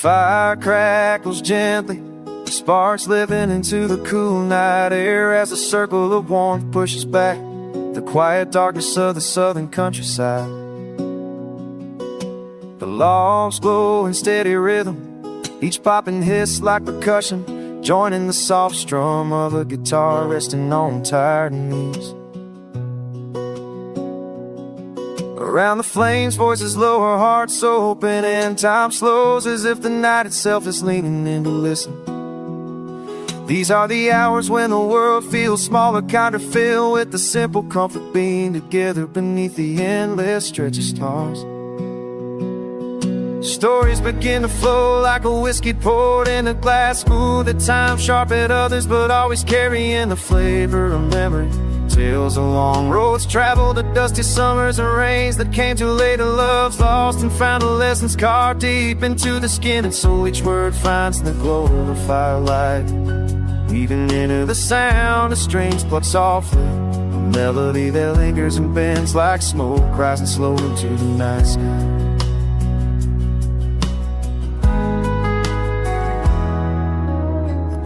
fire crackles gently, sparks living into the cool night air as a circle of warmth pushes back the quiet darkness of the southern countryside. The logs glow in steady rhythm, each pop and hiss like percussion, joining the soft strum of a guitar resting on tired knees. Around the flames, voices lower, hearts open, and time slows as if the night itself is leaning in to listen. These are the hours when the world feels smaller, kind of filled with the simple comfort being together beneath the endless stretch of stars. Stories begin to flow like a whiskey poured in a glass, smooth at times, sharp at others, but always carrying the flavor of memory. Tales of long roads traveled, the dusty summers and rains that came too late, of loves lost and found, a lessons carved deep into the skin, and so each word finds the glow of the firelight, weaving into the sound of strings plucked softly, a melody that lingers and bends like smoke, rising slow into the night sky.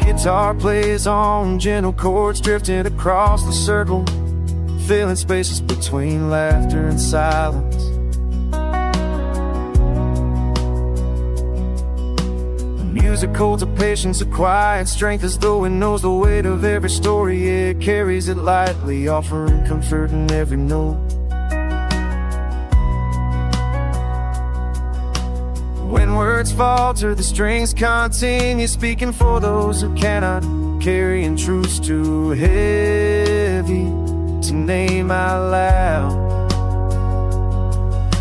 Guitar plays on gentle chords drifting across the circle, filling spaces between laughter and silence. The music holds a patience, a quiet strength, as though it knows the weight of every story. It carries it lightly, offering comfort in every note. When words falter, the strings continue speaking for those who cannot, carrying truths too heavy to name out loud.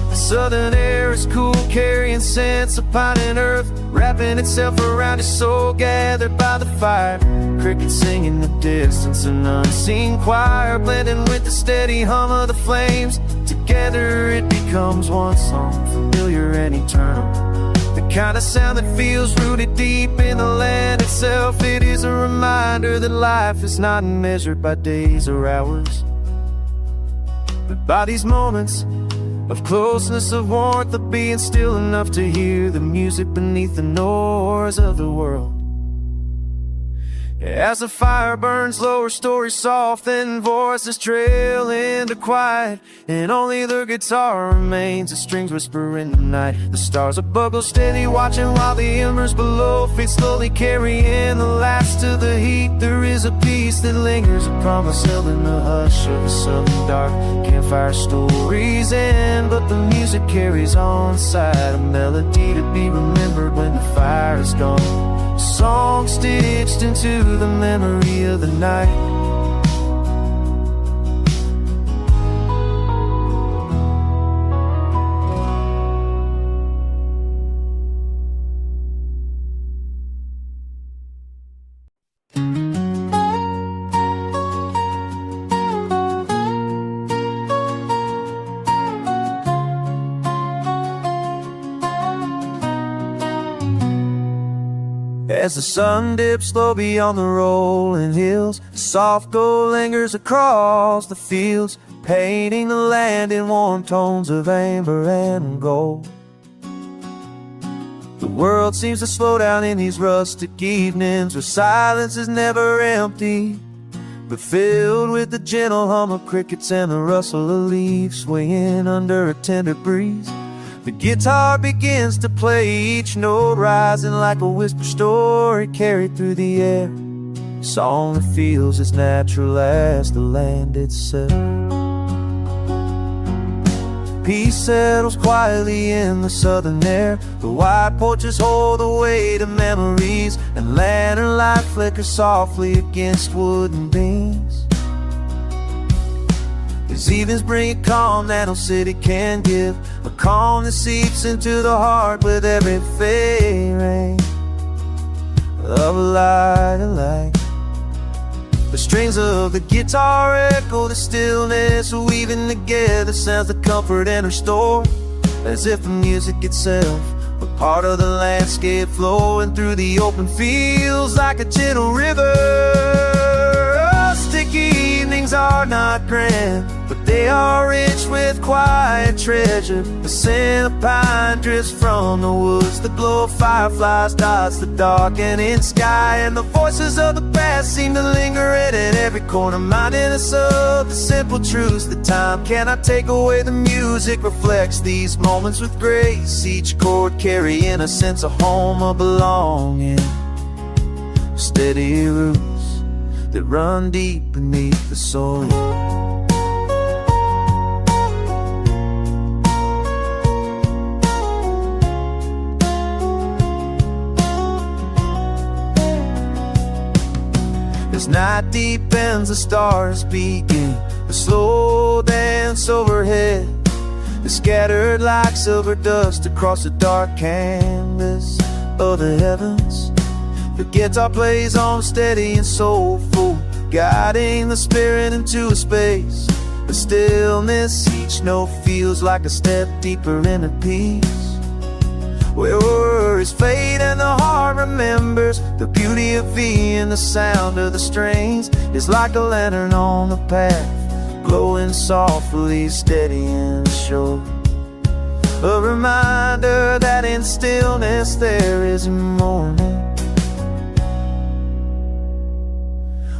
The southern air is cool, carrying scents of pine and earth, wrapping itself around his soul, gathered by the fire. Crickets sing in the distance, an unseen choir blending with the steady hum of the flames. Together it becomes one song, familiar and eternal, the kind of sound that feels rooted deep in the land itself. It is a reminder that life is not measured by days or hours, but by these moments of closeness, of warmth, of being still enough to hear the music beneath the noise of the world. As the fire burns lower, stories soften, voices trail into quiet, and only the guitar remains, the strings whisper in the night. The stars above go steady, watching while the embers below fade slowly, carrying the last of the heat. There is a peace that lingers, a promise held in the hush of the southern dark. Campfire stories end, but the music carries on inside, a melody to be remembered when the fire is gone. A song stitched into the memory of the night. As the sun dips low beyond the rolling hills, the soft gold lingers across the fields, painting the land in warm tones of amber and gold. The world seems to slow down in these rustic evenings, where silence is never empty, but filled with the gentle hum of crickets and the rustle of leaves swinging under a tender breeze. The guitar begins to play, each note rising like a whisper story carried through the air, a song that feels as natural as the land itself. Peace settles quietly in the southern air, the white porches hold the weight of memories, and lantern light flickers softly against wooden beams. These evenings bring a calm that no city can give, a calm that seeps into the heart with every fade rain of a light alike. The strings of the guitar echo the stillness, weaving together sounds that comfort and restore, as if the music itself were part of the landscape, flowing through the open fields like a gentle river. Rustic evenings are not grand, but They are rich with quiet treasure. The scent of pine drifts from the woods. The glow of fireflies dots the darkening sky. And the voices of the past seem to linger in every corner, reminding us of the simple truths that time cannot take away. The music reflects these moments with grace, each chord carrying a sense of home or belonging. Steady roots that run deep beneath the soil. As night deepens, the stars begin a slow dance overhead. They're scattered like silver dust across the dark canvas of the heavens. The guitar plays on steady and soulful, guiding the spirit into a space. The stillness, each note feels like a step deeper into peace, where worries fade and the heart remembers. The beauty of being the sound of the strings is like a lantern on the path, glowing softly, steady and sure. A reminder that in stillness there is a morning.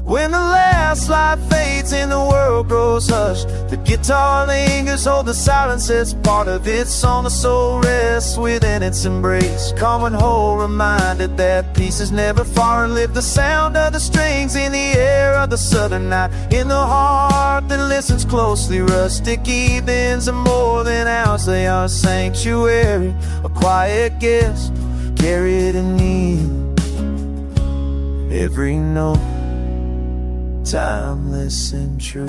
When the last light fades and the world grows hushed, the guitar lingers, hold the silence as part of its song. The soul rests within its embrace, calm and whole, reminded that peace is never far. And live the sound of the strings in the air of the southern night, in the heart that listens closely. Rustic evenings are more than hours, they are a sanctuary, a quiet guest, carried in need. Every note timeless and true.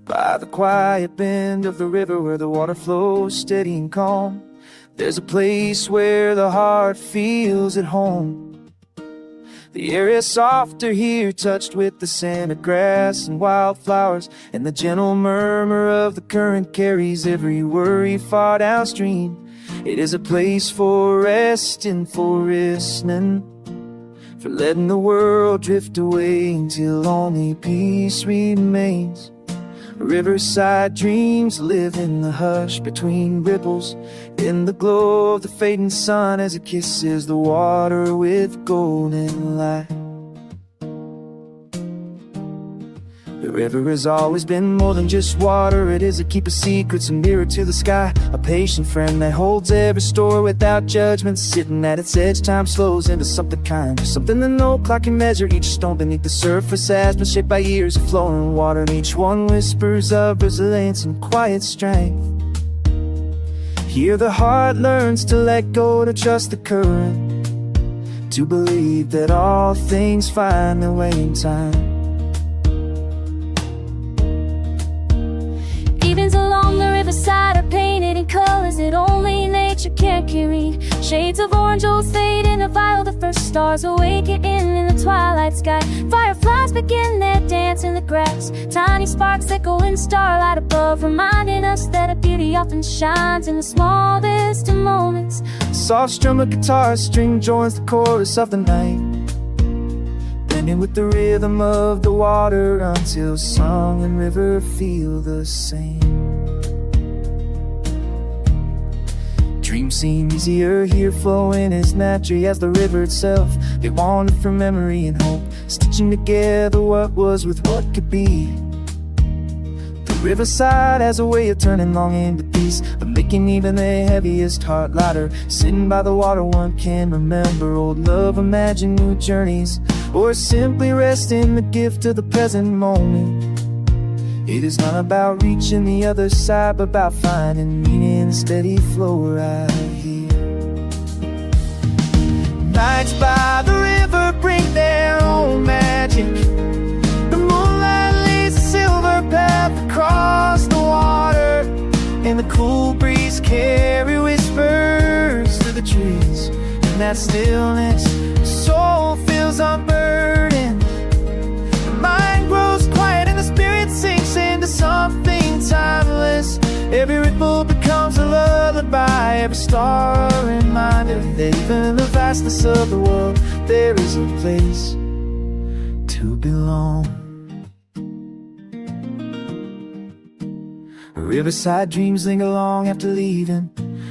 By the quiet bend of the river where the water flows steady and calm, there's a place where the heart feels at home. The air is softer here, touched with the scent of grass and wildflowers, and the gentle murmur of the current carries every worry far downstream. It is a place for rest and for listening, for letting the world drift away until only peace remains. Riverside dreams live in the hush between ripples, in the glow of the fading sun as it kisses the water with golden light. The river has always been more than just water. It is a keeper of secrets, a mirror to the sky, a patient friend that holds every store without judgment. Sitting at its edge, time slows into something kind, something that no clock can measure. Each stone beneath the surface has been shaped by years of flowing water, and each one whispers of resilience and quiet strength. Here the heart learns to let go, to trust the current, to believe that all things find their way in time. Evenings along the riverside are painted in colors that only nature can carry. Shades of orange, old fade into violet. The first stars awaken in the twilight sky. Fireflies begin their dance in the grass. Tiny sparks echo in starlight above, reminding us that a beauty often shines in the smallest of moments. A soft strum of guitar string joins the chorus of the night, blending with the rhythm of the water until song and river feel the same. Dreams seem easier here, flowing as naturally as the river itself. They wander from memory and hope, stitching together what was with what could be. The riverside has a way of turning longing to peace, of making even the heaviest heart lighter. Sitting by the water, one can remember old love, imagine new journeys, or simply rest in the gift of the present moment. It is not about reaching the other side, but about finding meaning in the steady flow right here. Nights by the river bring their own magic. The moonlight leads a silver path across the water, and the cool breeze carries in that stillness, the soul feels unburdened. The mind grows quiet and the spirit sinks into something timeless. Every ripple becomes a lullaby, every star a reminder that even in the vastness of the world, there is a place to belong. Riverside dreams linger long after leaving.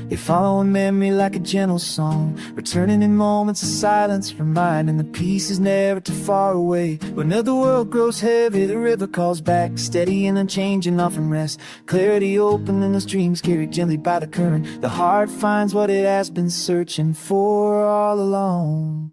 They follow a memory like a gentle song, returning in moments of silence, reminding the peace is never too far away. Whenever the world grows heavy, the river calls back, steady and unchanging, offering rest. Clarity open in those dreams carried gently by the current. The heart finds what it has been searching for all along.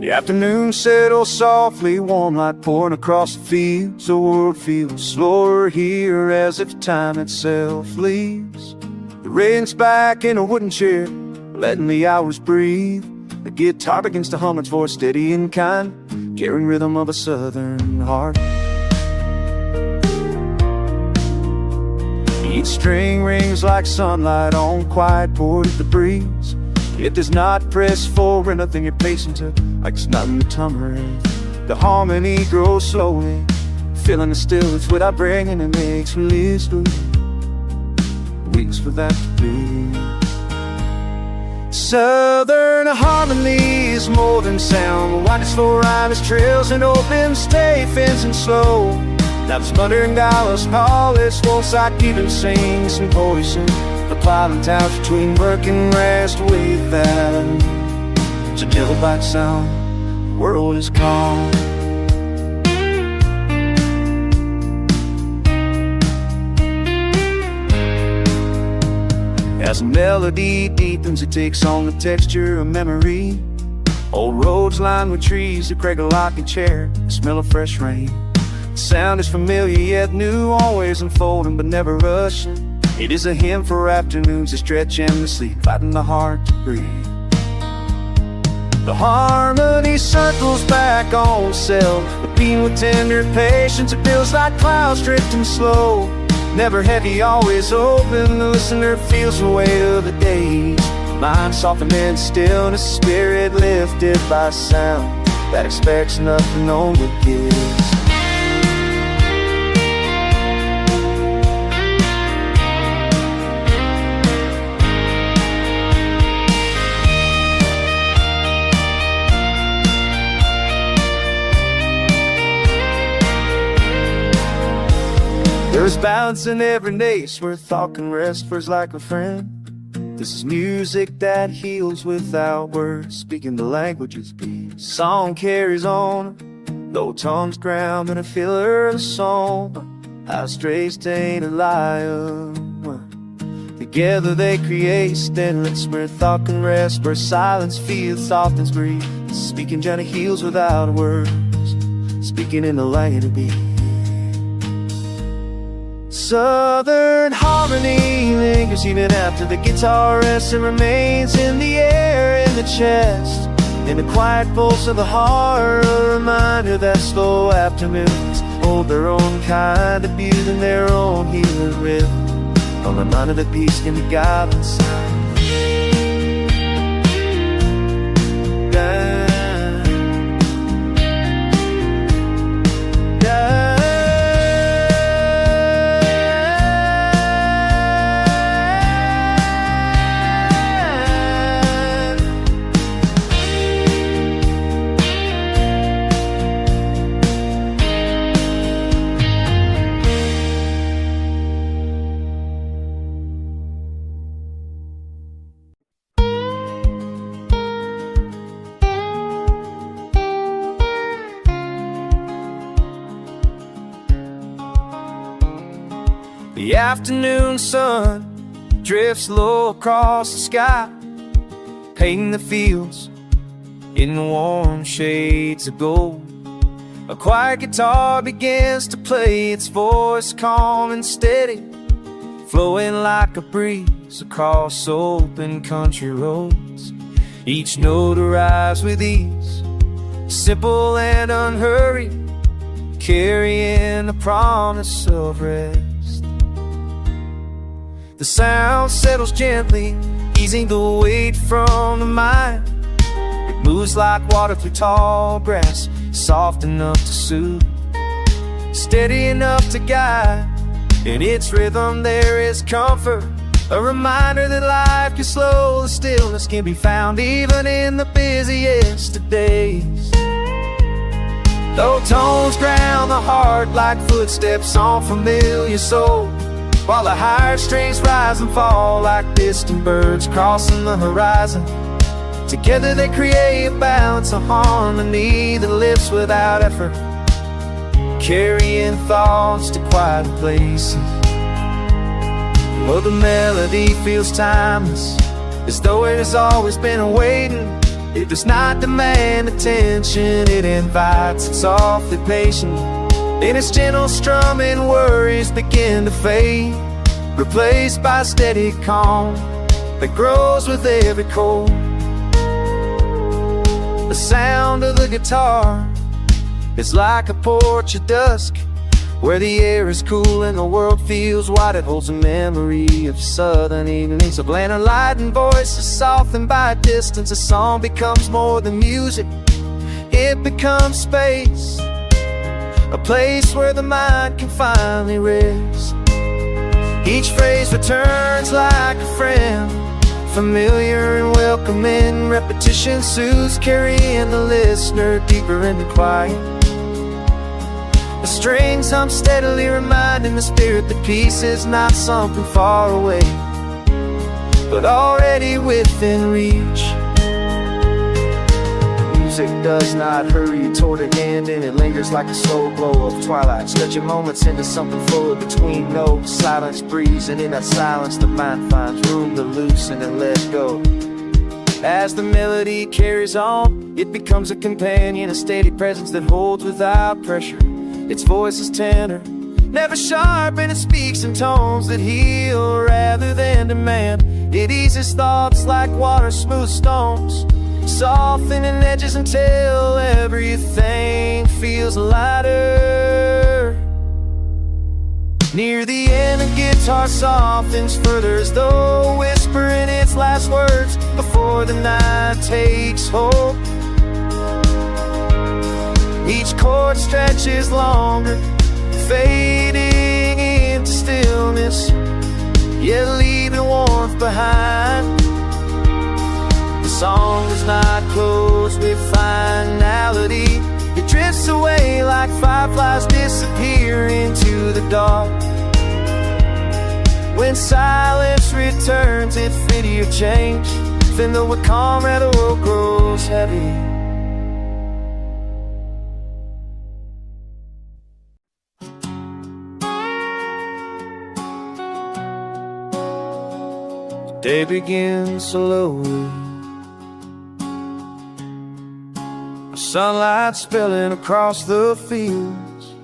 The afternoon settles softly, warm light pouring across the fields. The world feels slower here, as if time itself leaves. The rain's back in a wooden chair, letting the hours breathe. The guitar begins to hum its voice steady and kind, carrying rhythm of a southern heart. Each string rings like sunlight on quiet poured at the breeze. It does not press forward, nothing you're pacing to, like it's not in the tamarind. The harmony grows slowly, filling the stillness without breaking. It makes me live through weeks for that to be. Southern harmony is more than sound. Winding slow around its trails and open stay fencing slow. Now the sputtering gallows call its side even sings some poison. The plodding towns between work and rest with that. It's a gentle bite sound, the world is calm. As a melody deepens, it takes on the texture of memory. Old roads lined with trees that crack a rocking chair, the smell of fresh rain. The sound is familiar yet new, always unfolding but never rushing. It is a hymn for afternoons that stretch endlessly, fighting the heart to breathe. The harmony circles back on itself, beating with tender patience. It feels like clouds drifting slow, never heavy, always open. The listener feels the weight of the days. Mind softened in stillness, spirit lifted by sound that expects nothing, only gives. There's balance in every nace where thought can rest, for it's like a friend. This is music that heals without words, speaking the languages beat. Song carries on, though tongues ground in a filler of the song. How strays taint a liar. Together they create stillness where thought can rest, where silence feels soft and breathe. Speaking gently heals without words, speaking in the language beat. Southern harmony lingers even after the guitar rests. It remains in the air, in the chest, in the quiet pulse of the heart. A reminder that slow afternoons hold their own kind of beauty and their own healing rhythm. A reminder that peace can be God inside. The afternoon sun drifts low across the sky, painting the fields in the warm shades of gold. A quiet guitar begins to play, its voice calm and steady, flowing like a breeze across open country roads. Each note arrives with ease, simple and unhurried, carrying the promise of rest. The sound settles gently, easing the weight from the mind. It moves like water through tall grass, soft enough to soothe, steady enough to guide. In its rhythm there is comfort, a reminder that life can slow, the stillness can be found even in the busiest of days. Low tones ground the heart like footsteps on familiar soul, while the higher strings rise and fall like distant birds crossing the horizon. Together they create a balance, a harmony that lives without effort, carrying thoughts to quiet places. Oh, the melody feels timeless, as though it has always been awaiting. It does not demand attention, it invites, it's softly patient. In its gentle strumming, worries begin to fade, replaced by steady calm that grows with every chord. The sound of the guitar is like a porch at dusk, where the air is cool and the world feels wide. It holds a memory of southern evenings, a blend of light and voices softened by distance. A song becomes more than music, it becomes space, a place where the mind can finally rest. Each phrase returns like a friend, familiar and welcoming. Repetition soothes, carrying the listener deeper into quiet. The strings hum steadily, reminding the spirit that peace is not something far away, but already within reach. Music does not hurry toward an end, and it lingers like the slow glow of twilight, stretching moments into something fuller between notes. Silence breathes, and in that silence the mind finds room to loosen and let go. As the melody carries on, it becomes a companion, a steady presence that holds without pressure. Its voice is tender, never sharp, and it speaks in tones that heal rather than demand. It eases thoughts like water smooths stones, softening edges until everything feels lighter. Near the end, the guitar softens further, as though whispering its last words before the night takes hold. Each chord stretches longer, fading into stillness, yet leaving warmth behind. The song does not close with finality, it drifts away like fireflies disappear into the dark. When silence returns, if fitty or change, then though a calm rather world grows heavy. Day begins slowly, sunlight spilling across the fields.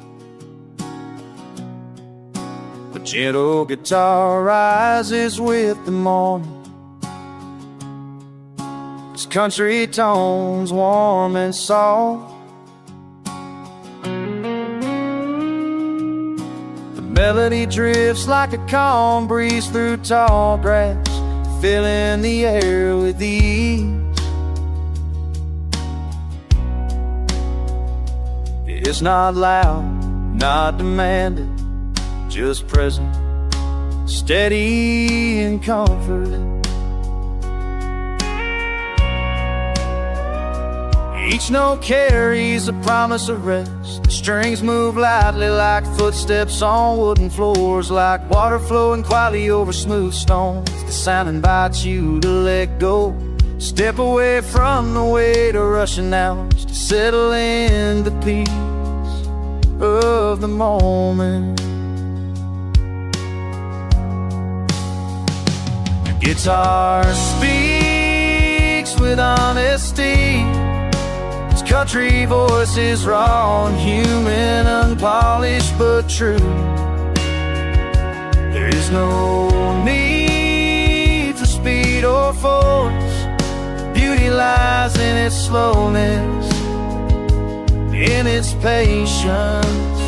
A gentle guitar rises with the morning, its country tones warm and soft. The melody drifts like a calm breeze through tall grass, filling the air with ease. It's not loud, not demanded, just present, steady and comforting. Each note carries a promise of rest. The strings move lightly like footsteps on wooden floors, like water flowing quietly over smooth stones. The sound invites you to let go, step away from the weight of rushing hours, to settle in the peace of the moment. The guitar speaks with honesty, its country voice is raw and human, unpolished but true. There is no need for speed or force, beauty lies in its slowness, in its patience.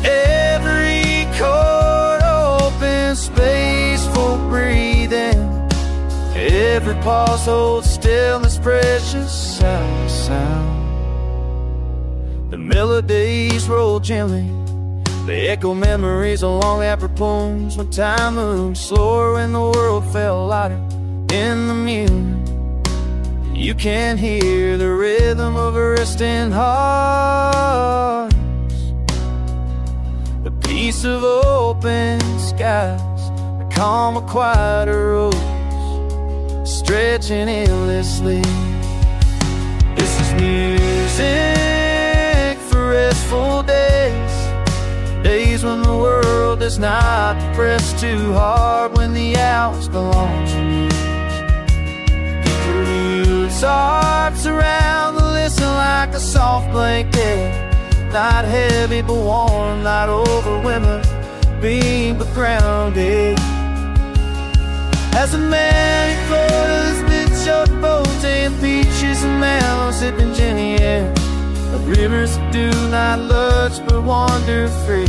Every chord opens space for breathing. Every pause holds stillness, precious sound. The melodies roll gently, they echo memories along after poems. When time moved slower, when the world felt lighter in the music, you can hear the rhythm of a resting heart. The peace of open skies, the calm of quieter roads, stretching endlessly. This is music for restful days, days when the world does not press too hard, when the hours belong to you. Roots arcs around the listen like a soft blanket, not heavy but warm, not overwhelming, being but grounded. As a man flows mid short boats and peaches and mellows sipping Jenny air, the rivers do not lurch but wander free.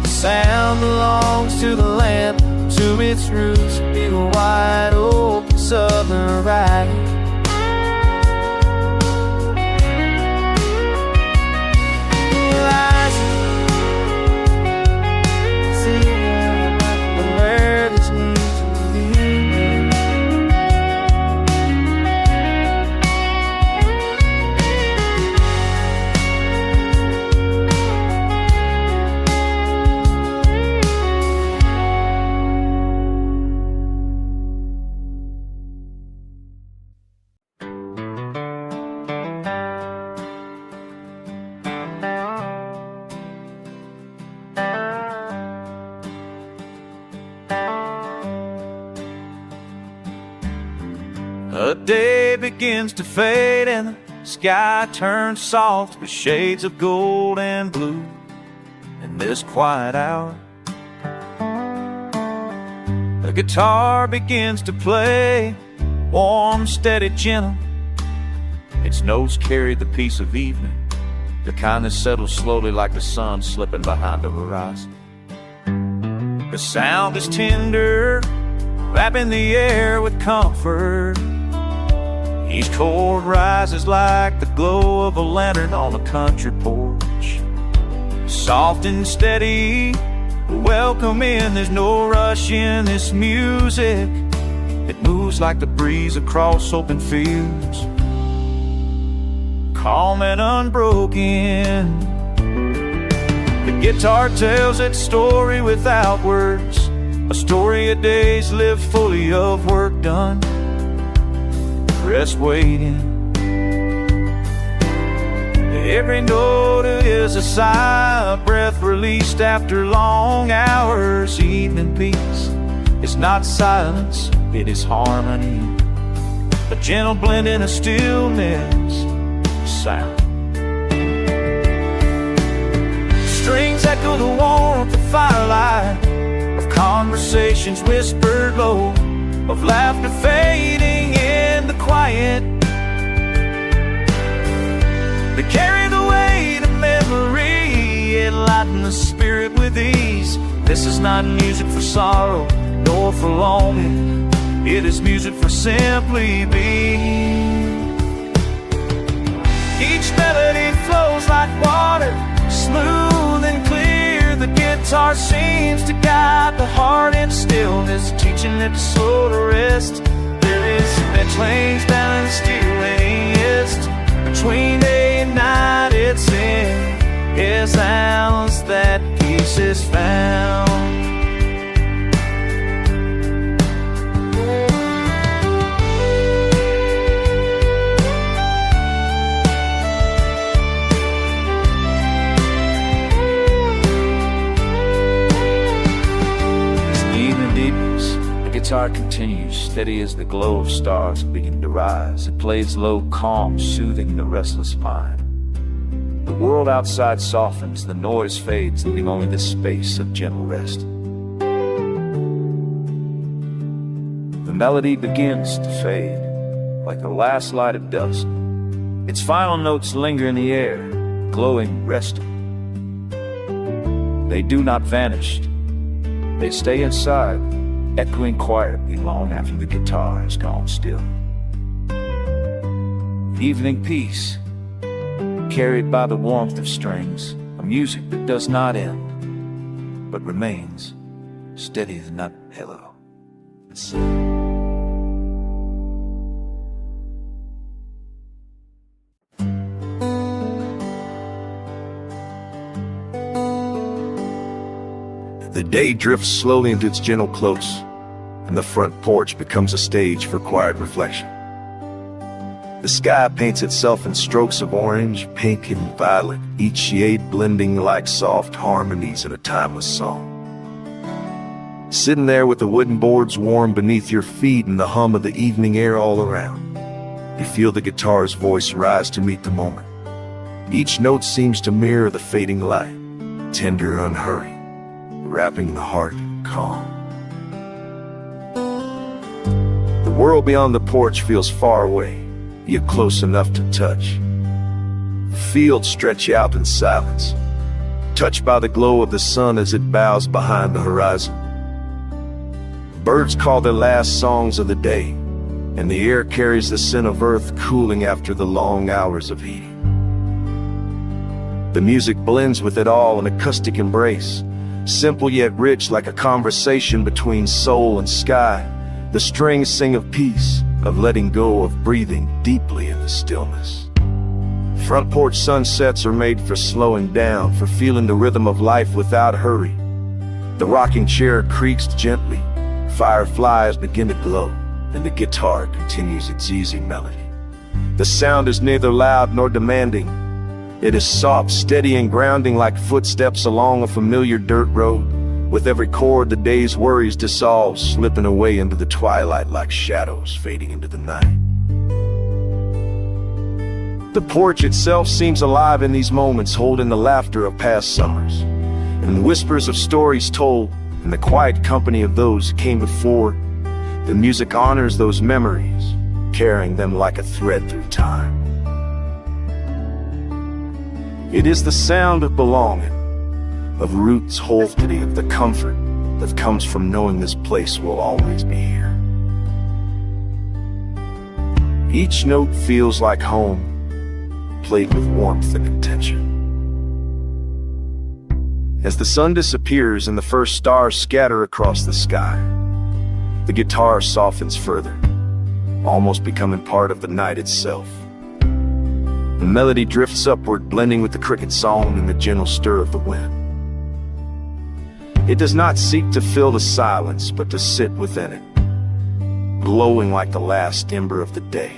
The sound belongs to the land, to its roots, be a wide open southern ride. The day begins to fade and the sky turns soft with shades of gold and blue. In this quiet hour, the guitar begins to play, warm, steady, gentle. Its notes carry the peace of evening, the kind that settles slowly like the sun slipping behind the horizon. The sound is tender, wrapping the air with comfort. Each chord rises like the glow of a lantern on a country porch. Soft and steady, welcoming, there's no rush in this music. It moves like the breeze across open fields, calm and unbroken. The guitar tells its story without words, a story of days lived fully of work done, rest waiting. Every note is a sigh, a breath released after long hours. Evening peace is not silence, it is harmony, a gentle blending of stillness sound. Strings echo the warmth of firelight, of conversations whispered low, of laughter fading in the quiet. They carry the weight of memory, it lightens the spirit with ease. This is not music for sorrow, nor for longing, it is music for simply being. Each melody flows like water, smooth and clear. The guitar seems to guide the heart in stillness, teaching it to slow to rest. There is that change balanced dualist between day and night. It's in his sounds that peace is found. The guitar continues, steady as the glow of stars begin to rise. It plays low, calm, soothing the restless mind. The world outside softens, the noise fades, leaving only this space of gentle rest. The melody begins to fade, like the last light of dusk. Its final notes linger in the air, glowing, resting. They do not vanish. They stay inside, echoing quietly long after the guitar has gone still. Evening peace, carried by the warmth of strings, a music that does not end, but remains steady as not hello. The day drifts slowly into its gentle close, and the front porch becomes a stage for quiet reflection. The sky paints itself in strokes of orange, pink, and violet, each shade blending like soft harmonies in a timeless song. Sitting there with the wooden boards warm beneath your feet and the hum of the evening air all around, you feel the guitar's voice rise to meet the moment. Each note seems to mirror the fading light, tender, unhurried, wrapping the heart calm. The world beyond the porch feels far away, yet close enough to touch. The fields stretch out in silence, touched by the glow of the sun as it bows behind the horizon. Birds call their last songs of the day, and the air carries the scent of earth cooling after the long hours of heating. The music blends with it all, an acoustic embrace, simple yet rich like a conversation between soul and sky. The strings sing of peace, of letting go, of breathing deeply in the stillness. Front porch sunsets are made for slowing down, for feeling the rhythm of life without hurry. The rocking chair creaks gently, fireflies begin to glow, and the guitar continues its easy melody. The sound is neither loud nor demanding. It is soft, steady, and grounding like footsteps along a familiar dirt road. With every chord, the day's worries dissolve, slipping away into the twilight like shadows fading into the night. The porch itself seems alive in these moments, holding the laughter of past summers, and the whispers of stories told, and the quiet company of those who came before. The music honors those memories, carrying them like a thread through time. It is the sound of belonging, of roots holding, of the comfort that comes from knowing this place will always be here. Each note feels like home, played with warmth and intention. As the sun disappears and the first stars scatter across the sky, the guitar softens further, almost becoming part of the night itself. The melody drifts upward, blending with the cricket song and the gentle stir of the wind. It does not seek to fill the silence, but to sit within it, glowing like the last ember of the day.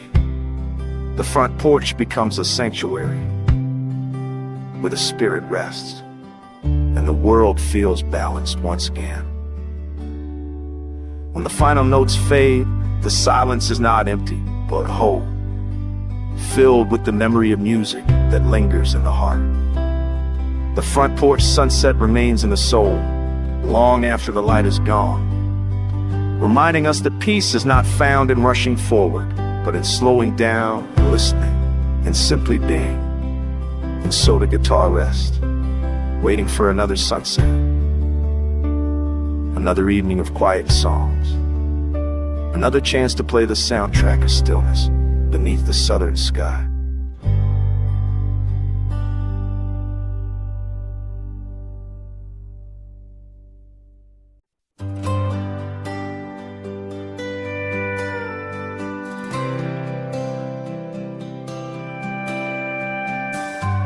The front porch becomes a sanctuary, where the spirit rests, and the world feels balanced once again. When the final notes fade, the silence is not empty, but whole, filled with the memory of music that lingers in the heart. The front porch sunset remains in the soul, long after the light is gone, reminding us that peace is not found in rushing forward, but in slowing down, and listening, and simply being. And so the guitar rests, waiting for another sunset, another evening of quiet songs, another chance to play the soundtrack of stillness beneath the southern sky.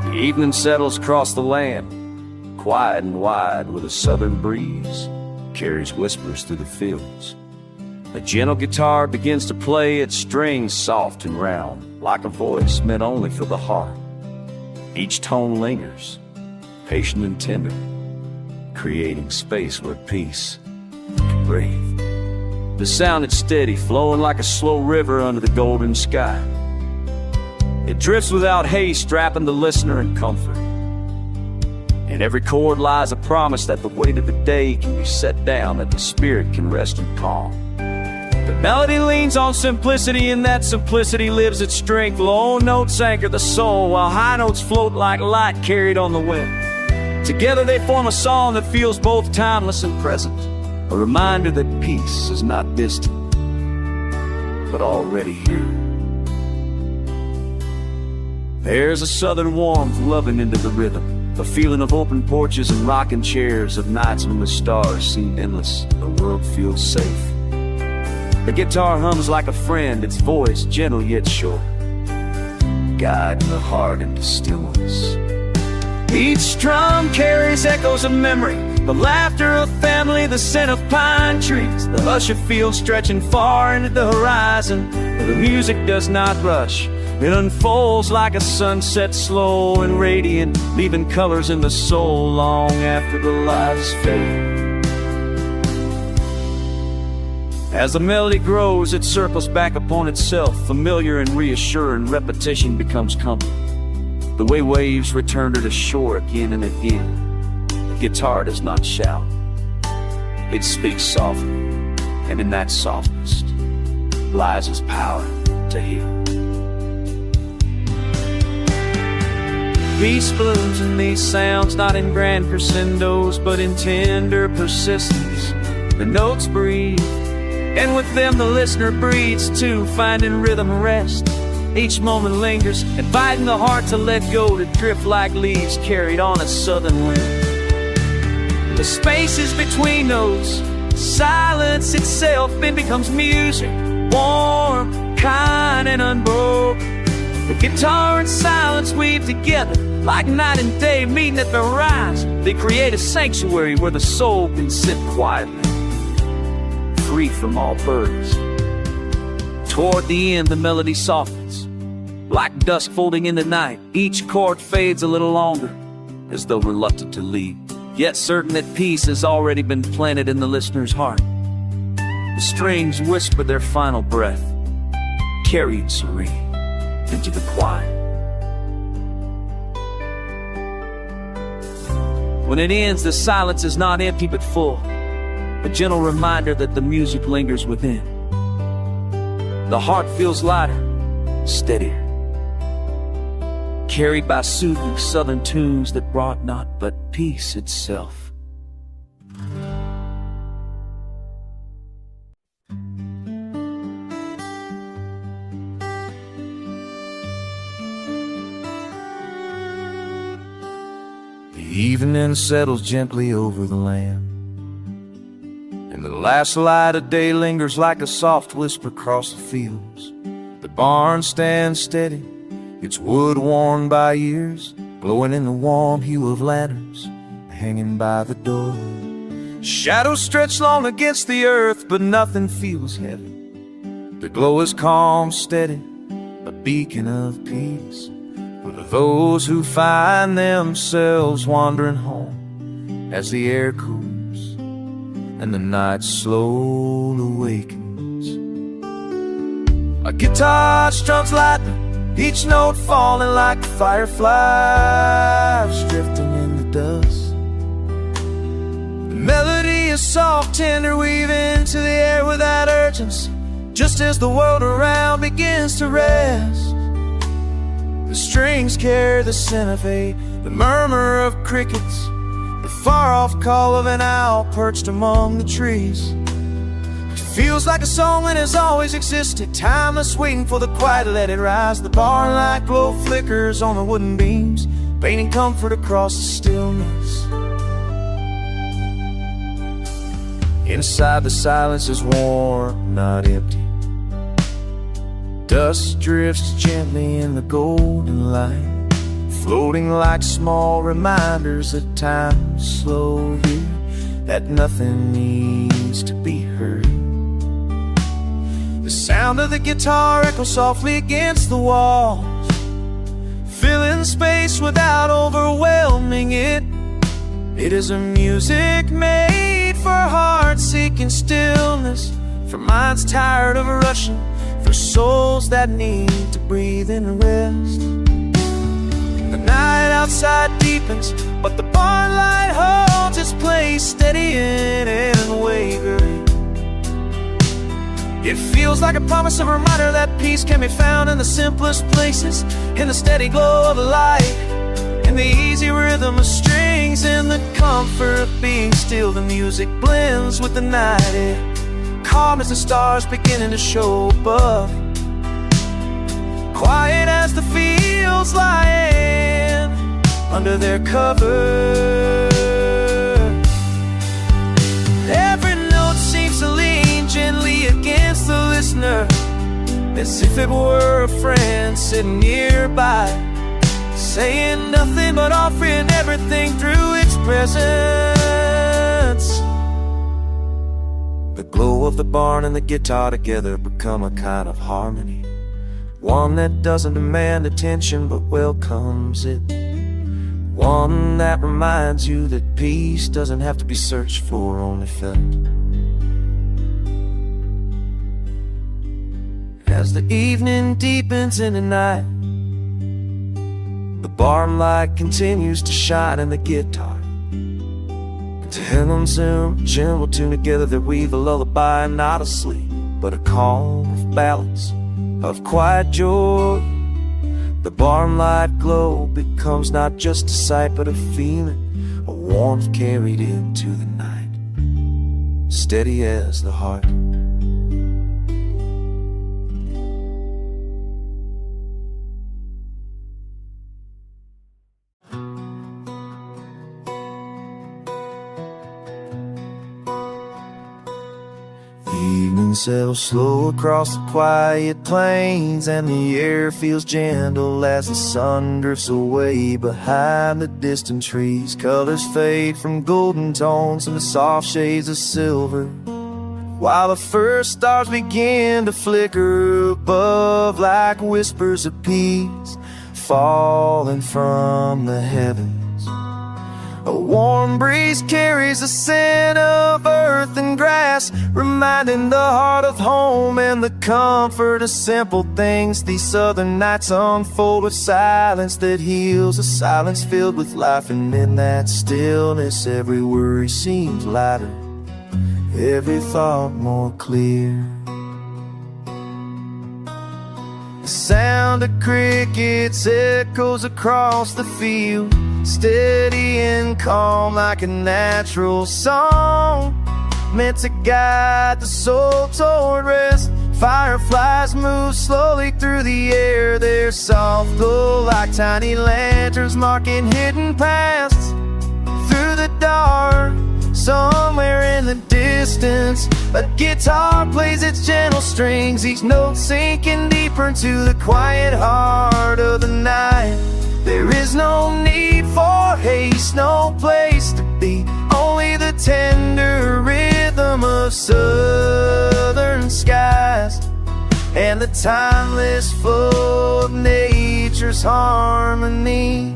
The evening settles across the land, quiet and wide, with a southern breeze carries whispers through the fields. A gentle guitar begins to play, its strings soft and round, like a voice meant only for the heart. Each tone lingers, patient and tender, creating space where peace can breathe. The sound is steady, flowing like a slow river under the golden sky. It drifts without haste, wrapping the listener in comfort. In every chord lies a promise that the weight of the day can be set down, that the spirit can rest in calm. The melody leans on simplicity, and that simplicity lives its strength. Low notes anchor the soul, while high notes float like light carried on the wind. Together they form a song that feels both timeless and present, a reminder that peace is not distant, but already here. There's a southern warmth loving into the rhythm, a feeling of open porches and rocking chairs, of nights when the stars seem endless, the world feels safe. The guitar hums like a friend, its voice gentle yet sure, guiding the heart into stillness. Each strum carries echoes of memory, the laughter of family, the scent of pine trees, the hush of fields stretching far into the horizon. The music does not rush, it unfolds like a sunset, slow and radiant, leaving colors in the soul long after the lights fade. As the melody grows, it circles back upon itself, familiar and reassuring. Repetition becomes comfort, the way waves return to the shore again and again. The guitar does not shout, it speaks softly, and in that softness lies its power to heal. Peace blooms in these sounds, not in grand crescendos, but in tender persistence. The notes breathe, and with them the listener breathes too, finding rhythm and rest. Each moment lingers, inviting the heart to let go, to drift like leaves carried on a southern wind. The spaces between notes, silence itself, then becomes music, warm, kind, and unbroken. The guitar and silence weave together, like night and day meeting at the horizon. They create a sanctuary where the soul can sit quietly, free from all burdens. Toward the end, the melody softens, like dusk folding into night. Each chord fades a little longer, as though reluctant to leave, yet certain that peace has already been planted in the listener's heart. The strings whisper their final breath, carried serene into the quiet. When it ends, the silence is not empty but full, a gentle reminder that the music lingers within. The heart feels lighter, steadier, carried by soothing southern tunes that brought not but peace itself. The evening settles gently over the land, and the last light of day lingers like a soft whisper across the fields. The barn stands steady, its wood worn by years, glowing in the warm hue of lanterns hanging by the door. Shadows stretch long against the earth, but nothing feels heavy. The glow is calm, steady, a beacon of peace for those who find themselves wandering home as the air cools and the night slowly awakens. A guitar strums lightly, each note falling like fireflies drifting in the dust. The melody is soft, tender, weaving into the air without urgency, just as the world around begins to rest. The strings carry the scent of hay, the murmur of crickets, the far-off call of an owl perched among the trees. It feels like a song that has always existed, timeless, waiting for the quiet to let it rise. The barn light glow flickers on the wooden beams, painting comfort across the stillness. Inside, the silence is warm, not empty. Dust drifts gently in the golden light, floating like small reminders that time is slow here, that nothing needs to be hurried. The sound of the guitar echoes softly against the walls, filling space without overwhelming it. It is a music made for hearts seeking stillness, for minds tired of rushing, for souls that need to breathe and rest. The night outside deepens, but the barn light holds its place, steady and unwavering. It feels like a promise, a reminder that peace can be found in the simplest places, in the steady glow of light, in the easy rhythm of strings, in the comfort of being still. The music blends with the night, calm as the stars beginning to show above, quiet as the fields lying under their cover. Every note seems to lean gently against the listener, as if it were a friend sitting nearby, saying nothing but offering everything through its presence. The glow of the barn and the guitar together become a kind of harmony, one that doesn't demand attention but welcomes it, one that reminds you that peace doesn't have to be searched for, only felt. As the evening deepens into night, the barn light continues to shine in the guitar. To hymns and gentle tune together that weave a lullaby, not a sleep, but a calm of ballads, of quiet joy. The barn light glow becomes not just a sight, but a feeling, a warmth carried into the night, steady as the heart. Evening sails slow across the quiet plains, and the air feels gentle as the sun drifts away behind the distant trees. Colors fade from golden tones into soft shades of silver, while the first stars begin to flicker above like whispers of peace falling from the heavens. A warm breeze carries the scent of earth and grass, reminding the heart of home and the comfort of simple things. These southern nights unfold with silence that heals, a silence filled with life. And in that stillness, every worry seems lighter, every thought more clear. The sound of crickets echoes across the field, steady and calm like a natural song, meant to guide the soul toward rest. Fireflies move slowly through the air, their soft glow like tiny lanterns marking hidden paths through the dark. Somewhere in the distance, a guitar plays its gentle strings, each note sinking deeper into the quiet heart of the night. There is no need for haste, no place to be, only the tender rhythm of southern skies and the timeless flow of nature's harmony.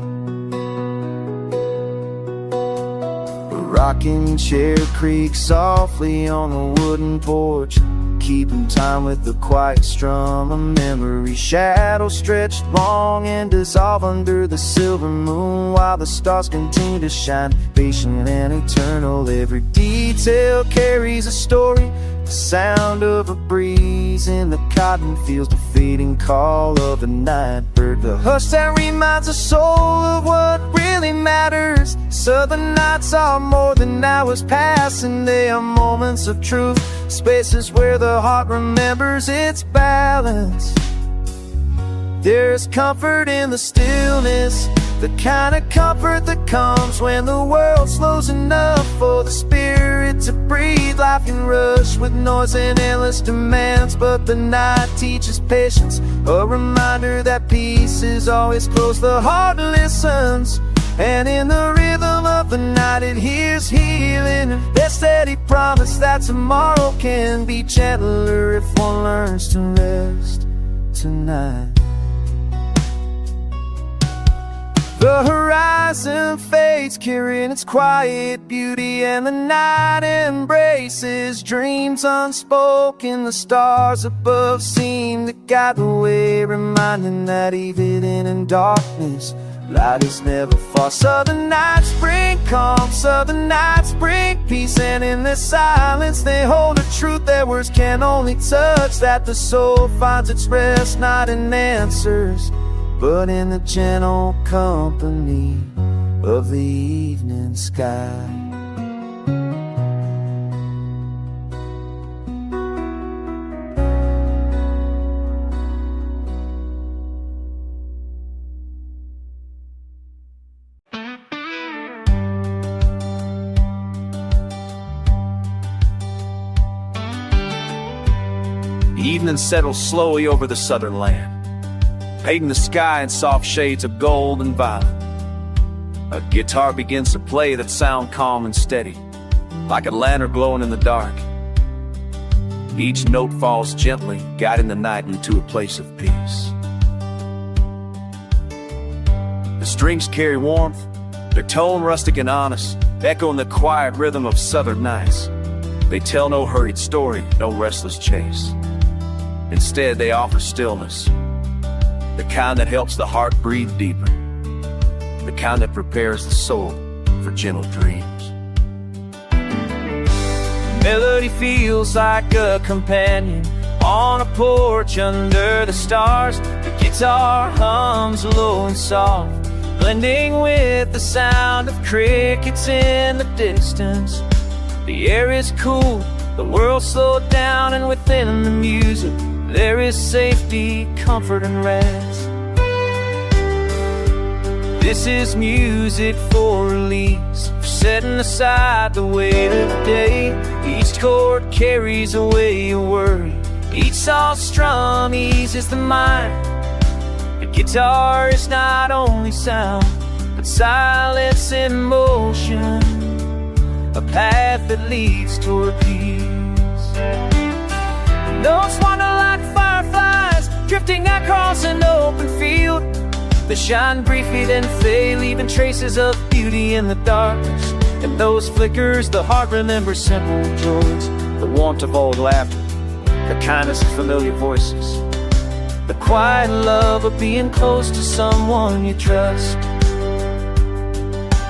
A rocking chair creaks softly on the wooden porch, keeping time with the quiet strum of memory. Shadows stretch long and dissolve under the silver moon, while the stars continue to shine, patient and eternal. Every detail carries a story, the sound of a breeze in the cotton fields, the fading call of a night bird, the hush that reminds the soul of what really matters. Southern nights are more than hours passing, they are moments of truth, spaces where the heart remembers its balance. There's comfort in the stillness, the kind of comfort that comes when the world slows enough for the spirit to breathe. Life can rush with noise and endless demands, but the night teaches patience, a reminder that peace is always close. The heart listens, and in the rhythm of the night it hears healing, that steady promise that tomorrow can be gentler if one learns to rest tonight. The horizon fades, carrying its quiet beauty, and the night embraces dreams unspoken. The stars above seem to guide the way, reminding that even in darkness, light is never far. Southern nights bring calm, southern nights bring peace, and in this silence they hold a truth that words can only touch, that the soul finds its rest not in answers, but in the gentle company of the evening sky. The evening settles slowly over the southern land, painting the sky in soft shades of gold and violet. A guitar begins to play that sound calm and steady, like a lantern glowing in the dark. Each note falls gently, guiding the night into a place of peace. The strings carry warmth, their tone rustic and honest, echoing the quiet rhythm of southern nights. They tell no hurried story, no restless chase. Instead, they offer stillness, the kind that helps the heart breathe deeper, the kind that prepares the soul for gentle dreams. Melody feels like a companion on a porch under the stars. The guitar hums low and soft, blending with the sound of crickets in the distance. The air is cool, the world slowed down, and within the music there is safety, comfort, and rest. This is music for release, for setting aside the weight of the day. Each chord carries away a worry, each soft strum eases the mind. The guitar is not only sound, but silence in motion, a path that leads toward peace. Notes wander like fireflies, drifting across an open field. They shine briefly then fade, leaving traces of beauty in the darkness. In those flickers, the heart remembers simple joys, the warmth of old laughter, the kindness of familiar voices, the quiet love of being close to someone you trust.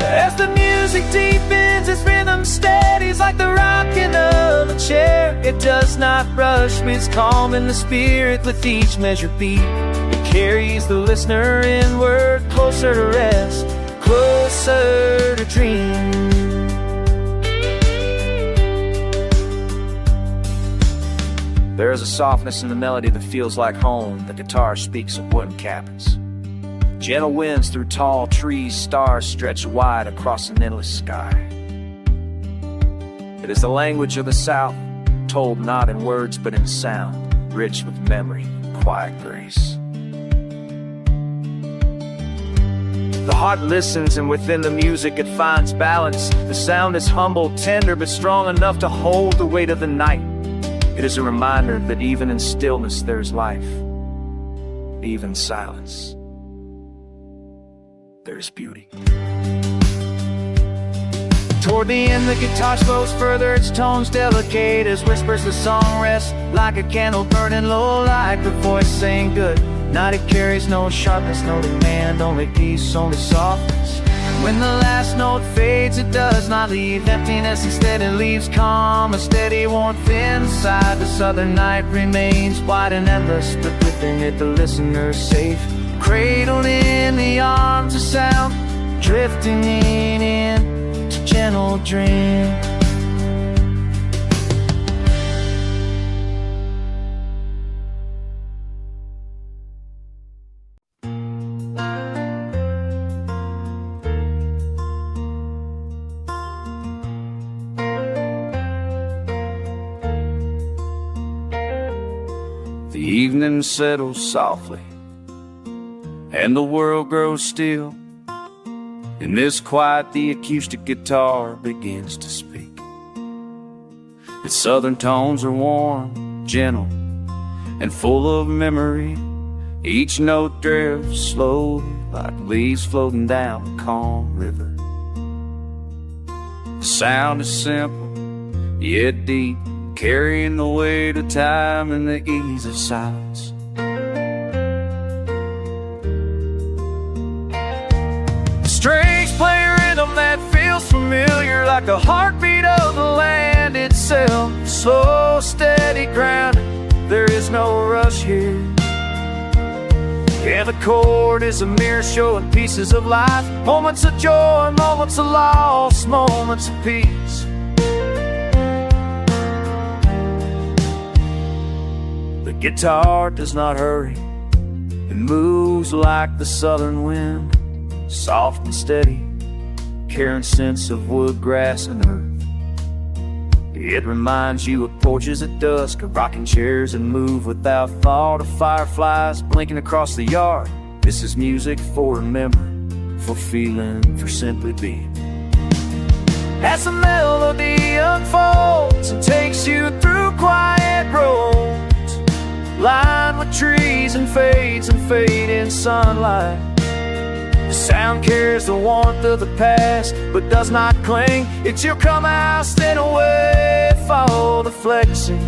As the music deepens, its rhythm steadies like the rocking of a chair. It does not rush, it's calm in the spirit with each measured beat. It carries the listener inward, closer to rest, closer to dream. There is a softness in the melody that feels like home. The guitar speaks of wooden cabins, gentle winds through tall trees, stars stretch wide across an endless sky. It is the language of the South, told not in words but in sound, rich with memory, quiet grace. The heart listens, and within the music it finds balance. The sound is humble, tender, but strong enough to hold the weight of the night. It is a reminder that even in stillness there's life, even in silence there's beauty. Toward the end, the guitar slows further, its tones delicate as whispers the song rests, like a candle burning low, like the voice saying good night. It carries no sharpness, no demand, only peace, only softness. When the last note fades, it does not leave emptiness, instead it leaves calm, a steady warmth inside. The southern night remains wide and endless, but within it the listener's safe, cradled in the arms of sound, drifting in to gentle dream. The evening settles softly, and the world grows still. In this quiet, the acoustic guitar begins to speak. Its southern tones are warm, gentle, and full of memory. Each note drifts slowly, like leaves floating down a calm river. The sound is simple, yet deep, carrying the weight of time and the ease of silence. familiar, like the heartbeat of the land itself. Slow, steady ground, there is no rush here. Yeah, the chord is a mirror showing pieces of life, moments of joy, moments of loss, moments of peace. The guitar does not hurry, it moves like the southern wind, soft and steady, carrying scents of wood, grass, and earth. It reminds you of porches at dusk, of rocking chairs and move without thought, of fireflies blinking across the yard. This is music for remembering, for feeling, for simply being. As the melody unfolds and takes you through quiet roads, lined with trees and fades and fading sunlight. The sound carries the warmth of the past, but does not cling. It's your come out, stand away, follow the flexing.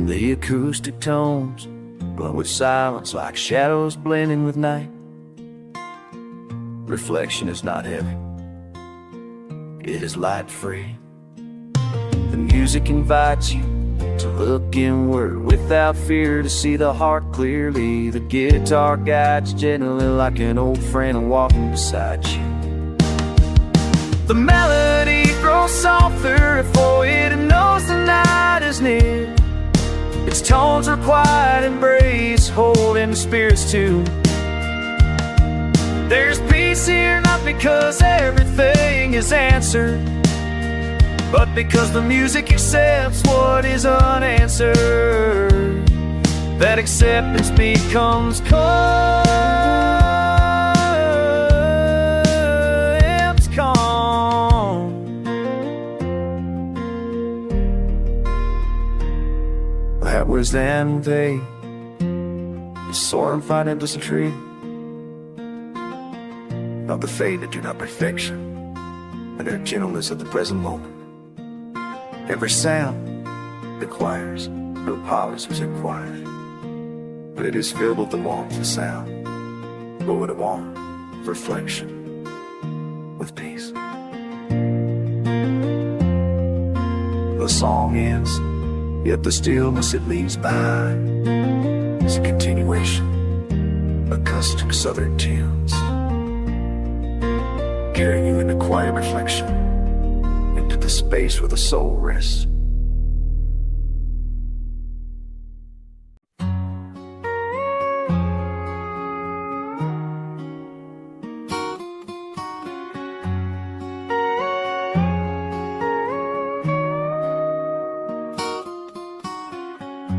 The acoustic tones blow with silence, like shadows blending with night. Reflection is not heavy, it is light free. The music invites you to look inward without fear, to see the heart clearly. The guitar guides gently like an old friend walking beside you. The melody grows softer for it knows the night is near. Its tones are quiet embrace, holding spirits too. There's peace here, not because everything is answered, but because the music accepts what is unanswered. That acceptance becomes calm. That was then they soar and find endless tree of the fate that do not perfection, and their gentleness of the present moment. Every sound requires no polish was required, but it is filled with the warmth of sound, but with a warm reflection, with peace. The song ends, yet the stillness it leaves behind is a continuation, acoustic southern tunes, carrying you into quiet reflection, into the space where the soul rests.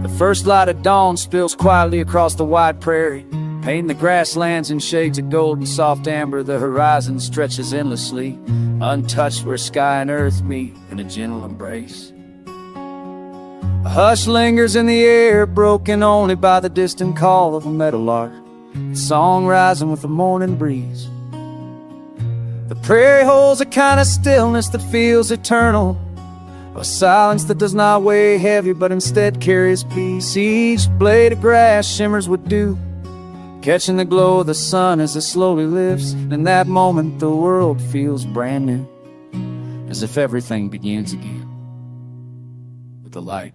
The first light of dawn spills quietly across the wide prairie, painting the grasslands in shades of gold and soft amber. The horizon stretches endlessly, untouched where sky and earth meet in a gentle embrace. A hush lingers in the air, broken only by the distant call of a meadowlark, its song rising with the morning breeze. The prairie holds a kind of stillness that feels eternal, a silence that does not weigh heavy but instead carries peace. Each blade of grass shimmers with dew, catching the glow of the sun as it slowly lifts. In that moment the world feels brand new, as if everything begins again with the light.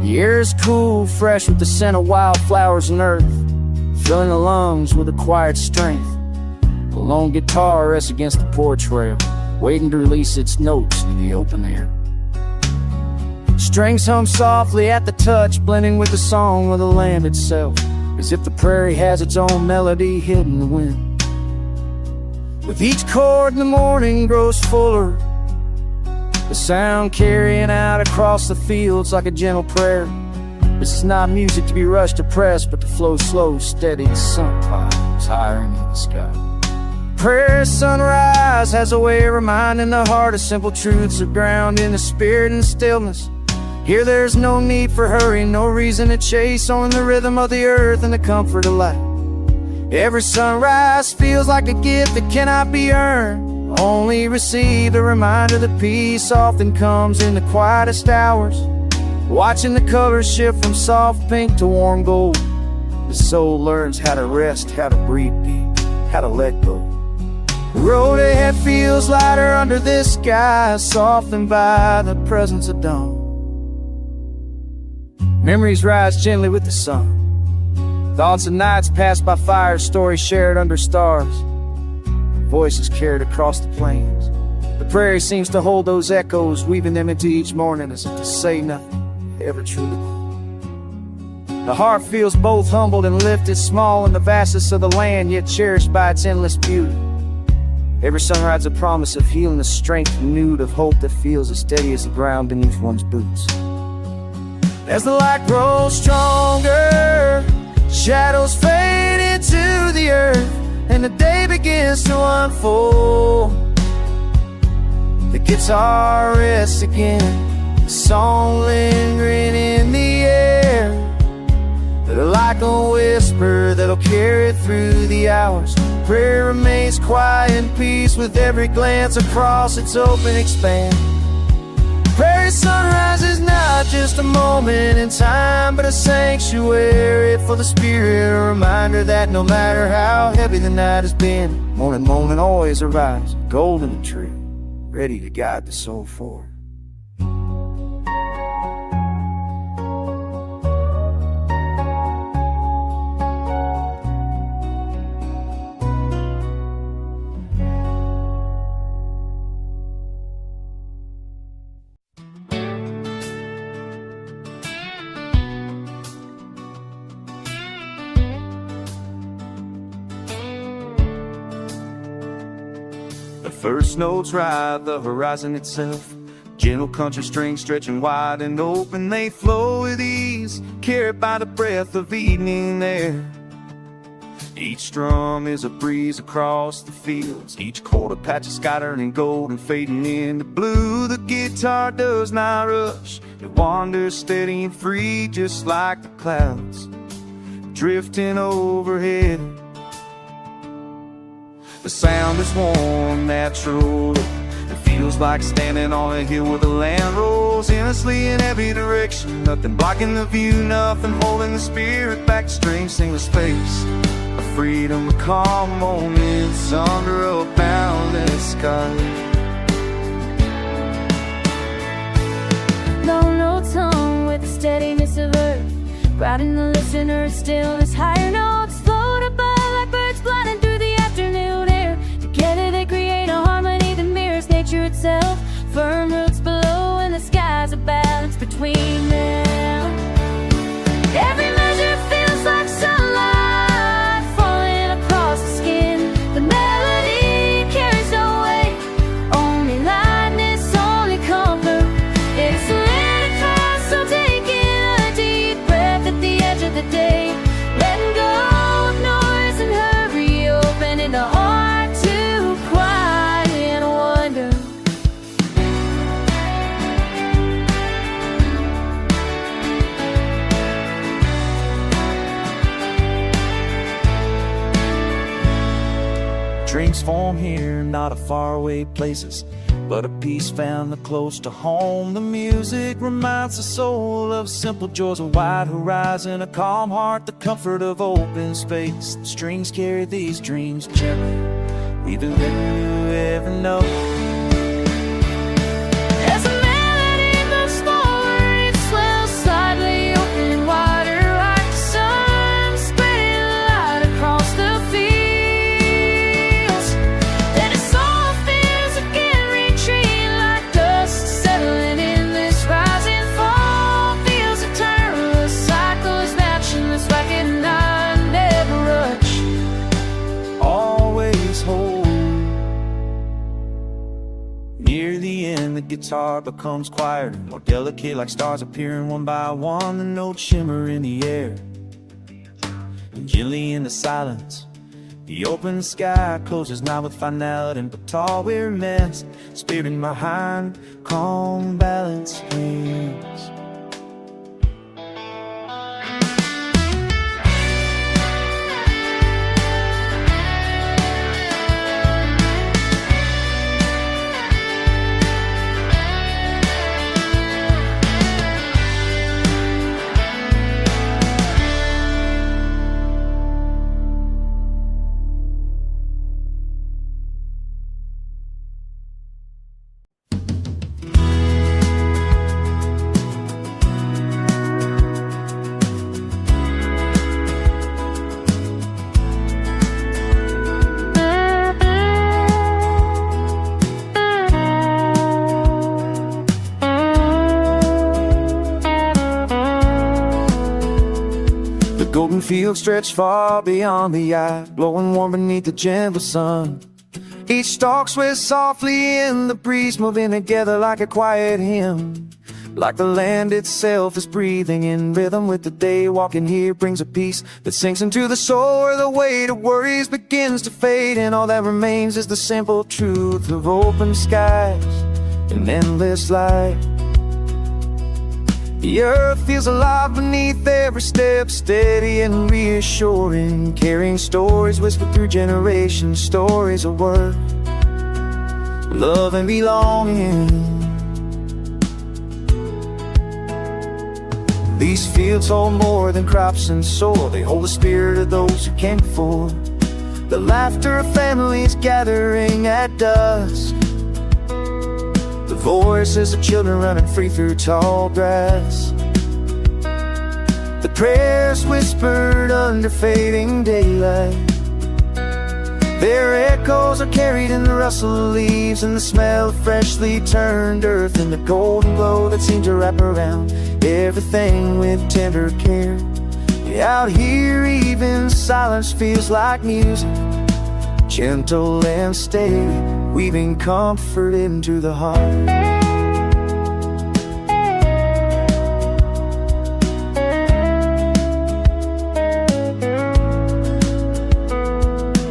The air is cool, fresh with the scent of wildflowers and earth, filling the lungs with a quiet strength. The lone guitar rests against the porch rail, waiting to release its notes in the open air. Strings hum softly at the touch, blending with the song of the land itself, as if the prairie has its own melody hidden in the wind. With each chord the morning grows fuller, the sound carrying out across the fields like a gentle prayer. This is not music to be rushed or pressed, but to flow slow, steady as sun clouds higher into the sky. Prayer sunrise has a way of reminding the heart of simple truths of ground in the spirit and stillness. Here there's no need for hurry, no reason to chase, only the rhythm of the earth and the comfort of light. Every sunrise feels like a gift that cannot be earned, only receive. The reminder that peace often comes in the quietest hours, Watching the colors shift from soft pink to warm gold, the soul learns how to rest, how to breathe deep, how to let go. The road ahead feels lighter under this sky, softened by the presence of dawn. Memories rise gently with the sun. Thoughts of nights passed by fire, stories shared under stars, voices carried across the plains. The prairie seems to hold those echoes, weaving them into each morning as if to say nothing ever truly. The heart feels both humbled and lifted, small in the vastness of the land, yet cherished by its endless beauty. Every sunrise a promise of healing, a strength renewed, of hope that feels as steady as the ground beneath one's boots. As the light grows stronger, shadows fade into the earth, and the day begins to unfold. The guitar rests again, the song lingering in the air, like a whisper that'll carry through the hours. Prayer remains quiet and peace with every glance across its open expanse. Prairie sunrise is not just a moment in time, but a sanctuary for the spirit, a reminder that no matter how heavy the night has been, morning moment always arrives, golden tree, ready to guide the soul forward. The first notes ride the horizon itself, gentle country strings stretching wide and open, they flow with ease, carried by the breath of evening air. Each strum is a breeze across the fields, each chord a patch of sky turning gold and fading into blue. The guitar does not rush, it wanders steady and free, just like the clouds drifting overhead. The sound is warm, natural, it feels like standing on a hill where the land rolls endlessly in every direction. Nothing blocking the view, nothing holding the spirit back. Strings sing with space, a freedom, a calm moments under a boundless sky. Low notes hum with the steadiness of earth, grounding the listener's stillness. Higher notes float above like birds gliding through the afternoon air. Together they create a harmony that mirrors nature itself. Firm roots below and the sky's a balance between them. Every measure feels like sunlight falling across the skin. The melody carries no weight, only lightness, only comfort. It's lit across, so taking a deep breath at the edge of the day, letting go of noise and hurry, opening the heart to quiet and wonder. Dreams form here, not a faraway places, but a peace found close to home. The music reminds the soul of simple joys, a wide horizon, a calm heart, the comfort of open space. The strings carry these dreams gently, even when you ever know. As the melody moves forward, it swells slightly, opening wider like the sun, spreading light across the fields. Then it softens again, retreating like dust, settling in this rising fall. Feels eternal, the cycle is matchless, like a night never rush. Always hold. Near the end, the guitar becomes quieter, more delicate, like stars appearing one by one. The notes shimmer in the air, and gently in the silence, the open sky closes not with finality, but tall we're meant. Spirit in my hand, calm balance hands. golden fields stretch far beyond the eye, glowing warm beneath the gentle sun. Each stalk sways softly in the breeze, moving together like a quiet hymn. Like the land itself is breathing in rhythm with the day. Walking here brings a peace that sinks into the soul, where the weight of worries begins to fade, and all that remains is the simple truth of open skies and endless light. The earth feels alive beneath every step, steady and reassuring, carrying stories whispered through generations, stories of worth, love and belonging. These fields hold more than crops and soil. They hold the spirit of those who came before, the laughter of families gathering at dusk, the voices of children running free through tall grass, the prayers whispered under fading daylight. Their echoes are carried in the rustle of leaves and the smell of freshly turned earth, and the golden glow that seems to wrap around everything with tender care. Out here even silence feels like music, gentle and steady, weaving comfort into the heart.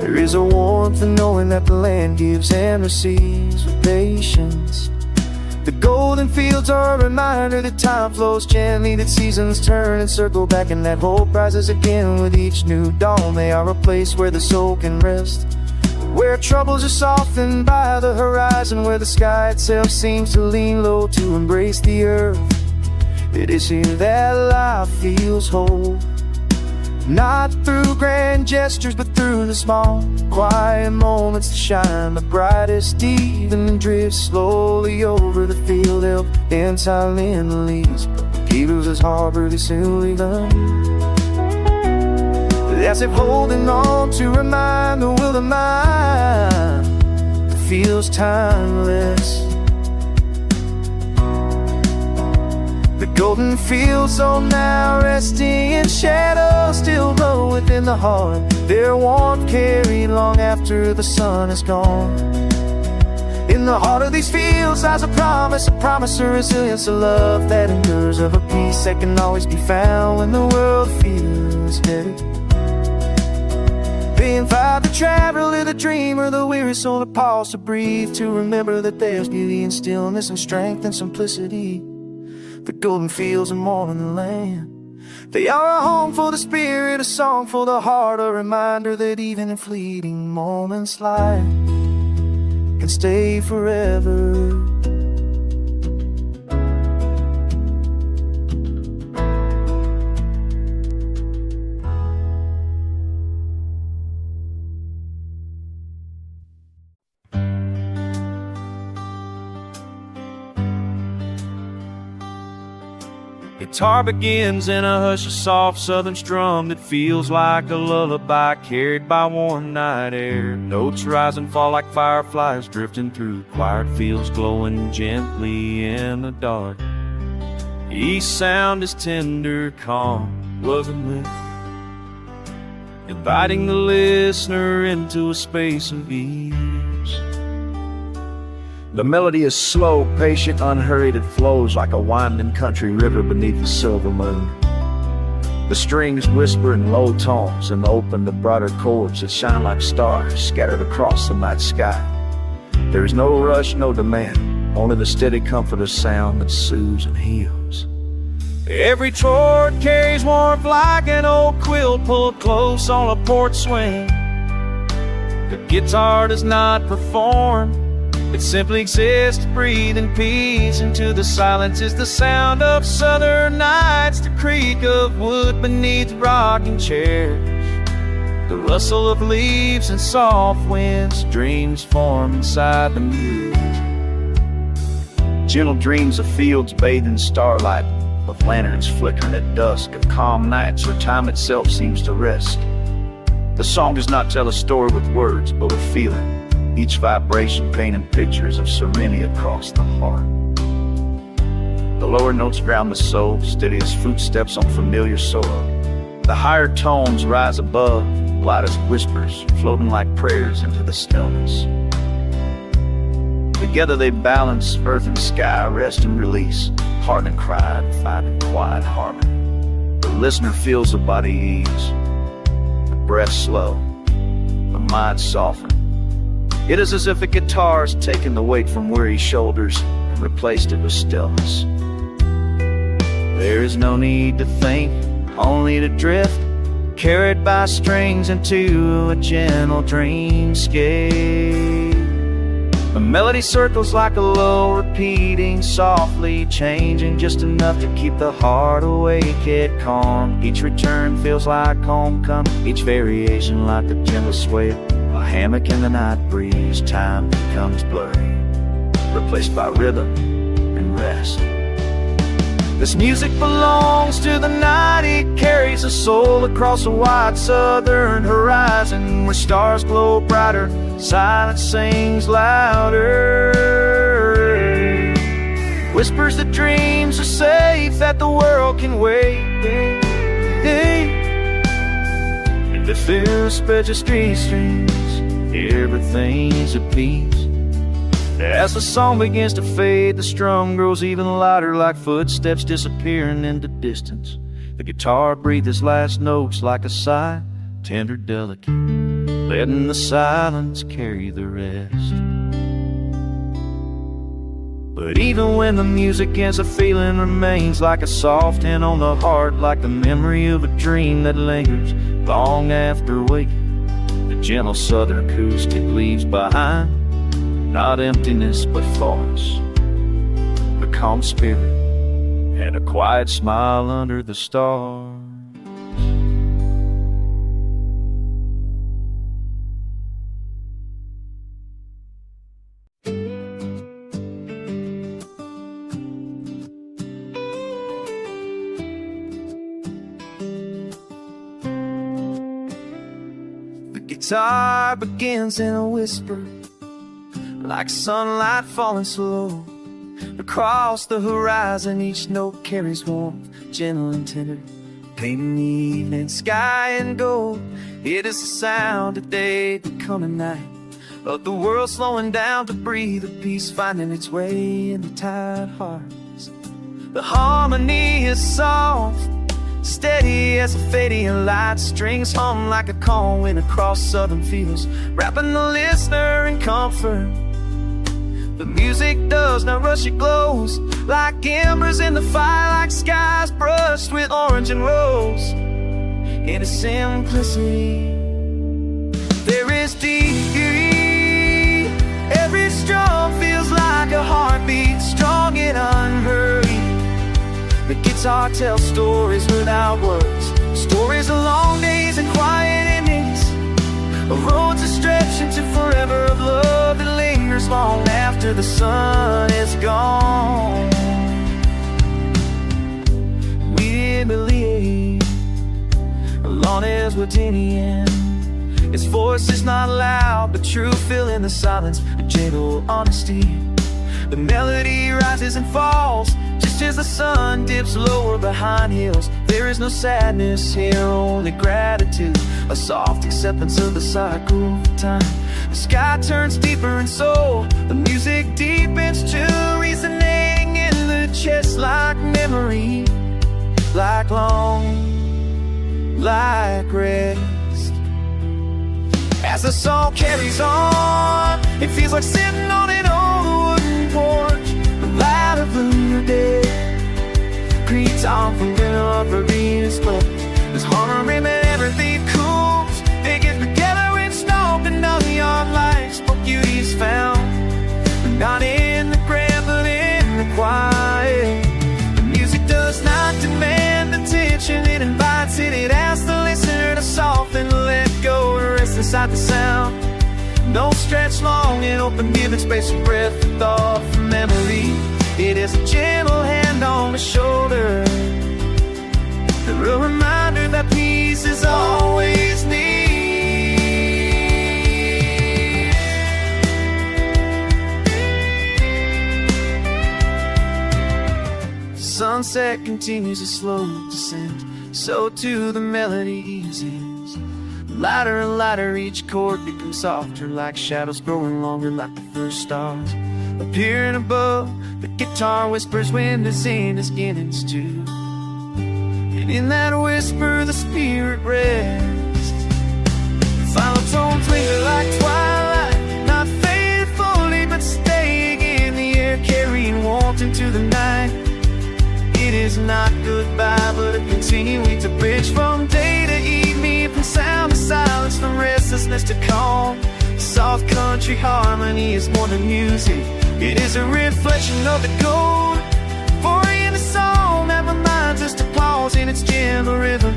There is a warmth in knowing that the land gives and receives with patience. The golden fields are a reminder that time flows gently, that seasons turn and circle back, and that hope rises again with each new dawn. They are a place where the soul can rest, where troubles are softened by the horizon, where the sky itself seems to lean low to embrace the earth. It is here that life feels whole, not through grand gestures, but through the small, quiet moments that shine the brightest. Evening drifts slowly over the field, help in silent the leaves. Eagles as harbor, they soon leave them, as if holding on to remind the will of mind that feels timeless. The golden fields are now resting in shadow, still glow within the heart, their warmth carried long after the sun is gone. In the heart of these fields lies a promise of resilience, a love that endures, of a peace that can always be found when the world feels heavy. They invite the traveler, the dreamer, the weary soul to pause, to breathe, to remember that there's beauty in stillness and strength and simplicity. The golden fields are more than the land. They are a home for the spirit, a song for the heart, a reminder that even in fleeting moments life can stay forever. Guitar begins in a hush, a soft southern strum that feels like a lullaby carried by warm night air. Notes rise and fall like fireflies drifting through quiet fields, glowing gently in the dark. Each sound is tender, calm, lovingly, inviting the listener into a space of ease. The melody is slow, patient, unhurried. It flows like a winding country river beneath the silver moon. The strings whisper in low tones and open the brighter chords that shine like stars scattered across the night sky. There is no rush, no demand, only the steady comfort of sound that soothes and heals. Every chord carries warmth like an old quilt pulled close on a porch swing. The guitar does not perform, it simply exists to breathe in peace. Into the silence is the sound of southern nights, the creak of wood beneath rocking chairs, the rustle of leaves and soft winds. Dreams form inside the muse. Gentle dreams of fields bathed in starlight, of lanterns flickering at dusk, of calm nights where time itself seems to rest. The song does not tell a story with words, but with feeling, each vibration painting pictures of serenity across the heart. The lower notes ground the soul, steady as footsteps on familiar soil, The higher tones rise above, light as whispers, floating like prayers into the stillness. Together they balance earth and sky, rest and release, heart and cry, find in quiet harmony. The listener feels the body ease, the breath slow, the mind soften. It is as if a guitar's taken the weight from weary shoulders and replaced it with stillness. There is no need to think, only to drift, carried by strings into a gentle dreamscape. The melody circles like a low, repeating softly, changing just enough to keep the heart awake yet calm. Each return feels like homecoming, each variation like the gentle sway. A hammock in the night breeze, time becomes blurry, replaced by rhythm and rest. This music belongs to the night, it carries a soul across a wide southern horizon, where stars glow brighter, silence sings louder, whispers that dreams are safe, that the world can wait. And the fear spreads your streets, everything's at peace. As the song begins to fade, the strum grows even lighter, like footsteps disappearing into distance. The guitar breathes its last notes like a sigh, tender, delicate, letting the silence carry the rest. But even when the music ends, a feeling remains, like a soft hand on the heart, like the memory of a dream that lingers long after waking. The gentle southern acoustic leaves behind not emptiness but thoughts, a calm spirit, and a quiet smile under the stars. The guitar begins in a whisper, like sunlight falling slow across the horizon. Each note carries warmth, gentle and tender, painting the evening sky in gold. It is the sound of day becoming night, of the world slowing down to breathe, of peace finding its way into tired hearts. The harmony is soft, steady as a fading light. Strings hum like a calm wind across southern fields, wrapping the listener in comfort. The music does not rush, it glows like embers in the fire, like skies brushed with orange and rose. In its simplicity, there is deep. Every strum feels like a heartbeat, strong and unhurried. The guitar tells stories without words, stories of long days and quiet endings, of roads that stretch into forever, of love that lingers long after the sun is gone. We believe alone as we're to the end. Its voice is not loud but true, filling the silence with gentle honesty. The melody rises and falls just as the sun dips lower behind hills. There is no sadness here, only gratitude, a soft acceptance of the cycle of time. The sky turns deeper in soul, the music deepens too, resonating in the chest like memory, like long, like rest. As the song carries on, it feels like sitting on an old wooden porch, the light of the day creeps on from dinner for Venus Club. There's harmony and everything cools. They get together in snow and on neon lights, but beauty is found not in the grand but in the quiet. The music does not demand attention, it invites it. It asks the listener to soften, let go, and rest inside the sound. No stretch long and open, giving space for breath, for thought, for memory. It is a gentle hand on the shoulder, a reminder that peace is always near. The sunset continues a slow descent, so too the melodies is. Lighter and lighter, each chord becomes softer, like shadows growing longer, like the first stars appearing above. The guitar whispers when the zen is beginnings too, and in that whisper the spirit rests. The final tones linger like twilight, not fading fully but staying in the air, carrying warmth into the night. It is not goodbye, but a continuing to bridge from day to evening, from sound to silence, from restlessness to calm. Soft country harmony is more than music, it is a reflection of the gold. For in the song that reminds us to pause in its gentle rhythm,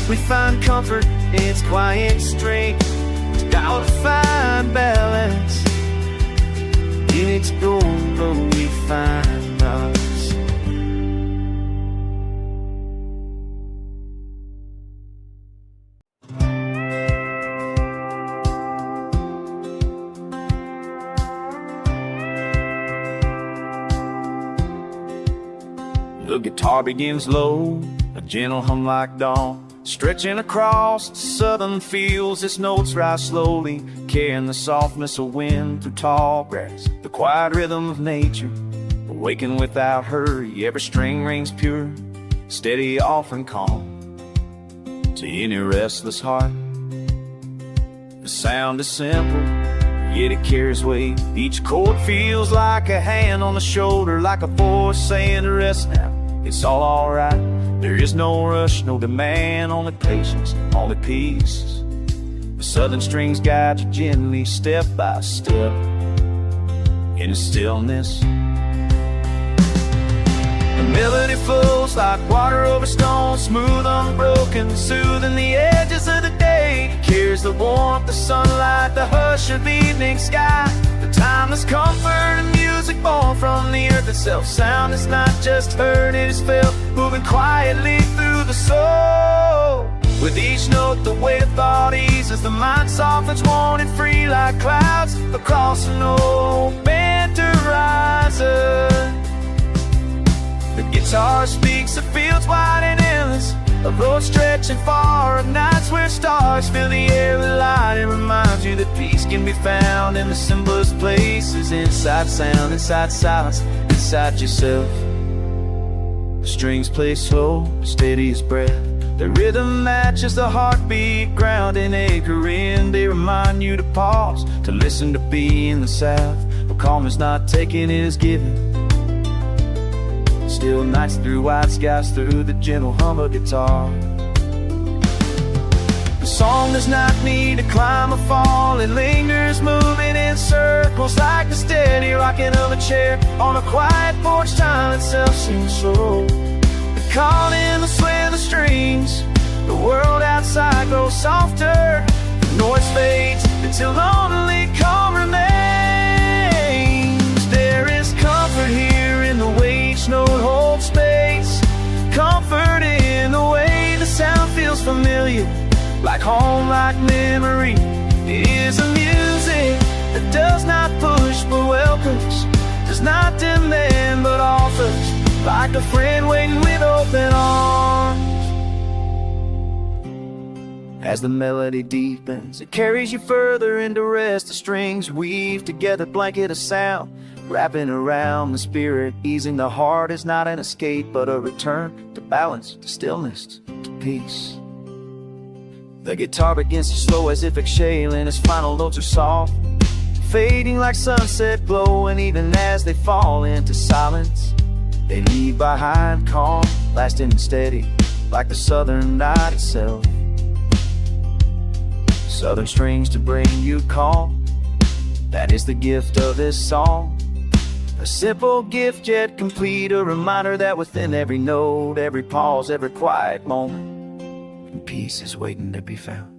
we find comfort in its quiet strength. How to find balance in its gold, we find us. The guitar begins low, a gentle hum like dawn, stretching across the southern fields. Its notes rise slowly, carrying the softness of wind through tall grass. The quiet rhythm of nature, awaken without hurry. Every string rings pure, steady, offering calm to any restless heart. The sound is simple, yet it carries weight. Each chord feels like a hand on the shoulder, like a voice saying to rest now, it's all alright. There is no rush, no demand, only patience, only peace. The southern strings guide you gently, step by step, in the stillness. The melody flows like water over stone, smooth, unbroken, soothing the edges of the day. It carries the warmth, the sunlight, the hush of the evening sky. The timeless comfort and music born from the earth itself. Sound is not just heard, it is felt, moving quietly through the soul. With each note the weight of thought eases, the mind softens, worn and free like clouds across an open horizon. The guitar speaks of fields wide and endless, of roads stretching far, of nights where stars fill the air with light. It reminds you that peace can be found in the simplest places, inside sound, inside silence, inside yourself. The strings play slow, steady as breath. The rhythm matches the heartbeat, ground and anchoring. They remind you to pause, to listen, to be in the south. But calm is not taken, it is given. Still nights through white skies, through the gentle hum of guitar. The song does not need to climb or fall, it lingers, moving in circles like the steady rocking of a chair on a quiet porch. Time itself seems slow, the calling, the sway of the strings. The world outside grows softer, the noise fades until only calm remains. There is comfort here in the way each note holds space, comfort in the way the sound feels familiar, like home, like memory. It is a music that does not push but welcomes, does not demand but offers, like a friend waiting with open arms. As the melody deepens, it carries you further into rest. The strings weave together, blanket of sound, wrapping around the spirit, easing the heart. Is not an escape but a return to balance, to stillness, to peace. The guitar begins to slow as if exhaling, its final notes are soft, fading like sunset glow. And even as they fall into silence, they leave behind calm, lasting and steady, like the southern night itself. Southern strings to bring you calm, that is the gift of this song. A simple gift yet complete, a reminder that within every note, every pause, every quiet moment, peace is waiting to be found.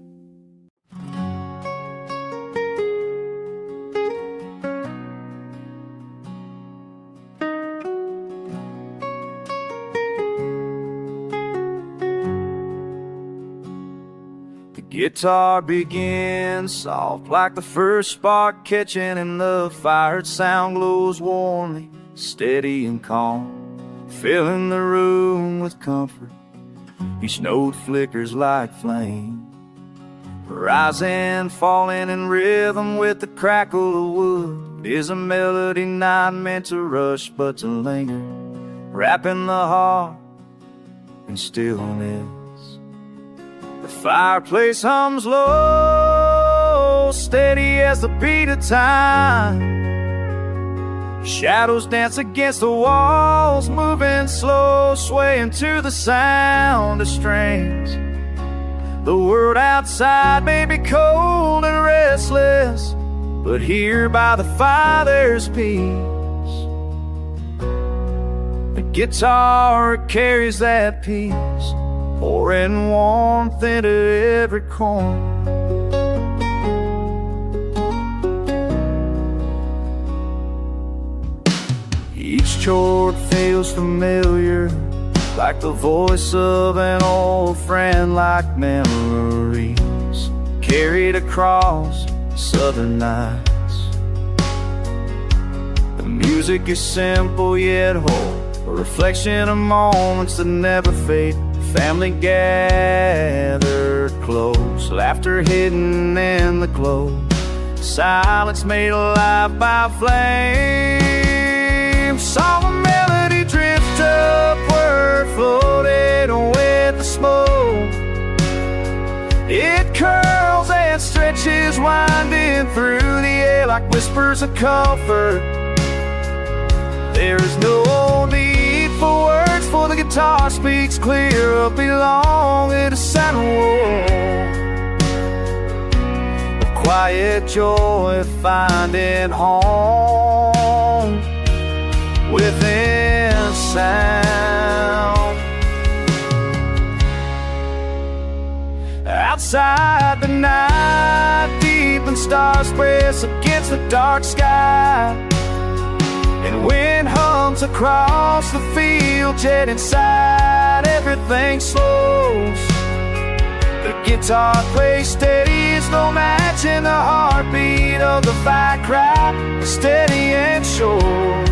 The guitar begins soft, like the first spark catching in the fire. Its sound glows warmly, steady and calm, filling the room with comfort. Each note flickers like flame, rising, falling in rhythm with the crackle of wood. It is a melody not meant to rush but to linger, wrapping the heart in stillness. The fireplace hums low, steady as the beat of time. Shadows dance against the walls, moving slow, swaying to the sound of strings. The world outside may be cold and restless, but here by the fire there's peace. The guitar carries that peace, pouring warmth into every corner. Each chord feels familiar, like the voice of an old friend, like memories carried across southern nights. The music is simple yet whole, a reflection of moments that never fade. Family gathered close, laughter hidden in the glow, silence made alive by flame. Saw a melody drift upward, floated with the smoke. It curls and stretches, winding through the air like whispers of comfort. There is no need for words, for the guitar speaks clear of belonging to someone. A quiet joy of finding home within sound. Outside the night deep, stars press against the dark sky, and wind hums across the field, yet inside everything slows. The guitar plays steady as no match in the heartbeat of the fight cry, steady and sure,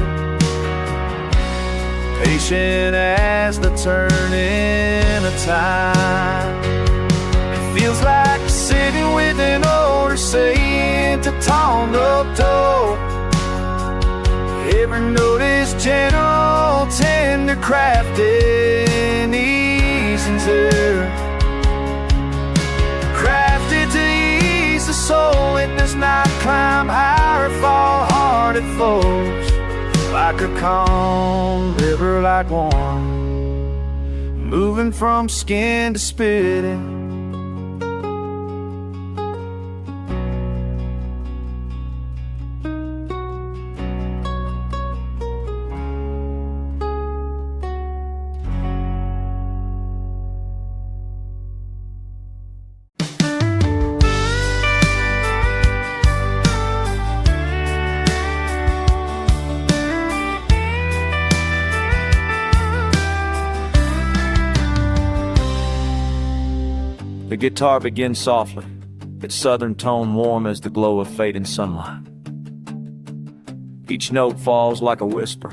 patient as the turning of time. It feels like sitting with an order saying to tone up door. Every note is gentle, tender, crafted, easy to, crafted to ease the soul. It does not climb higher, fall hard, it flows like a calm river, like warm, moving from skin to spitting. The guitar begins softly, its southern tone warm as the glow of fading sunlight. Each note falls like a whisper,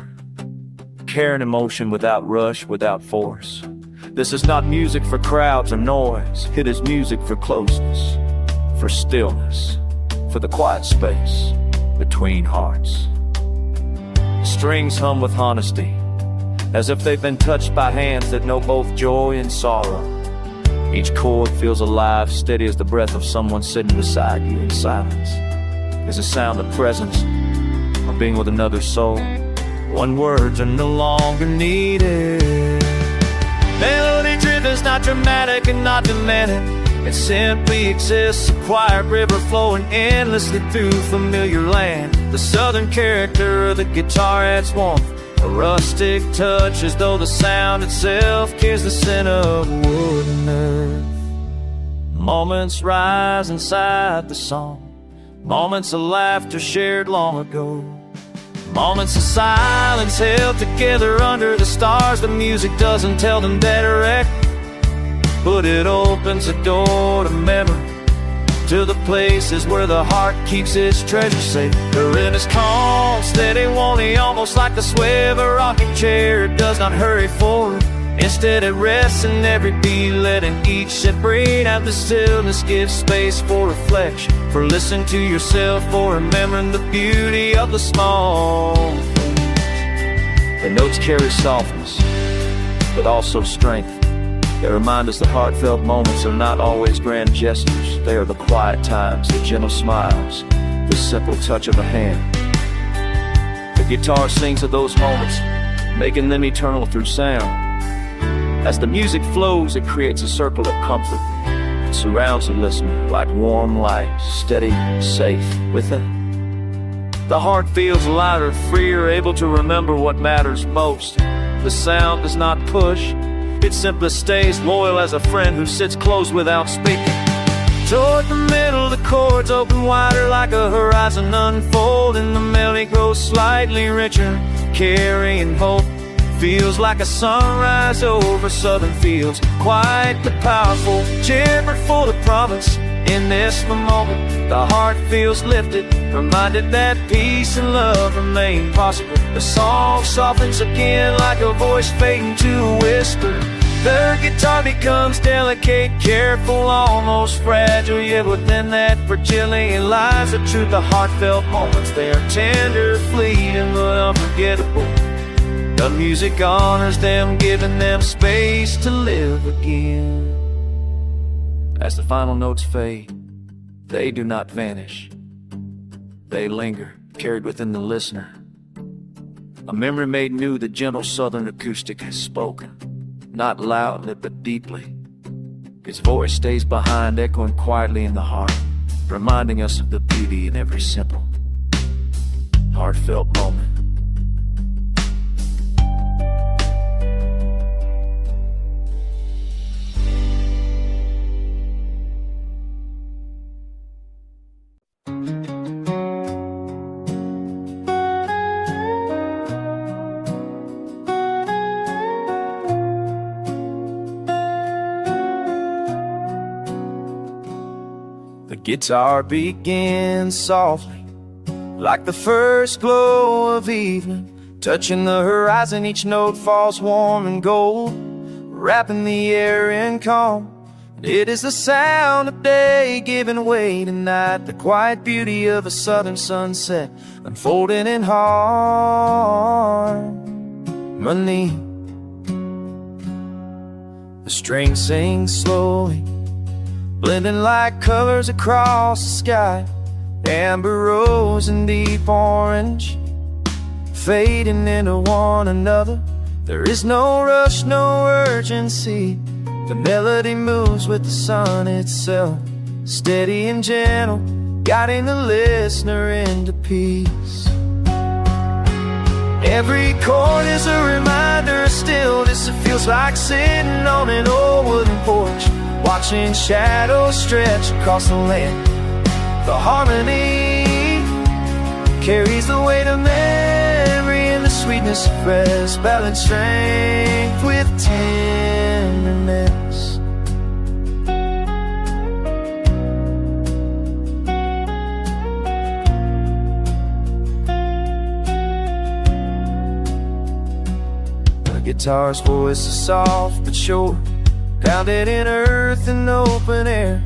carrying emotion without rush, without force. This is not music for crowds or noise. It is music for closeness, for stillness, for the quiet space between hearts. Strings hum with honesty, as if they've been touched by hands that know both joy and sorrow. Each chord feels alive, steady as the breath of someone sitting beside you in silence. There's a sound of presence, of being with another soul. When words are no longer needed. Melody driven is not dramatic and not demanding. It simply exists, a quiet river flowing endlessly through familiar land. The southern character of the guitar adds warmth, a rustic touch, as though the sound itself carries the scent of wood and earth. Moments rise inside the song, moments of laughter shared long ago, moments of silence held together under the stars. The music doesn't tell them direct, but it opens a door to memory, to the places where the heart keeps its treasure safe. The rhythm is calm, steady, wonty, almost like the sway of a rocking chair. It does not hurry forward, Instead it rests in every beat, letting each separate out the stillness. Give space for reflection, for listening to yourself, for remembering the beauty of the small things. The notes carry softness, but also strength. They remind us that heartfelt moments are not always grand gestures. They are the quiet times, the gentle smiles, the simple touch of a hand. The guitar sings of those moments, making them eternal through sound. As the music flows, it creates a circle of comfort. It surrounds the listener like warm light, steady, safe within. The heart feels lighter, freer, able to remember what matters most. The sound does not push, it simply stays loyal as a friend who sits close without speaking. Toward the middle, the chords open wider like a horizon unfolding. The melody grows slightly richer, carrying hope. Feels like a sunrise over southern fields, quiet but powerful, gently full of promise. In this moment, the heart feels lifted, reminded that peace and love remain possible. The song softens again like a voice fading to a whisper. The guitar becomes delicate, careful, almost fragile, yet within that fragility lies the truth. The heartfelt moments, they are tender, fleeting, but unforgettable. The music honors them, giving them space to live again. As the final notes fade, they do not vanish. They linger, carried within the listener. A memory made new, the gentle southern acoustic has spoken. Not loudly, but deeply. Its voice stays behind, echoing quietly in the heart, reminding us of the beauty in every simple, heartfelt moment. The guitar begins softly, like the first glow of evening, touching the horizon. Each note falls warm and gold, wrapping the air in calm. It is the sound of day giving way to night, the quiet beauty of a southern sunset unfolding in harmony. The string sings slowly, blending like colors across the sky. Amber rose and deep orange, fading into one another. There is no rush, no urgency. The melody moves with the sun itself, steady and gentle, guiding the listener into peace. Every chord is a reminder of stillness. It feels like sitting on an old wooden porch, watching shadows stretch across the land. The harmony carries the weight of memory and the sweetness of rest, balanced strength with tenderness. The guitar's voice is soft but sure, grounded in earth and open air.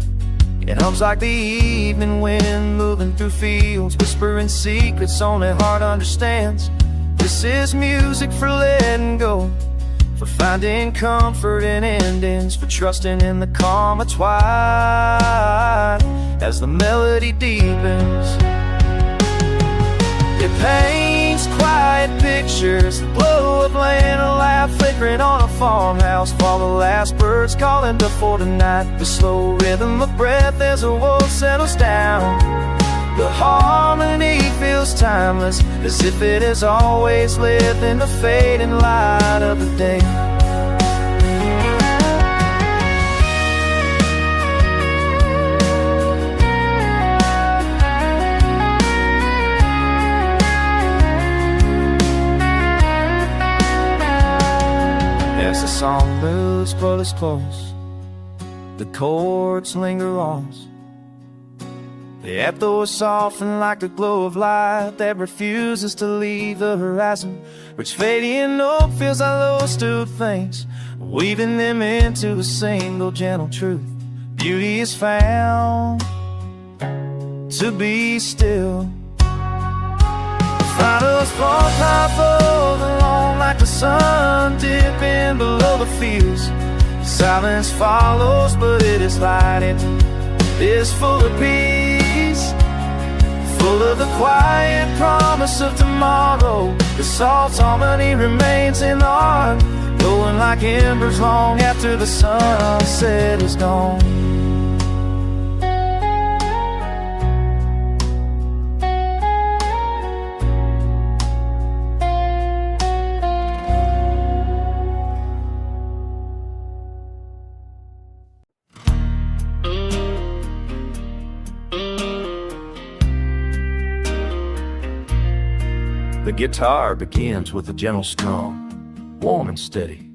It hums like the evening wind moving through fields, whispering secrets only heart understands. This is music for letting go, for finding comfort in endings, for trusting in the calm of twilight as the melody deepens. It paints quiet pictures, the glow of land, a laugh flickering on a farmhouse, while the last birds calling before the night. The slow rhythm of breath as a world settles down. The harmony feels timeless, as if it has always lived in the fading light of the day. As the song moves close, the chords linger on, The echo is softened like the glow of light that refuses to leave the horizon, which fading note fills our low stilled things, weaving them into a single gentle truth. Beauty is found to be still. The final fall powerful along like the sun dipping below the fields. Silence follows, but it is light. It is full of peace, full of the quiet promise of tomorrow. The soft harmony remains in the heart, glowing like embers long after the sunset is gone. The guitar begins with a gentle strum, warm and steady,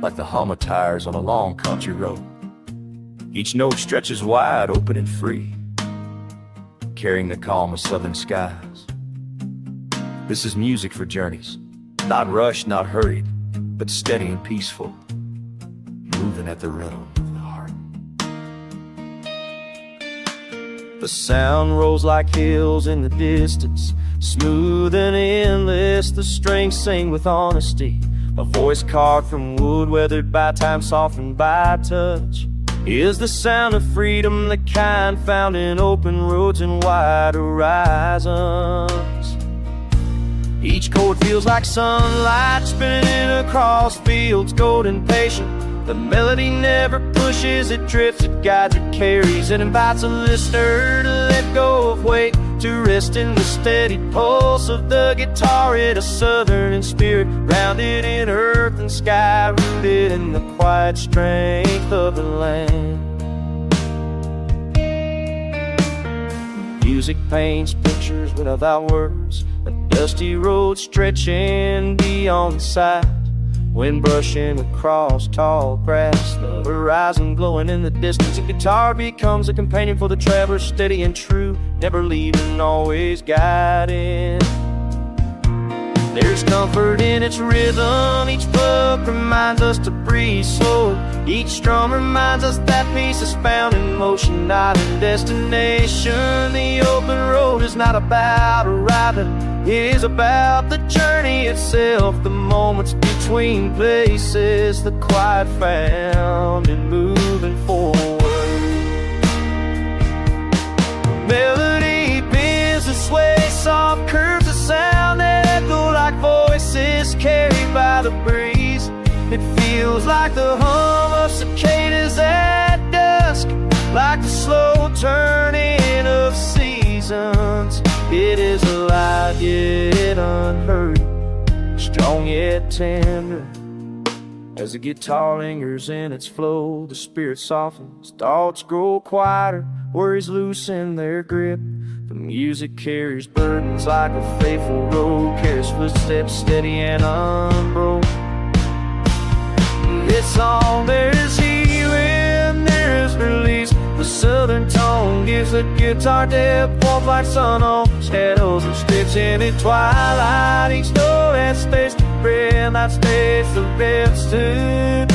like the hum of tires on a long country road. Each note stretches wide, open and free, carrying the calm of southern skies. This is music for journeys, not rushed, not hurried, but steady and peaceful, moving at the rhythm of the heart. The sound rolls like hills in the distance, smooth and endless. The strings sing with honesty, a voice carved from wood, weathered by time, softened by touch. Is the sound of freedom, the kind found in open roads and wide horizons. Each chord feels like sunlight spinning across fields, golden patient. The melody never pushes, it drifts, it guides, it carries. It invites a listener to let go of weight, to rest in the steady pulse of the guitar. It a southern in spirit, grounded in earth and sky, rooted in the quiet strength of the land. Music paints pictures without words, a dusty road stretching beyond the sight. Wind brushing across tall grass, the horizon glowing in the distance. A guitar becomes a companion for the traveler, steady and true, never leaving, always guiding. There's comfort in its rhythm, each book reminds us to breathe slow. Each strum reminds us that peace is found in motion, not in destination. The open road is not about arriving, it is about the journey itself, the moments between places, the quiet found in moving forward. Melody bends and sways, soft curves of sound that echo like voices carried by the breeze. It feels like the hum of cicadas at dusk, like the slow turning of seasons. It is alive yet unhurried, strong yet tender. As the guitar lingers in its flow, the spirit softens, thoughts grow quieter, worries loosen their grip. The music carries burdens like a faithful road, carries footsteps steady and unbroken. In this song there is healing, there is release. The southern tone gives the guitar depth, warmth like sun on shadows and sticks in the twilight. Each note that stays to breath, that stays the rest to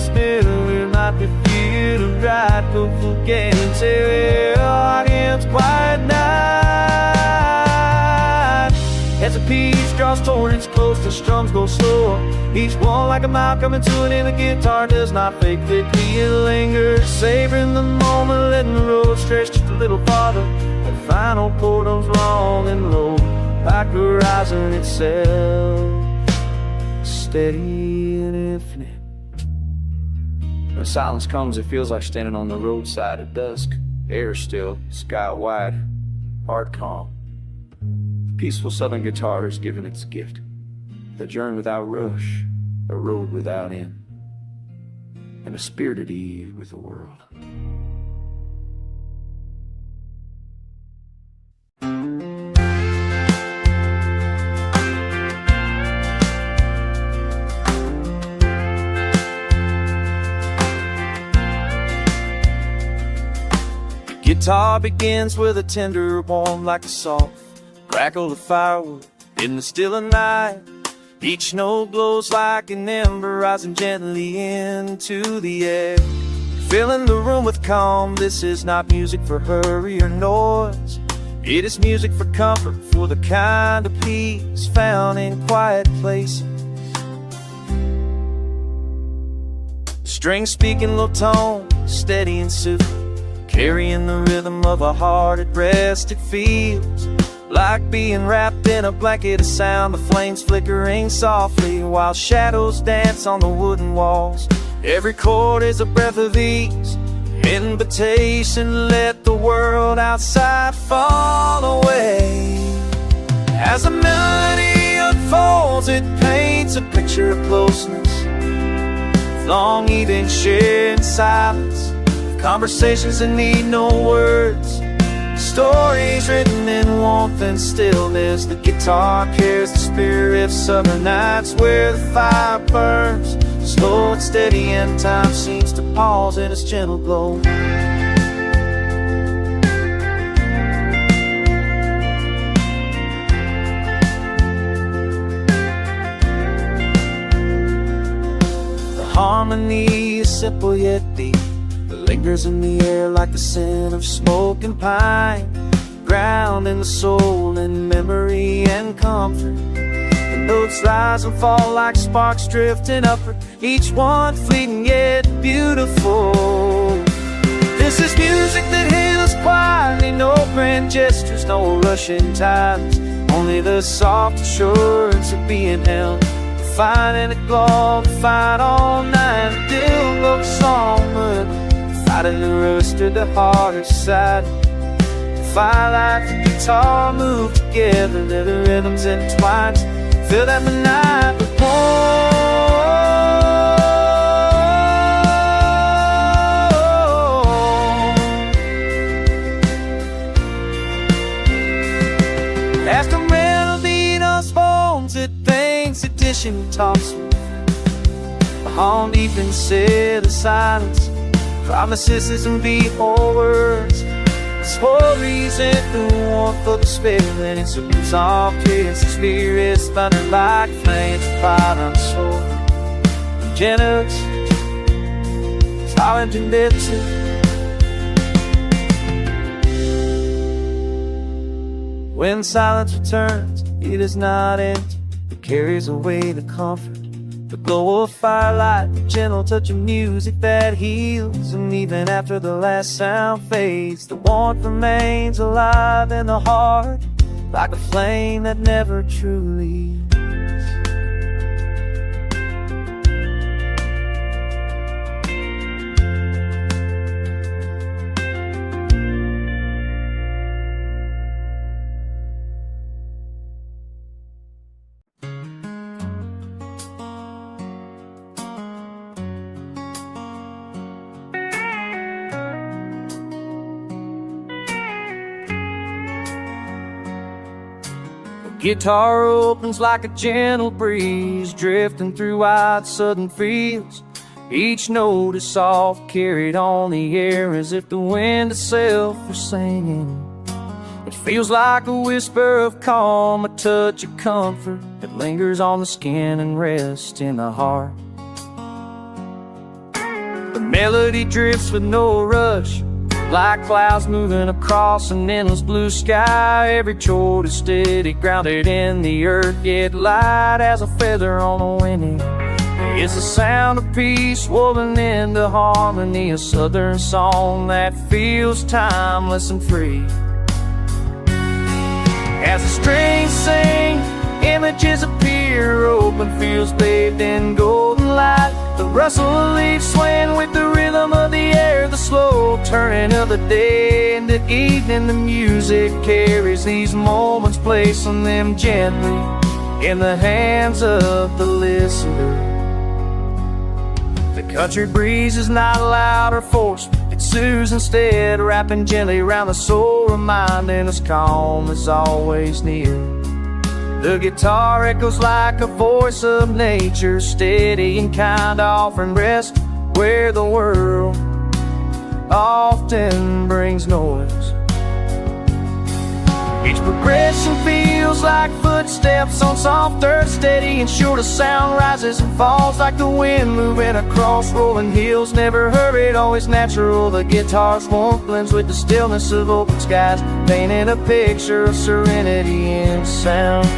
still will not be fear to ride, go forget until our ends quiet night. As the piece draws toward its close, the strums go slower, each one like a mile coming to an end. The guitar does not fake victory, it lingers, savoring the moment, letting the road stretch just a little farther. The final chord comes long and low, like the horizon itself, steady and infinite. When silence comes, it feels like standing on the roadside at dusk. Air still, sky wide, heart calm. Peaceful southern guitar is given its gift, the journey without rush, a road without end, and a spirited ease with the world. Guitar begins with a tender warmth like a soft crackle of firewood in the still of night. Each note blows like an ember rising gently into the air, filling the room with calm. This is not music for hurry or noise. It is music for comfort, for the kind of peace found in quiet places. Strings speaking low tone, steady and soothing, carrying the rhythm of a heart at rest. It feels like being wrapped in a blanket of sound, the flames flickering softly while shadows dance on the wooden walls. Every chord is a breath of ease, invitation to let the world outside fall away. As the melody unfolds, it paints a picture of closeness, long even shared in silence, conversations that need no words, stories written in warmth and stillness. The guitar carries the spirit of summer nights where the fire burns slow and steady, and time seems to pause in its gentle glow. The harmony is simple yet deep. It lingers in the air like the scent of smoke and pine, grounding the soul in memory and comfort. The notes rise and fall like sparks drifting upward, each one fleeting yet beautiful. This is music that heals quietly, no grand gestures, no rushing times, only the soft assurance of being held, finding a glow to fight all night. Still love song, but fighting the rust of the harder side. Firelight and guitar move together, let the rhythms entwined, fill that the night with warmth. As the melody unfolds, it paints addition tops the horn deep inside the silence. Promises isn't be all words, stories in the warmth of the spirit. It's a soft kiss, the spirit's thunder like flames, pride unsold, generous, silent and bitter. When silence returns, it is not empty, it carries away the comfort, the glow of firelight, the gentle touch of music that heals. And even after the last sound fades, the warmth remains alive in the heart, like a flame that never truly ends. Guitar opens like a gentle breeze, drifting through wide southern fields. Each note is soft, carried on the air as if the wind itself was singing. It feels like a whisper of calm, a touch of comfort that lingers on the skin and rests in the heart. The melody drifts with no rush, like clouds moving across an endless blue sky. Every chord is steady, grounded in the earth, yet light as a feather on a wing. It's the sound of peace woven into harmony, a southern song that feels timeless and free. As the strings sing, images appear, open fields bathed in golden light. The rustle of leaves swaying with the rhythm of the air, the slow turning of the day into evening. The music carries these moments, placing them gently in the hands of the listener. The country breeze is not loud or forced, it soothes instead, wrapping gently around the soul, reminding us calm is always near. The guitar echoes like a voice of nature, steady and kind, offering rest where the world often brings noise. Each progression feels like footsteps on soft earth, steady and sure. The sound rises and falls like the wind moving across rolling hills. Never hurried, always natural. The guitar's warmth blends with the stillness of open skies, painting a picture of serenity in sound.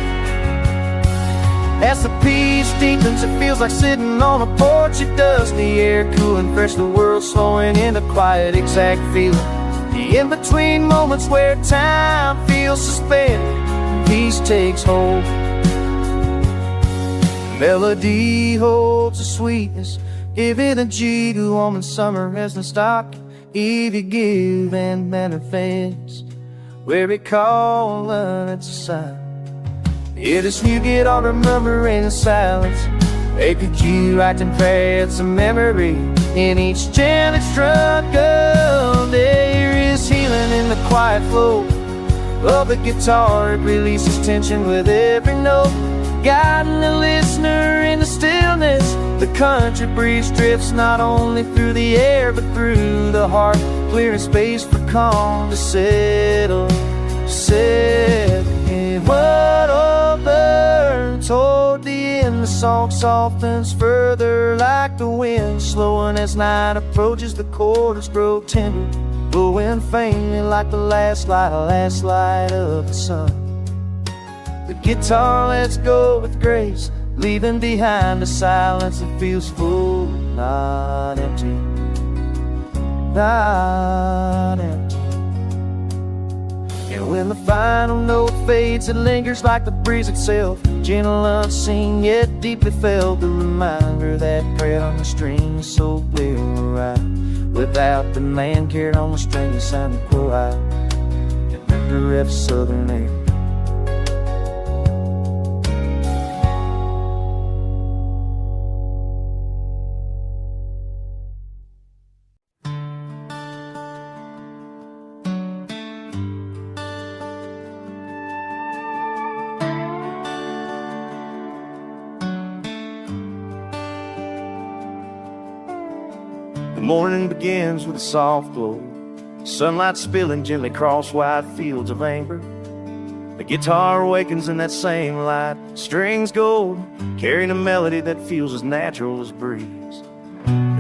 As the peace deepens, it feels like sitting on a porch. It does, the air cool and fresh, the world slowing into quiet, exact feeling. The in-between moments where time feels suspended, peace takes hold. Melody holds a sweetness, giving a G to warm in summer as the stock. If you give and manifest, where we call it's a sign. Yeah, this new guitar remembering the silence. APG writing paths of memory. In each jam it's struggle, there is healing in the quiet flow of the guitar. It releases tension with every note, guiding the listener in the stillness. The country breeze drifts not only through the air but through the heart, clearing space for calm to settle. And what over toward the end, the song softens further like the wind, slowing as night approaches. The chords grow tender, glowing faintly like the last light of the sun. The guitar lets go with grace, leaving behind a silence that feels full, not empty, not empty. And when the final note fades, it lingers like the breeze itself, gentle, unseen, yet deeply felt. The reminder that prayer on the string is so clear and right. Without the man carried on the string, it sounded quiet, and the rep southern air. The morning begins with a soft glow, sunlight spilling gently across wide fields of amber. The guitar awakens in that same light, strings gold, carrying a melody that feels as natural as breeze.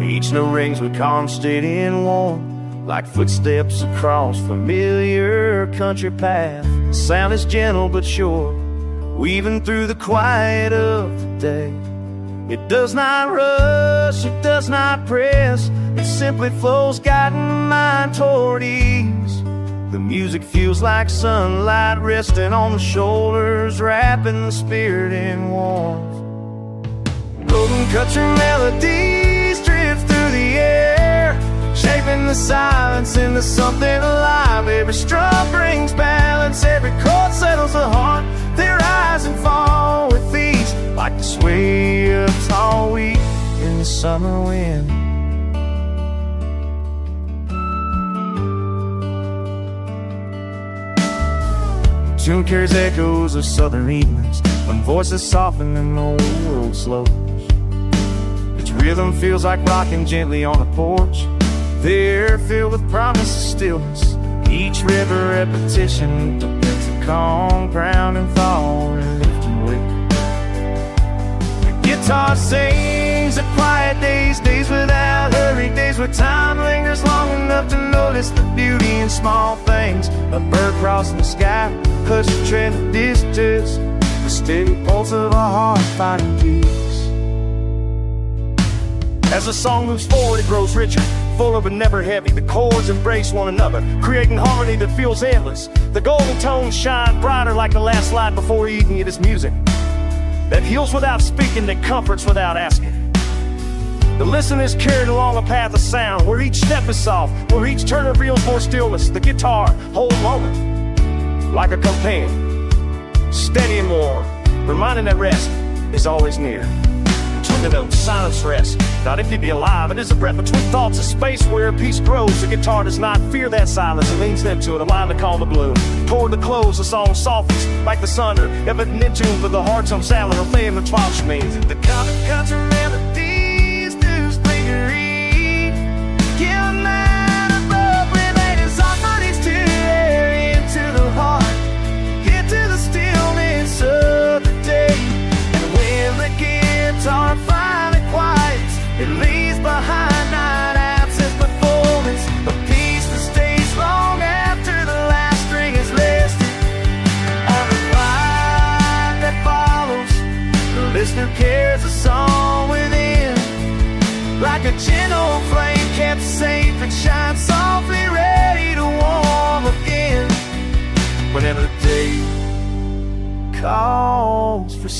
Each note rings with calm, steady and warm, like footsteps across familiar country path. The sound is gentle but sure, weaving through the quiet of the day. It does not rush, it does not press, it simply flows, guiding the mind toward ease. The music feels like sunlight resting on the shoulders, wrapping the spirit in warmth. Golden country melodies drift through the air, shaping the silence into something alive. Every strum brings balance, every chord settles the heart. They rise and fall with ease, like the sway of tall wheat in the summer wind. The tune carries echoes of southern evenings, when voices soften and the world slows. Its rhythm feels like rocking gently on a porch, the air filled with promise of stillness. Each river repetition depicts a calm, grounding thought and lifting weight. The guitar sings at quiet days, days without hurry, days where time lingers long enough to notice the beauty in small things. A bird crossing the sky, hush the tread of distance, the steady pulse of a heart finding peace. As the song moves forward, it grows richer, fuller but never heavy. The chords embrace one another, creating harmony that feels endless. The golden tones shine brighter like the last light before evening. It is music that heals without speaking, that comforts without asking. The listener is carried along a path of sound, where each step is soft, where each turn reveals more stillness. The guitar holds moment like a companion, steady and warm, reminding that rest is always near. Between the notes, silence rests, not empty, be alive. It is a breath between thoughts, a space where peace grows. The guitar does not fear that silence, it leans into it, a line to calm the gloom. Toward the close, the song softens like the thunder, evident in tune, but the heart's on silent, or playing the 12 remains. The country melodies do splintery, kill man above with 8 symphonies to air into the heart.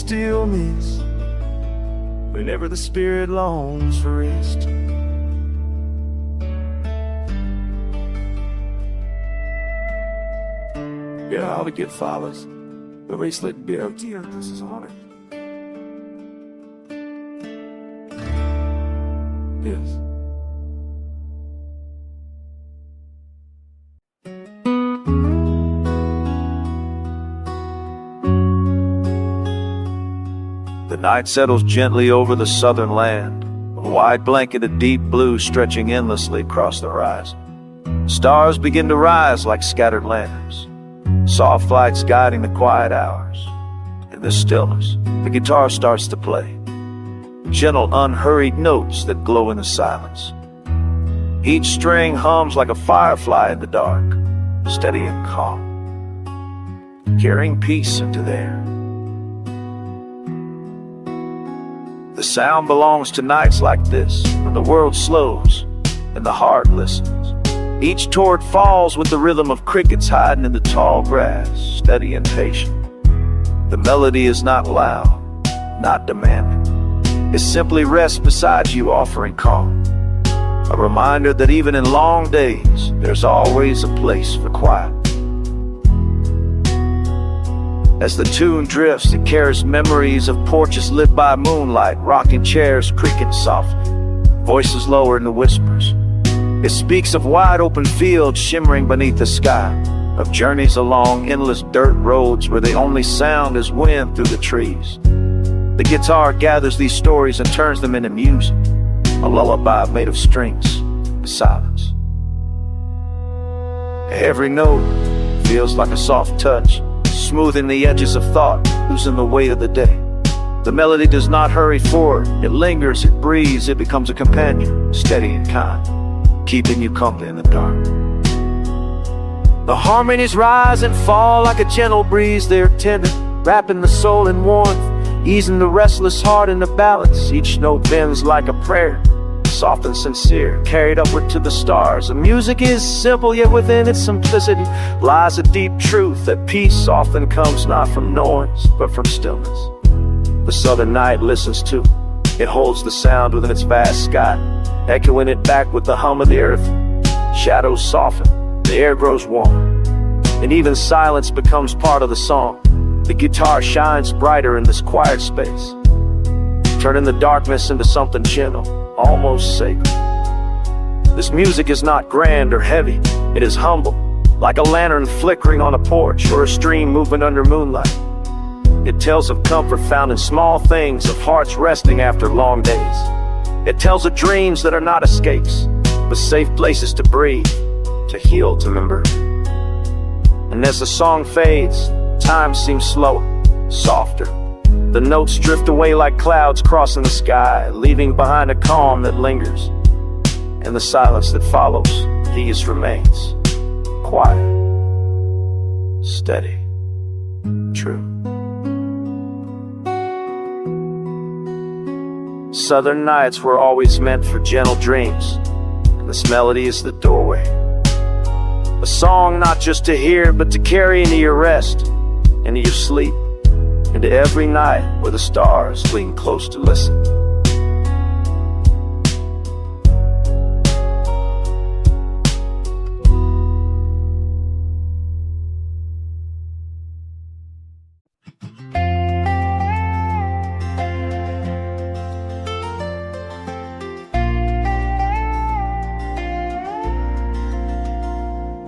stillness whenever the spirit longs for rest. Ja, all the good fathers, the wasteland bit out here, this is on it. Yes. The night settles gently over the southern land, a wide blanket of deep blue stretching endlessly across the horizon. Stars begin to rise like scattered lanterns, soft lights guiding the quiet hours. In the stillness, the guitar starts to play, gentle, unhurried notes that glow in the silence. Each string hums like a firefly in the dark, steady and calm, carrying peace into the air. The sound belongs to nights like this, when the world slows and the heart listens. Each chord falls with the rhythm of crickets hiding in the tall grass, steady and patient. The melody is not loud, not demanding. It simply rests beside you, offering calm. A reminder that even in long days, there's always a place for quiet. As the tune drifts, it carries memories of porches lit by moonlight, rocking chairs creaking softly, voices lower in the whispers. It speaks of wide open fields shimmering beneath the sky, of journeys along endless dirt roads where the only sound is wind through the trees. The guitar gathers these stories and turns them into music, a lullaby made of strings and silence. Every note feels like a soft touch, smoothing the edges of thought, losing the weight of the day. The melody does not hurry forward, it lingers, it breathes, it becomes a companion, steady and kind, keeping you company in the dark. The harmonies rise and fall like a gentle breeze, they're tender, wrapping the soul in warmth, easing the restless heart into balance. Each note bends like a prayer, soft and sincere, carried upward to the stars. The music is simple, yet within its simplicity lies a deep truth that peace often comes not from noise, but from stillness. The southern night listens too. It holds the sound within its vast sky, echoing it back with the hum of the earth. Shadows soften, the air grows warm, and even silence becomes part of the song. The guitar shines brighter in this quiet space, turning the darkness into something gentle, almost sacred. This music is not grand or heavy, it is humble, like a lantern flickering on a porch or a stream moving under moonlight. It tells of comfort found in small things, of hearts resting after long days. It tells of dreams that are not escapes, but safe places to breathe, to heal, to remember. And as the song fades, time seems slower, softer. The notes drift away like clouds crossing the sky, leaving behind a calm that lingers. In the silence that follows, peace remains, quiet, steady, true. Southern nights were always meant for gentle dreams, and this melody is the doorway. A song not just to hear, but to carry into your rest, into your sleep, into every night where the stars lean close to listen.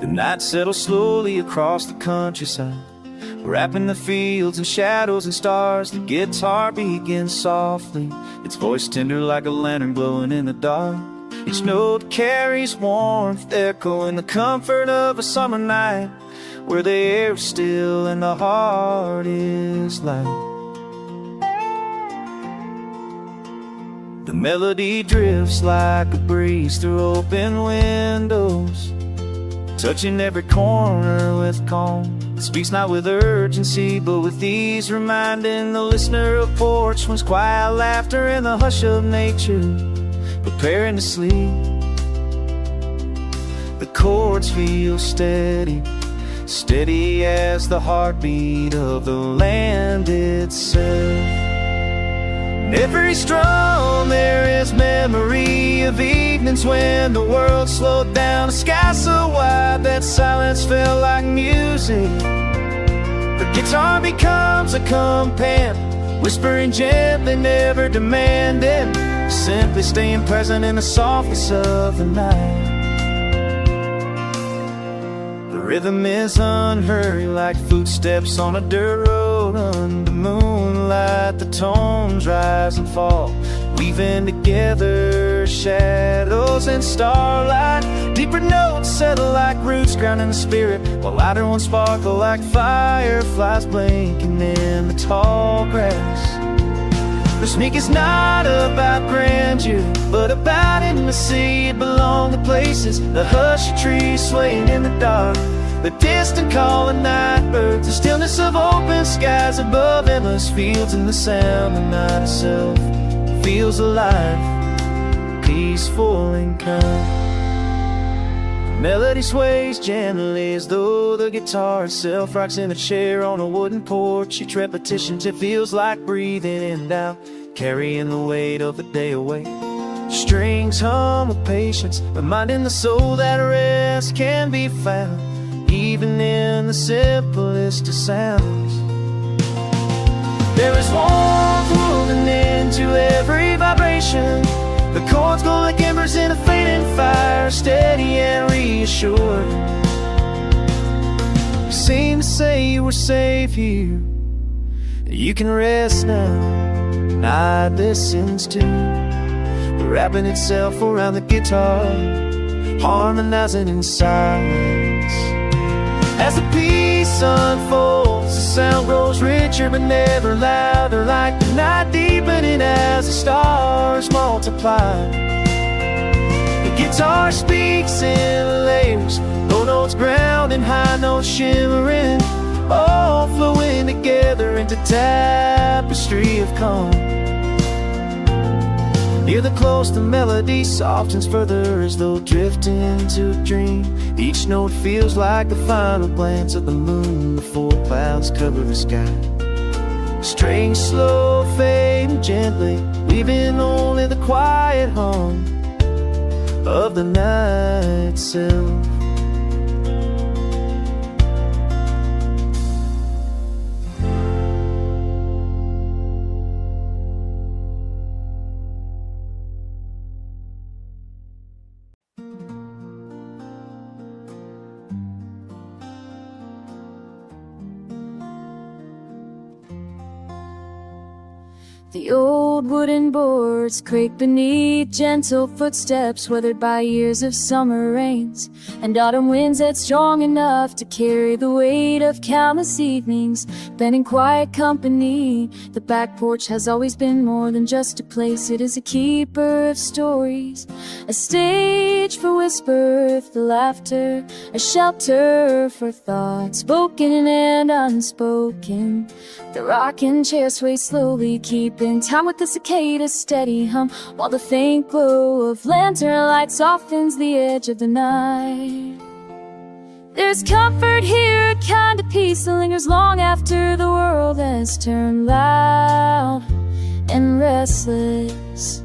The night settles slowly across the countryside, wrapping the fields in shadows and stars. The guitar begins softly, its voice tender like a lantern glowing in the dark. Each note carries warmth, echoing the comfort of a summer night, where the air is still and the heart is light. The melody drifts like a breeze through open windows, touching every corner with calm. It speaks not with urgency, but with ease, reminding the listener of porchman's quiet laughter and the hush of nature, preparing to sleep. The chords feel steady, steady as the heartbeat of the land itself. In every strum there is memory of evenings when the world slowed down, a sky so wide that silence felt like music. The guitar becomes a companion, whispering gently, never demanding, simply staying present in the softness of the night. The rhythm is unhurried, like footsteps on a dirt road. Under moonlight, the tones rise and fall, weaving together shadows and starlight. Deeper notes settle like roots grounding the spirit, while lighter ones sparkle like fireflies blinking in the tall grass. This music is not about grandeur, but about intimacy. It belongs to places, the hush of trees swaying in the dark, the distant call of night birds, the stillness of open skies above endless fields, and the sound of night itself feels alive, peaceful and calm. Melody sways gently as though the guitar itself rocks in a chair on a wooden porch. Each repetition just feels like breathing in and out, carrying the weight of the day away. Strings hum with patience, reminding the soul that rest can be found even in the simplest of sounds. There is warmth woven into every vibration. The chords glow like embers in a fading fire, steady and reassured. You seem to say you were safe here, you can rest now. Night listens to, wrapping itself around the guitar, harmonizing in silence. As the piece unfolds, the sound grows richer but never louder, like the night deepening as the stars multiply. The guitar speaks in layers, low notes ground and high notes shimmering, all flowing together into tapestry of calm. Near the close, the melody softens further as though drifting into a dream. Each note feels like the final glance of the moon before clouds cover the sky. Strings slow fading gently, leaving only the quiet hum of the night itself. The old wooden boards creak beneath gentle footsteps, weathered by years of summer rains and autumn winds that's strong enough to carry the weight of countless evenings spent in quiet company. The back porch has always been more than just a place. It is a keeper of stories, a stage for whisper, for laughter, a shelter for thoughts spoken and unspoken. The rocking chair sways slowly, keeping time with the cicada's steady hum, while the faint glow of lantern light softens the edge of the night. There's comfort here, a kind of peace that lingers long after the world has turned loud and restless.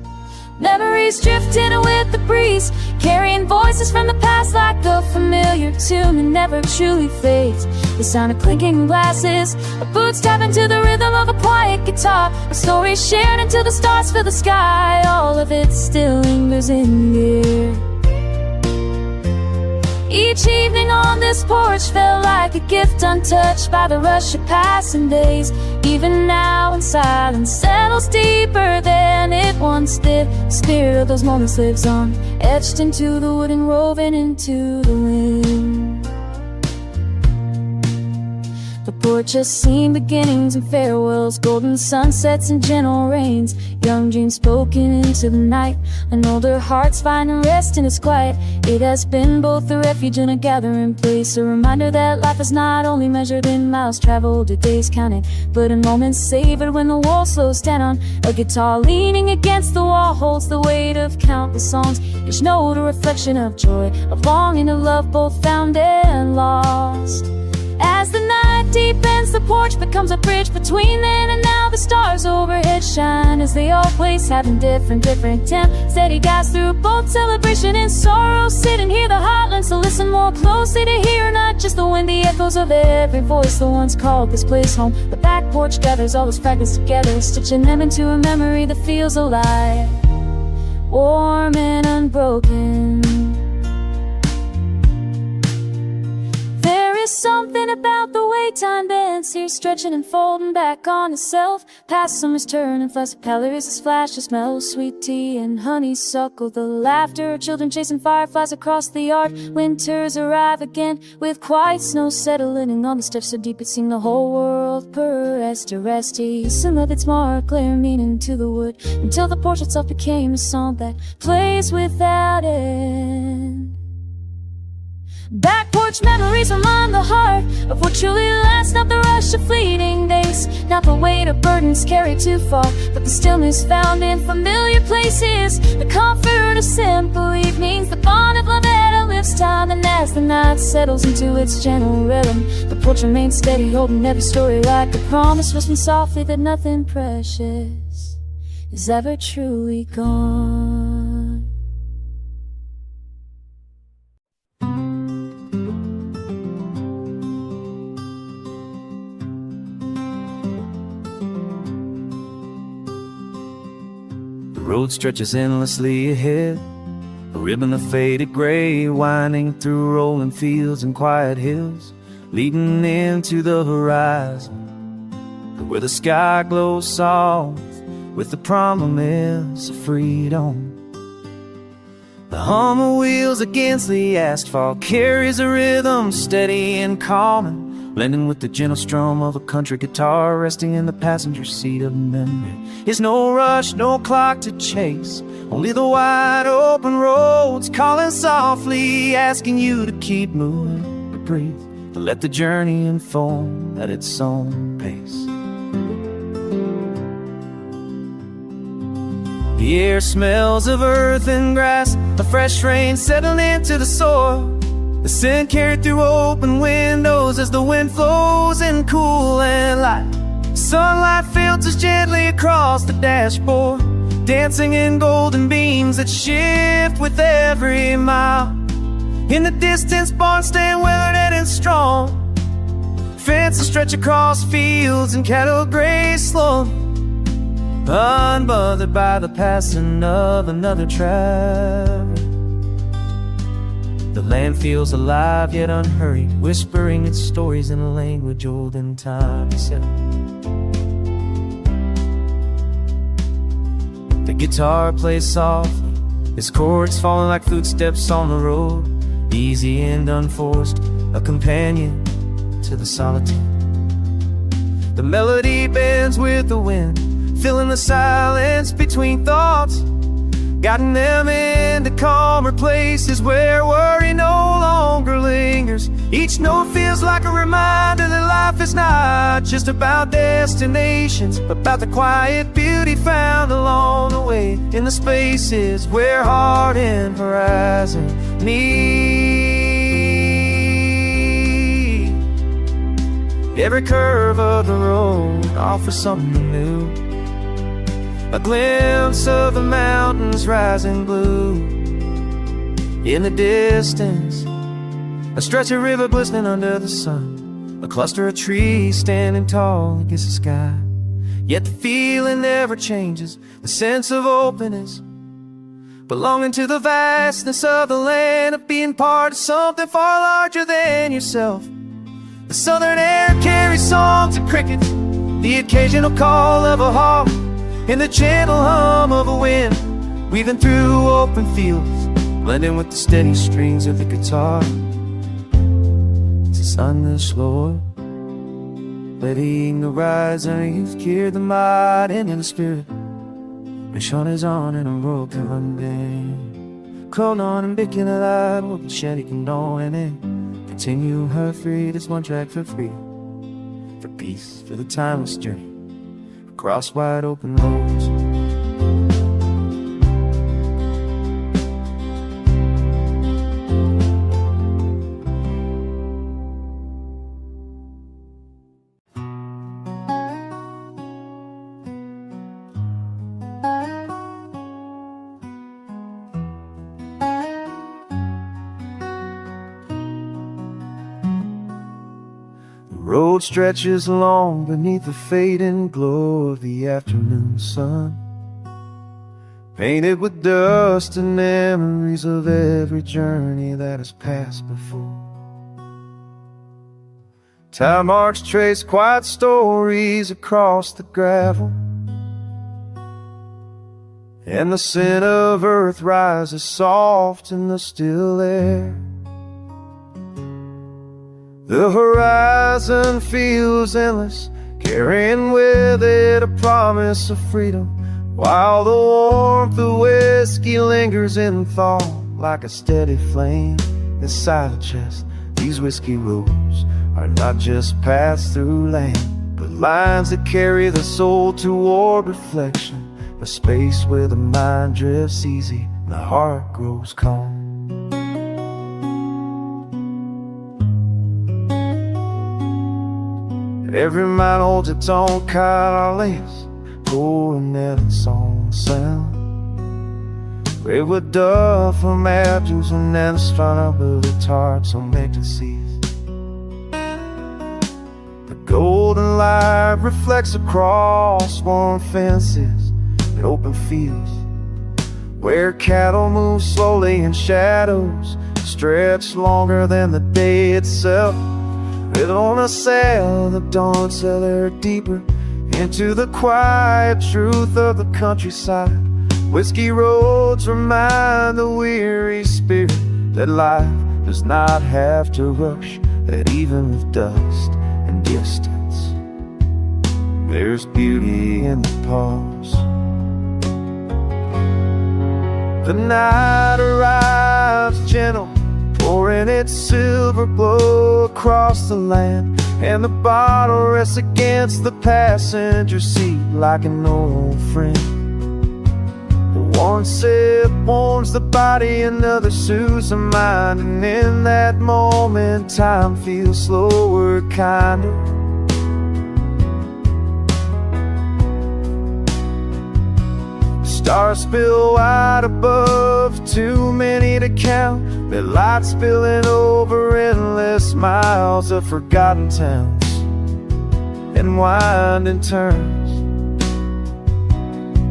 Memories drifting with the breeze, carrying voices from the past like the familiar tune that never truly fades. The sound of clinking glasses, of boots tapping to the rhythm of a quiet guitar, of stories shared until the stars fill the sky. All of it still lingers in the air. Each evening on this porch felt like a gift, untouched by the rush of passing days. Even now, in silence settles deeper than it once did. The spirit of those moments lives on, etched into the wood and woven into the wind. The porch has seen beginnings and farewells, golden sunsets and gentle rains, young dreams spoken into the night, and older hearts finding rest in its quiet. It has been both a refuge and a gathering place, a reminder that life is not only measured in miles traveled or days counted, but in moments savored when the world slows down. A guitar leaning against the wall holds the weight of countless songs, each note a reflection of joy, of longing, of love both found and lost. porch becomes a bridge between then and now. The stars overhead shine as they always have in different temps. Steady guides through both celebration and sorrow. Sit and hear the heartlands to listen more closely, to hear not just the wind, the echoes of every voice that once called this place home. The back porch gathers all those fragments together, stitching them into a memory that feels alive, warm and unbroken. There is something about the way time bends here, stretching and folding back on itself. Past summer's turn and flash of calories, this flash of smell, sweet tea and honeysuckle. The laughter of children chasing fireflies across the yard. Winters arrive again with quiet snow settling on the steps so deep it seemed the whole world pressed to rest. Some of its mark clear meaning to the wood, until the porch itself became a song that plays without end. Back porch memories remind the heart of what truly lasts, not the rush of fleeting days, not the weight of burdens carried too far, but the stillness found in familiar places, the comfort of simple evenings, the bond of love that outlives time. And as the night settles into its gentle rhythm, the porch remains steady, holding every story like a promise, whispering softly that nothing precious is ever truly gone. The road stretches endlessly ahead, a ribbon of faded gray, winding through rolling fields and quiet hills, leading into the horizon, where the sky glows soft with the promise of freedom. The hum of wheels against the asphalt carries a rhythm steady and calming, blending with the gentle strum of a country guitar resting in the passenger seat of memory. There's no rush, no clock to chase, only the wide open roads calling softly, asking you to keep moving, to breathe, to let the journey unfold at its own pace. The air smells of earth and grass, the fresh rain settling into the soil, the scent carried through open windows as the wind flows in cool and light. Sunlight filters gently across the dashboard, dancing in golden beams that shift with every mile. In the distance, barns stand weathered and strong, fences stretch across fields and cattle graze slowly, unbothered by the passing of another traveler. The land feels alive yet unhurried, whispering its stories in a language old in time itself. The guitar plays softly, its chords falling like footsteps on the road, easy and unforced, a companion to the solitude. The melody bends with the wind, filling the silence between thoughts, guiding them into calmer places where worry no longer lingers. Each note feels like a reminder that life is not just about destinations, but about the quiet beauty found along the way, in the spaces where heart and horizon meet. Every curve of the road offers something new, a glimpse of the mountains rising blue. In the distance, a stretch of river glistening under the sun, a cluster of trees standing tall against the sky. Yet the feeling never changes, the sense of openness, belonging to the vastness of the land, of being part of something far larger than yourself. The southern air carries songs of crickets, the occasional call of a hawk, and the gentle hum of a wind weaving through open fields, blending with the steady strings of the guitar. It's a sunless slower, letting the horizon you've cured the mind and in the spirit. Mission is on in a road can run down, call on and begin alive, what the shanty can know and then continue her free. This one track for free, for peace, for the timeless journey across wide open roads. road stretches long beneath the fading glow of the afternoon sun, painted with dust and memories of every journey that has passed before. Time marks trace quiet stories across the gravel, and the scent of earth rises soft in the still air. The horizon feels endless, carrying with it a promise of freedom, while the warmth of whiskey lingers in thought like a steady flame inside a chest. These whiskey roads are not just paths through land, but lines that carry the soul toward reflection, a space where the mind drifts easy and the heart grows calm. Every mile holds its own colorless coronet song sound, gray with dust from apples and then spun with its hearts on ecstasies. The golden light reflects across worn fences and open fields, where cattle move slowly in shadows stretch longer than the day itself. With on a sail, the dawn cellar deeper into the quiet truth of the countryside. Whiskey roads remind the weary spirit that life does not have to rush, that even with dust and distance, there's beauty in the pause. The night arrives gentle, pouring its silver glow across the land, and the bottle rests against the passenger seat like an old friend. One sip warms the body, another soothes the mind, and in that moment time feels slower, kinder. Stars spill wide above, too many to count, their lights spilling over endless miles of forgotten towns and winding turns.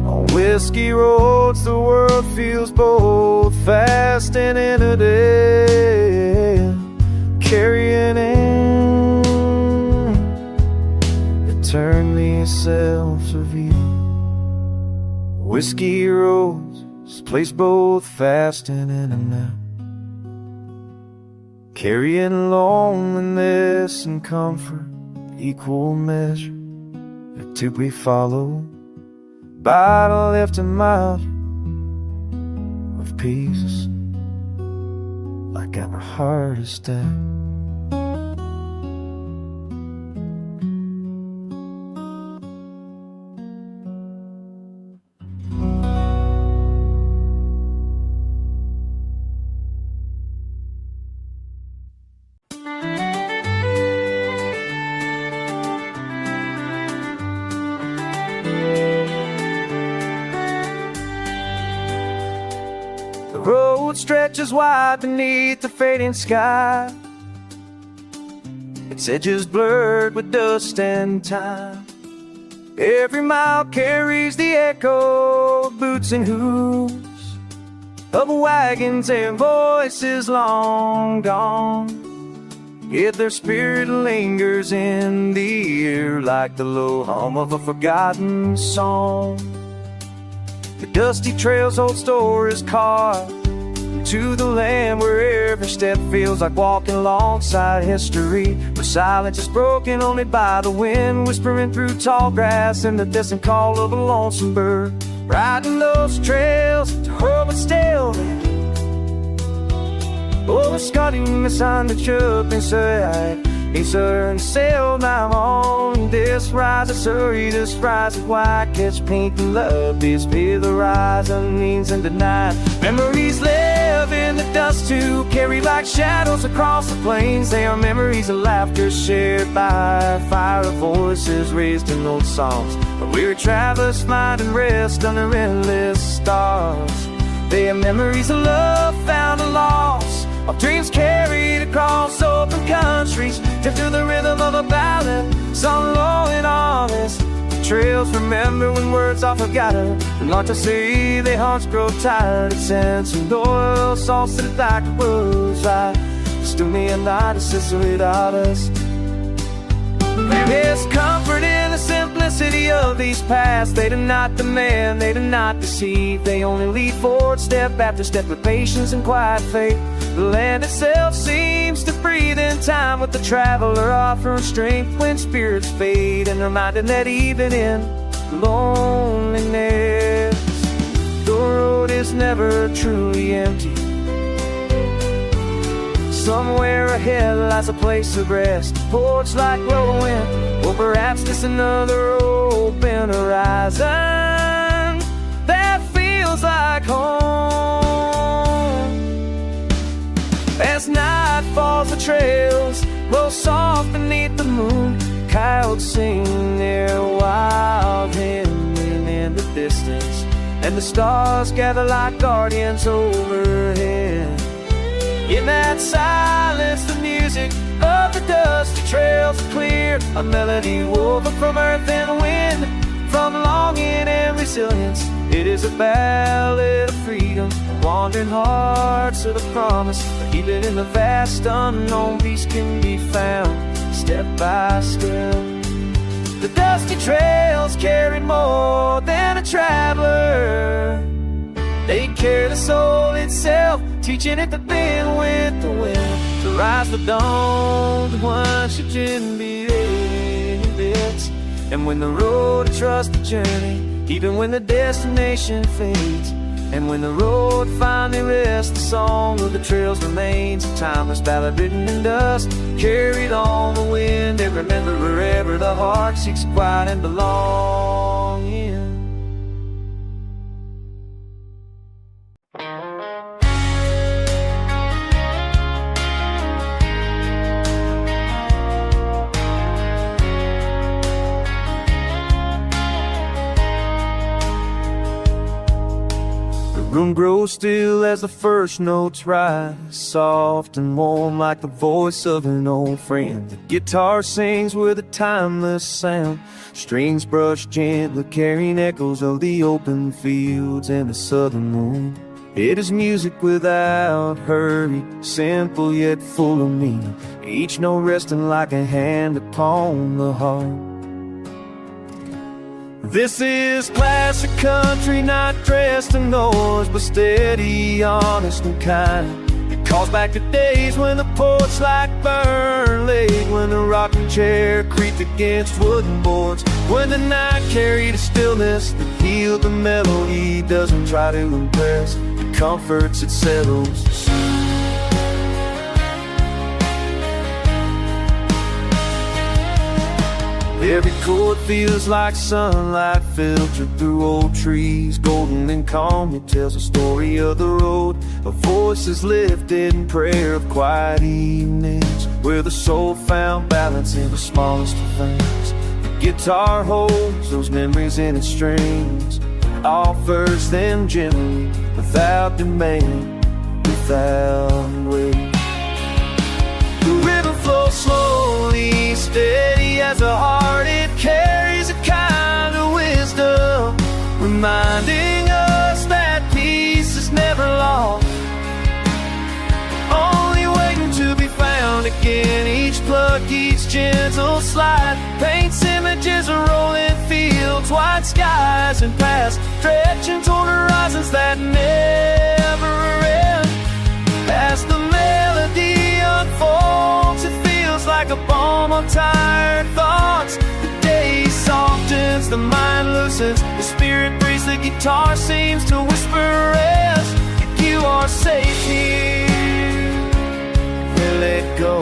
On whiskey roads the world feels both fast and energetic, carrying in eternally self-revealed. Whiskey roads, this place both fast and in and out, carrying loneliness and comfort, equal measure, the two we follow, by the left and mild of peace, like our heart is dead. The road stretches wide beneath the fading sky, its edges blurred with dust and time. Every mile carries the echo of boots and hooves, of wagons and voices long gone, yet their spirit lingers in the air like the low hum of a forgotten song. The dusty trails hold stories carved to the land where every step feels like walking alongside history, where silence is broken only by the wind whispering through tall grass and the distant call of a lonesome bird. Riding those trails to hurl but still, oh, Scotty misunderstood inside. He turned sail now on this rise of Surrey, this rise of white, catch pink and love, this be the rise of means and denied. Memories live in the dust to carry like shadows across the plains. They are memories of laughter shared by fire, of voices raised in old songs, a weary travelers find and rest under endless stars. They are memories of love found and lost, of dreams carried across open countries, deaf to the rhythm of a battle sung low and honest. The trails remember when words are forgotten. And like I say, their hearts grow tired. It's and loyal songs that like words right. Just do me a night, it's without us. There's comfort in the simplicity of these paths. They do not demand, they do not deceive. They only lead forward step after step with patience and quiet faith. The land itself seems to breathe in time with the traveler, offering strength when spirits fade, and reminding that even in loneliness, the road is never truly empty. Somewhere ahead lies a place of rest, porch like glowing, or perhaps just another open horizon that feels like home. As night falls, the trails glow soft beneath the moon. Coyotes sing their wild hymn in the distance, and the stars gather like guardians overhead. In that silence, the music of the dusty trails are clear, a melody woven from earth and wind, from longing and resilience. It is a ballad of freedom, wandering hearts of the promise. But even in the vast unknown, peace can be found step by step. The dusty trails carry more than a traveler. They carry the soul itself, teaching it to bend with the wind, to rise the dawn, to once you didn't be this. And when the road to trust the journey, even when the destination fades, and when the road finally rests, the song of the trails remains a timeless ballad written in dust, carried on the wind, and remembered wherever the heart seeks quiet and belonging. The room grows still as the first notes rise, soft and warm like the voice of an old friend. The guitar sings with a timeless sound, strings brush gently, carrying echoes of the open fields and the southern moon. It is music without hurry, simple yet full of meaning, each note resting like a hand upon the heart. This is classic country, not dressed in noise, but steady, honest, and kind. It calls back the days when the porch light burned late, when the rocking chair creaked against wooden boards, when the night carried a stillness that healed. The melody doesn't try to impress, it comforts, it settles. Every chord feels like sunlight filtered through old trees, golden and calm. It tells a story of the road, a voice is lifted in prayer of quiet evenings, where the soul found balance in the smallest of things. The guitar holds those memories in its strings, offers them gently, without demand, without weight. The river flows slowly, steady as a heart. It carries a kind of wisdom, reminding us that peace is never lost, only waiting to be found again. Each pluck, each gentle slide paints images of rolling fields, white skies and paths stretching toward horizons that never end. As the melody unfolds, it feels like a balm on tired thoughts. The day softens, the mind loosens, the spirit breathes, the guitar seems to whisper rest. You are safe here, we'll let go.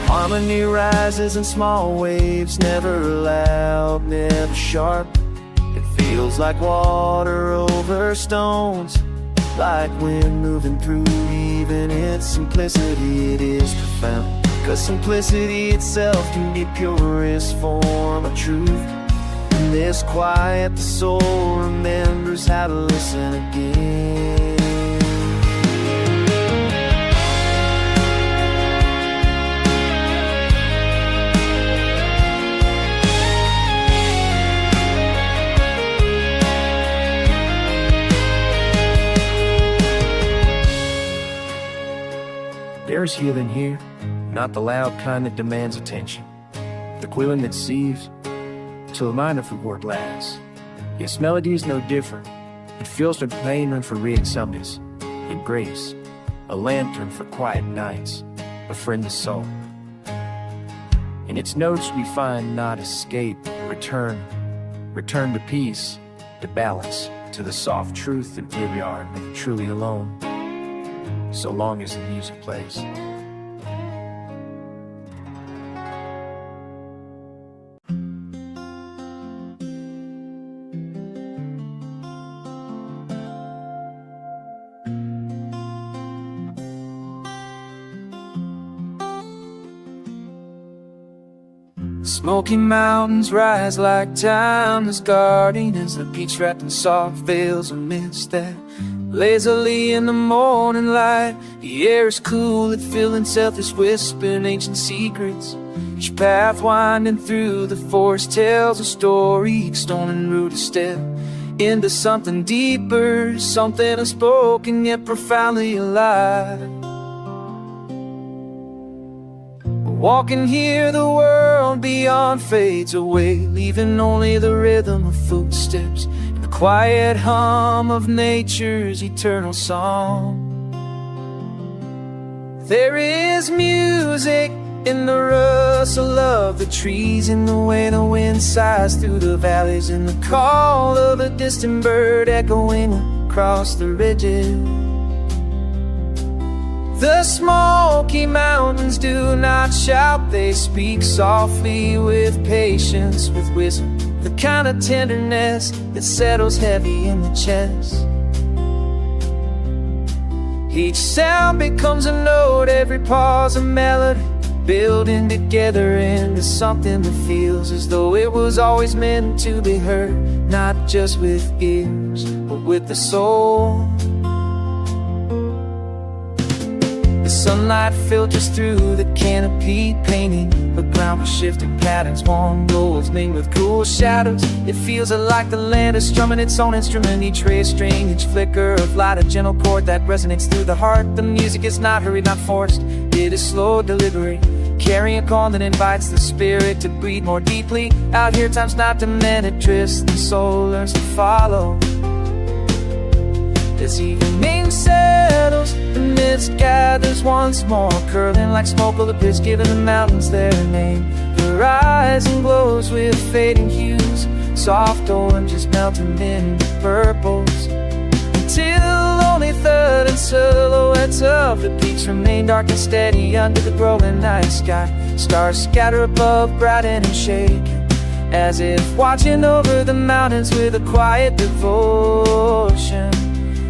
Harmony rises in small waves, never loud, never sharp. It feels like water over stones, like wind moving through. Even its simplicity, it is profound, 'cause simplicity itself can be purest form of truth. In this quiet, the soul remembers how to listen again. There's healing here, not the loud kind that demands attention. The quilling that sees, to a mind of word lasts. Its melody is no different. It feels the pain and for read Sundays. In grace, a lantern for quiet nights, a friend to soul. In its notes we find not escape, return to peace, to balance, to the soft truth that we are truly alone, so long as the music plays. Smoky mountains rise like timeless guardians, the beach wrapped in soft veils of mist that lazily in the morning light. The air is cool, it filling itself is whispering ancient secrets. Each path winding through the forest tells a story, each stone and root a step into something deeper, something unspoken yet profoundly alive. Walking here, the world beyond fades away, leaving only the rhythm of footsteps and the quiet hum of nature's eternal song. There is music in the rustle of the trees, in the way the wind sighs through the valleys, in the call of a distant bird echoing across the ridges. The Smoky Mountains do not shout, they speak softly with patience, with wisdom, the kind of tenderness that settles heavy in the chest. Each sound becomes a note, every pause a melody, building together into something that feels as though it was always meant to be heard, not just with ears, but with the soul. Sunlight filters through the canopy, painting the ground with shifting patterns, warm golds minged with cool shadows. It feels like the land is strumming its own instrument, each ray string, each flicker of light, a gentle chord that resonates through the heart. The music is not hurried, not forced, it is slow, deliberate, carrying a call that invites the spirit to breathe more deeply. Out here time's not demanded, drifts, the soul learns to follow. As evening settles, the mist gathers once more, curling like smoke of the pits, giving the mountains their name. The horizon glows with fading hues, soft oranges melting into purples, until only third and silhouettes of the peaks remain dark and steady under the growing night sky. Stars scatter above, brighten and shaking, as if watching over the mountains with a quiet devotion.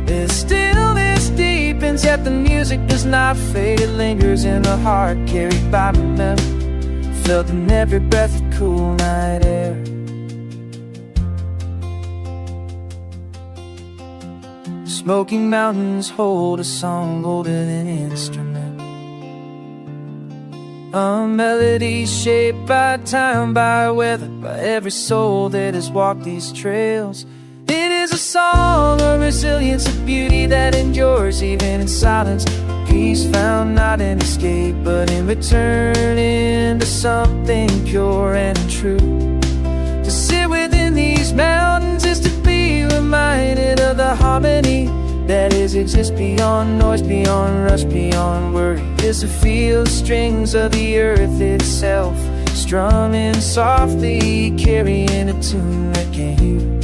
The stillness deepens, yet the music does not fade. It lingers in the heart, carried by memory, felt in every breath of cool night air. Smoky mountains hold a song older than an instrument, a melody shaped by time, by weather, by every soul that has walked these trails. It is a song of resilience, of beauty that endures even in silence, peace found not in escape, but in returning to something pure and true. To sit within these mountains is to be reminded of the harmony that exists beyond noise, beyond rush, beyond worry. Is to feel the strings of the earth itself, strumming softly, carrying a tune that can heal,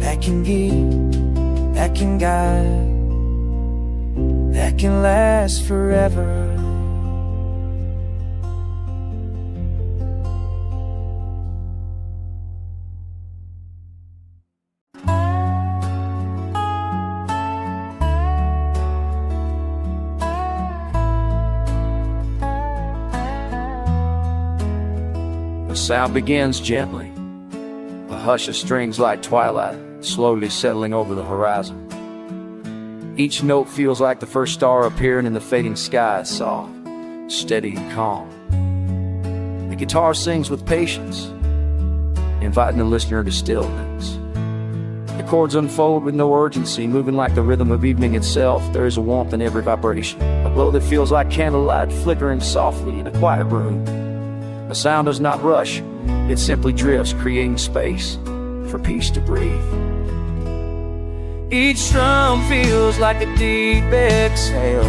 that can give, that can guide, that can last forever. The sound begins gently, a hush of strings like twilight, slowly settling over the horizon. Each note feels like the first star appearing in the fading sky, soft, steady, and calm. The guitar sings with patience, inviting the listener to stillness. The chords unfold with no urgency, moving like the rhythm of evening itself. There is a warmth in every vibration, a glow that feels like candlelight flickering softly in a quiet room. The sound does not rush, it simply drifts, creating space for peace to breathe. Each strum feels like a deep exhale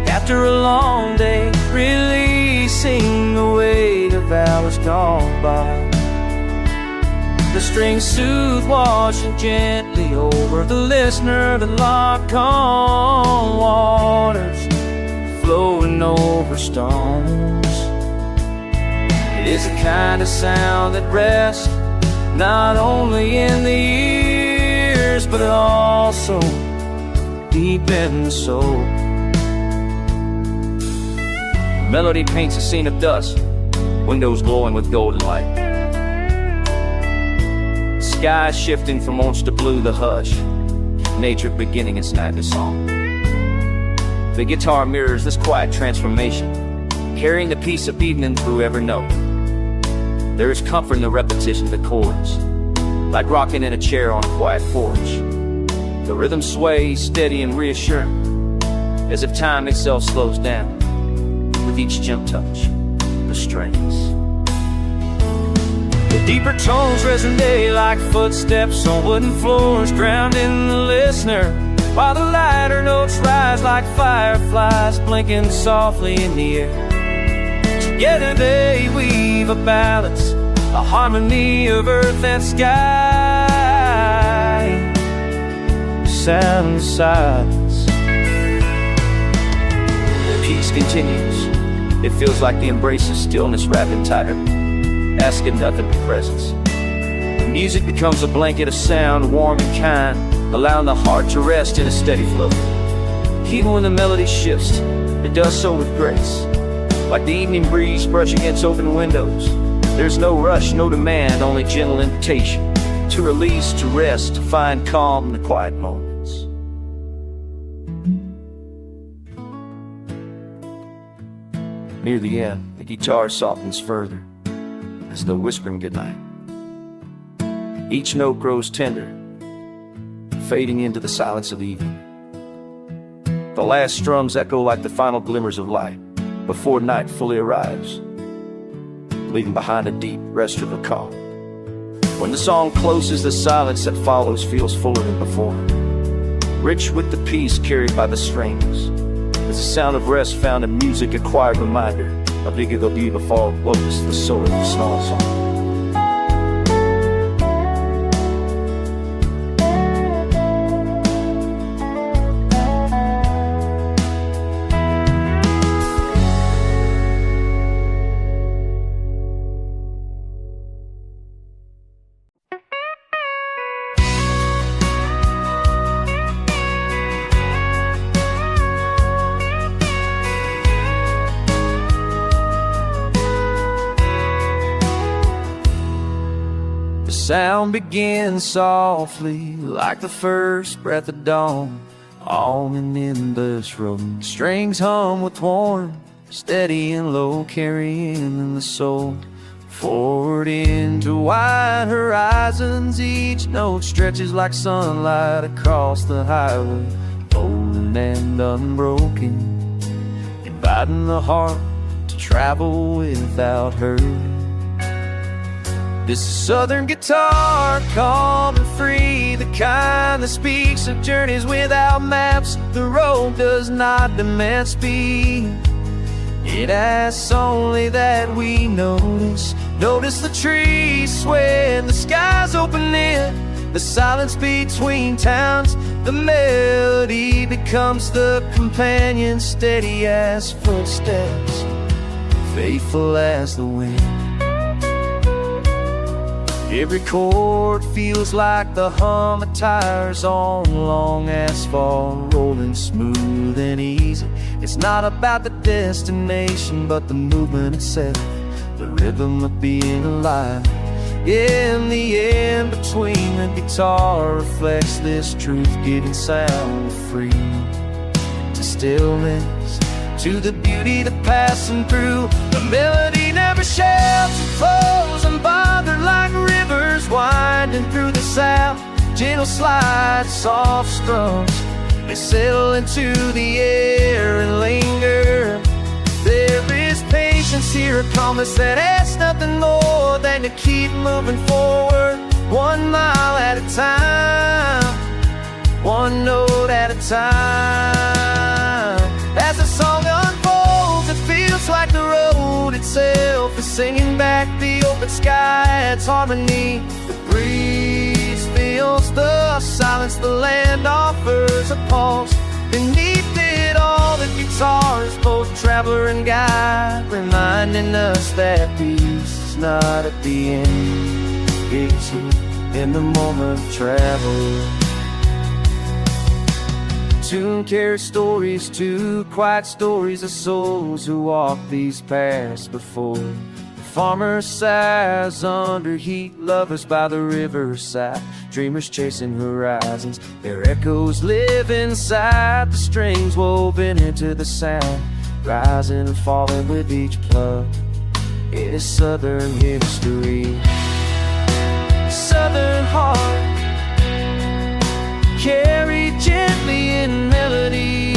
after a long day, releasing the weight of hours gone by. The strings soothe, washing gently over the listener, the lock-on waters flowing over stones. It is the kind of sound that rests not only in the ears, but also deep in the soul. Melody paints a scene of dusk, windows glowing with golden light. Sky shifting from orange to blue, the hush, nature beginning its nightly song. The guitar mirrors this quiet transformation, carrying the peace of evening through every note. There is comfort in the repetition of the chords, like rocking in a chair on a quiet porch. The rhythm sways, steady and reassuring, as if time itself slows down with each gentle touch of the strings. The deeper tones resonate like footsteps on wooden floors, grounding the listener, while the lighter notes rise like fireflies blinking softly in the air. Together they weave a balance, a harmony of earth and sky. Sound and silence. The peace continues. It feels like the embrace of stillness wrapping tighter, asking nothing but presence. The music becomes a blanket of sound, warm and kind, allowing the heart to rest in a steady flow. Even when the melody shifts, it does so with grace, like the evening breeze brushing against open windows. There's no rush, no demand, only gentle invitation to release, to rest, to find calm in the quiet moments. Near the end, the guitar softens further, as though whispering goodnight. Each note grows tender, fading into the silence of the evening. The last strums echo like the final glimmers of light before night fully arrives, leaving behind a deep, restful calm. When the song closes, the silence that follows feels fuller than before, rich with the peace carried by the strings. It's a sound of rest found in music, a quiet reminder of the vida before lotus, the soul of the small song. The sound begins softly, like the first breath of dawn, all in endless room. Strings hum with warmth, steady and low, carrying the soul forward into wide horizons. Each note stretches like sunlight across the highway, golden and unbroken, inviting the heart to travel without hurry. This is southern guitar, calm and free, the kind that speaks of journeys without maps. The road does not demand speed, it asks only that we notice. Notice the trees sway and the skies open in, the silence between towns. The melody becomes the companion, steady as footsteps, faithful as the wind. Every chord feels like the hum of tires on long asphalt, rolling smooth and easy. It's not about the destination, but the movement itself, the rhythm of being alive. In the in-between, the guitar reflects this truth, giving sound free to stillness, to the beauty that passing through. The melody never shouts, it flows unbothered like rivers winding through the south. Gentle slides, soft strums, They settle into the air and linger. There is patience here, a calmness that asks nothing more than to keep moving forward, 1 mile at a time, 1 note at a time. As the song unfolds, it feels like the road itself is singing back the open sky. It's harmony. The breeze fills the silence. The land offers a pulse. Beneath it all, the guitar is both traveler and guide, reminding us that peace is not at the end. It's in the moment of travel. Tune carries stories, 2 quiet stories of souls who walked these paths before. The farmer sighs under heat, lovers by the riverside, dreamers chasing horizons. Their echoes live inside the strings woven into the sound, rising and falling with each plug. It is Southern history. Southern heart, carried gently in melody.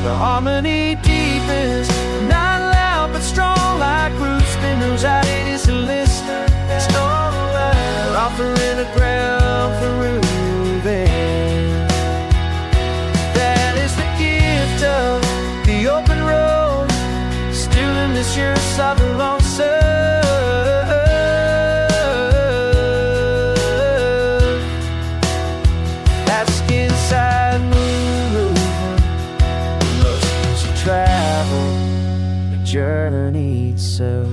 The harmony deepens, not loud but strong, like roots spin whose height is a listener. It's no way, offering a ground for moving. That is the gift of the open road, still in this year southern long surf. Inside movement, to travel the journey itself.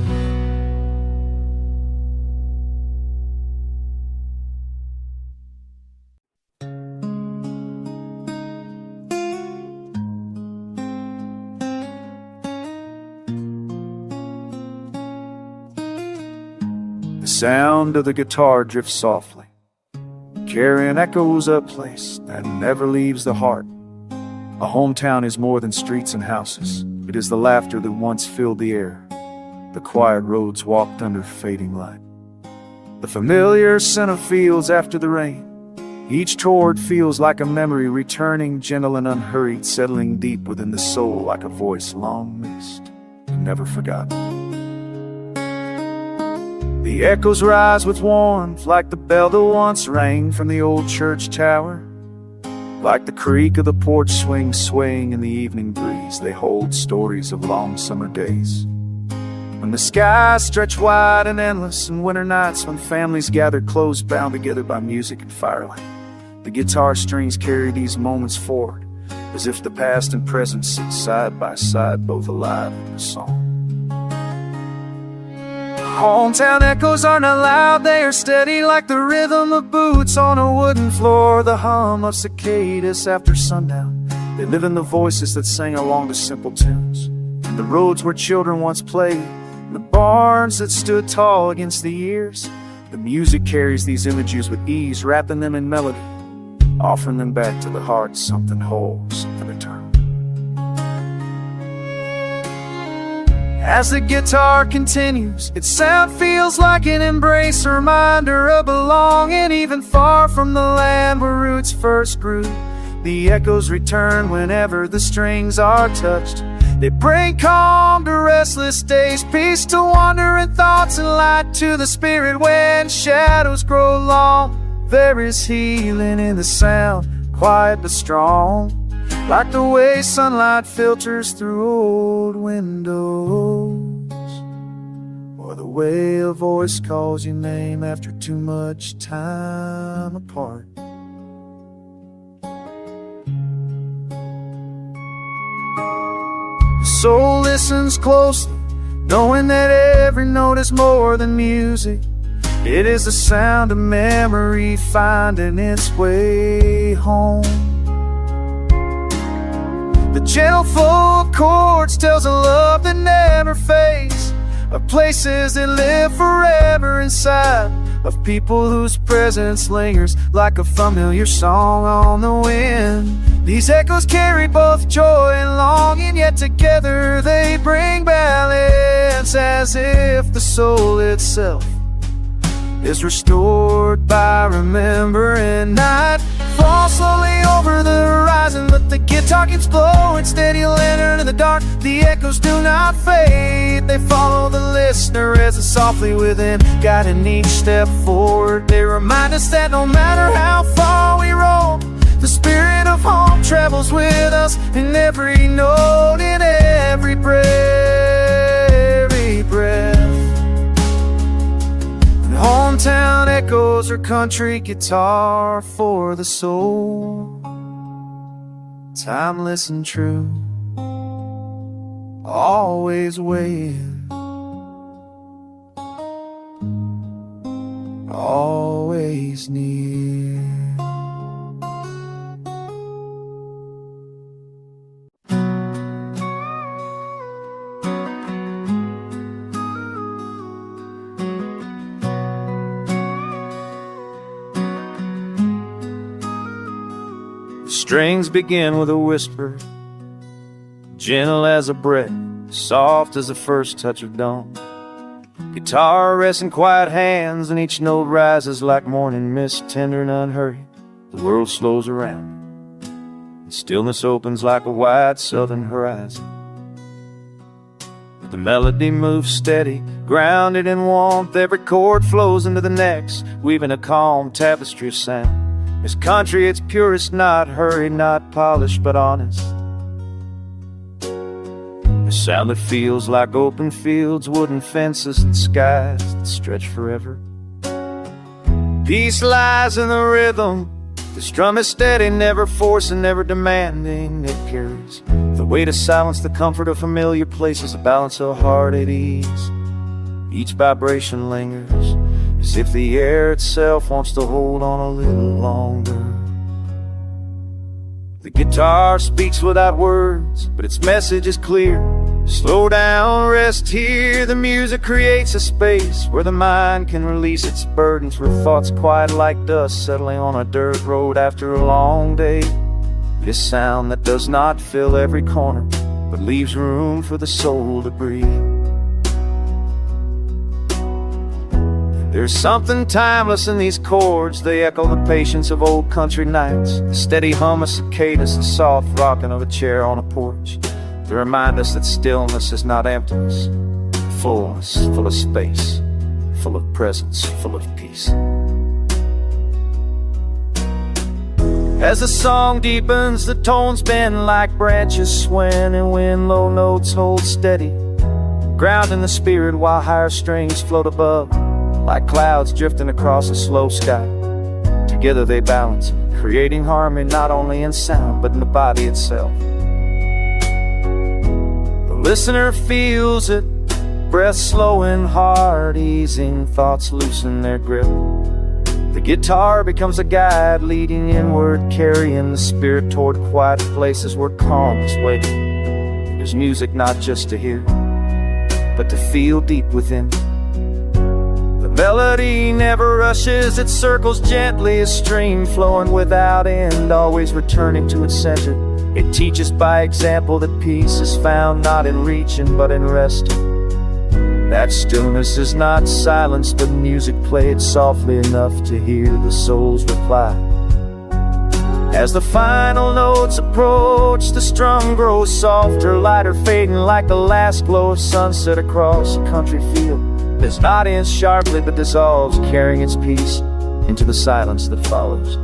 The sound of the guitar drifts softly, carrying echoes of a place that never leaves the heart. A hometown is more than streets and houses. It is the laughter that once filled the air, the quiet roads walked under fading light, the familiar scent of fields after the rain. Each chord feels like a memory returning, gentle and unhurried, settling deep within the soul like a voice long missed and never forgotten. The echoes rise with warmth, like the bell that once rang from the old church tower, like the creak of the porch swing swaying in the evening breeze. They hold stories of long summer days, when the skies stretch wide and endless, and winter nights when families gathered close, bound together by music and firelight. The guitar strings carry these moments forward, as if the past and present sit side by side, both alive in the song. Hometown echoes are not loud, they are steady, like the rhythm of boots on a wooden floor, the hum of cicadas after sundown. They live in the voices that sang along to simple tunes, and the roads where children once played, and the barns that stood tall against the years. The music carries these images with ease, wrapping them in melody, offering them back to the heart, something whole, something eternal. As the guitar continues, its sound feels like an embrace, a reminder of belonging, even far from the land where roots first grew. The echoes return whenever the strings are touched. They bring calm to restless days, peace to wandering thoughts, and light to the spirit when shadows grow long. There is healing in the sound, quiet but strong, like the way sunlight filters through old windows, or the way a voice calls your name after too much time apart. The soul listens closely, knowing that every note is more than music. It is the sound of memory finding its way home. The gentle flow of chords tells a love that never fades, of places that live forever inside, of people whose presence lingers like a familiar song on the wind. These echoes carry both joy and longing, yet together they bring balance, as if the soul itself is restored by remembering. Night falls slowly over the horizon, but the guitar keeps blowing steady, lantern in the dark. The echoes do not fade, they follow the listener as it's softly within, guiding each step forward. They remind us that no matter how far we roam, the spirit of home travels with us in every note, in every breath, every breath. And hometown echoes are country guitar for the soul, timeless and true, always waiting, always near. Strings begin with a whisper, gentle as a breath, soft as the first touch of dawn. Guitar rests in quiet hands, and each note rises like morning mist, tender and unhurried. The world slows around, and stillness opens like a wide southern horizon. But the melody moves steady, grounded in warmth. Every chord flows into the next, weaving a calm tapestry of sound. This country, it's purest, not hurried, not polished, but honest. A sound that feels like open fields, wooden fences, and skies that stretch forever. Peace lies in the rhythm. The strum is steady, never forcing, never demanding. It carries the weight of silence, the comfort of familiar places, a balance of heart at ease. Each vibration lingers, as if the air itself wants to hold on a little longer. The guitar speaks without words, but its message is clear. Slow down, rest here. The music creates a space where the mind can release its burdens, where thoughts quiet like dust settling on a dirt road after a long day. This sound that does not fill every corner, but leaves room for the soul to breathe. There's something timeless in these chords. They echo the patience of old country nights, the steady hum of cicadas, the soft rocking of a chair on a porch. They remind us that stillness is not emptiness, fullness, full of space, full of presence, full of peace. As the song deepens, the tones bend like branches swing, and when low notes hold steady, grounding the spirit while higher strings float above, like clouds drifting across a slow sky. Together they balance, creating harmony not only in sound, but in the body itself. The listener feels it, breath slow and hard, easing, thoughts loosen their grip. The guitar becomes a guide, leading inward, carrying the spirit toward quiet places where calm is waiting. There's music not just to hear, but to feel deep within. Melody never rushes, it circles gently, a stream flowing without end, always returning to its center. It teaches by example that peace is found not in reaching, but in resting. That stillness is not silence, but music played softly enough to hear the soul's reply. As the final notes approach, the strum grows softer, lighter, fading like the last glow of sunset across a country field. This knot ends sharply but dissolves, carrying its peace into the silence that follows.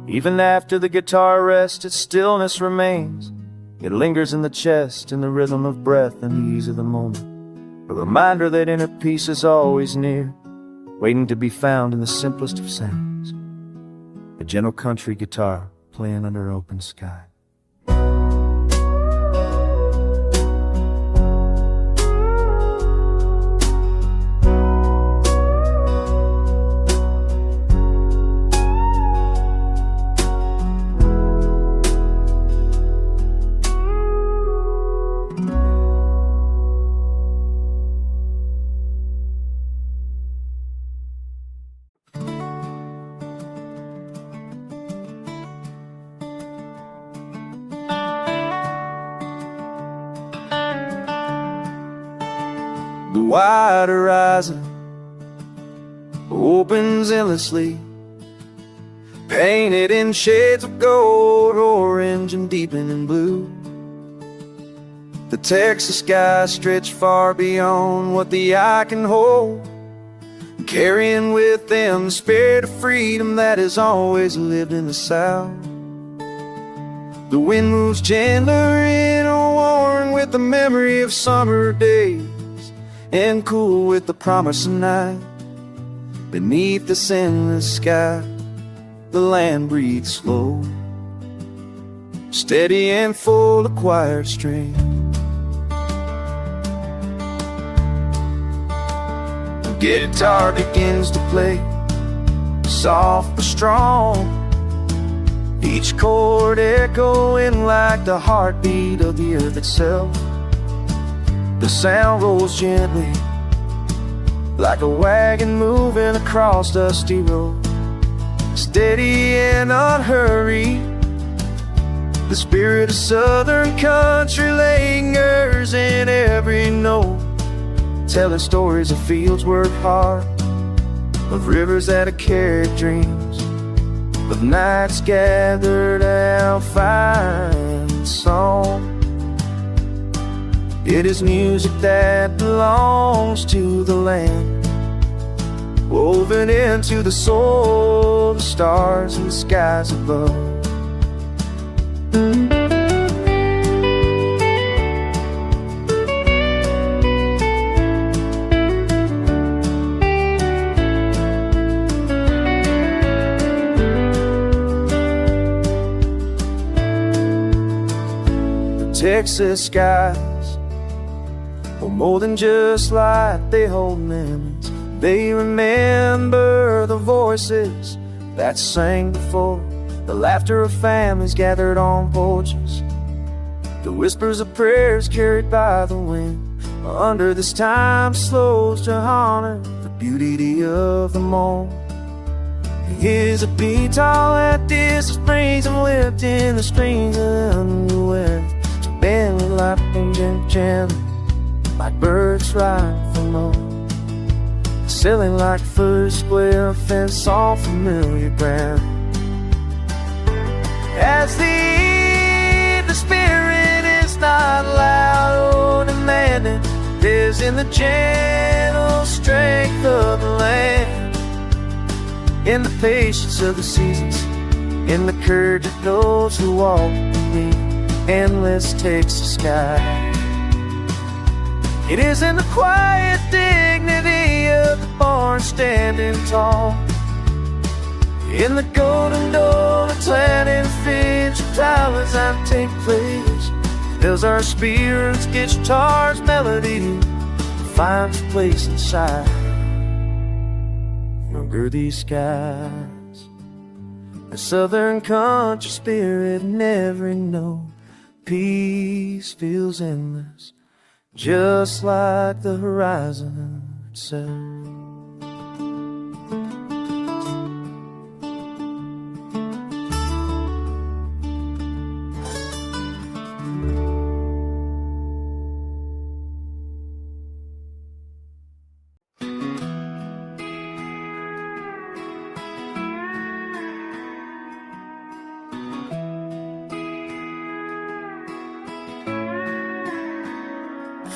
Even after the guitar rests, its stillness remains. It lingers in the chest, in the rhythm of breath and the ease of the moment. A reminder that inner peace is always near, waiting to be found in the simplest of sounds. A gentle country guitar playing under open sky. wide horizon opens endlessly, painted in shades of gold, orange, and deepening blue. The Texas skies stretch far beyond what the eye can hold, carrying with them the spirit of freedom that has always lived in the South. The wind moves gentler in a warren with the memory of summer days, and cool with the promise of night. Beneath this endless sky, the land breathes slow, steady and full of quiet strength. The guitar begins to play, soft but strong, each chord echoing like the heartbeat of the earth itself. The sound rolls gently, like a wagon moving across dusty road, steady and unhurried. The spirit of southern country lingers in every note, telling stories of fields worked hard, of rivers that have carried dreams, of nights gathered out fine song. It is music that belongs to the land, woven into the soul, the stars and the skies above. The Texas skies are more than just light, they hold memories. They remember the voices that sang before, the laughter of families gathered on porches, the whispers of prayers carried by the wind. Under this time slows to honor the beauty of the moment. Here's a beat all at this springs and whipped in the strings of the west. So bend me like a gently, like birds right from home, sailing like first square fence on familiar ground. As the spirit is not loud or demanding, lives in the gentle strength of the land, in the patience of the seasons, in the courage of those who walk beneath endless Texas sky. It is in the quiet dignity of the barn standing tall, in the golden dome Atlantic Finch towers that take place. Fills our spirits, guitars, melody finds a place inside. Under these skies, a southern country spirit in every note. Peace feels endless, just like the horizon itself.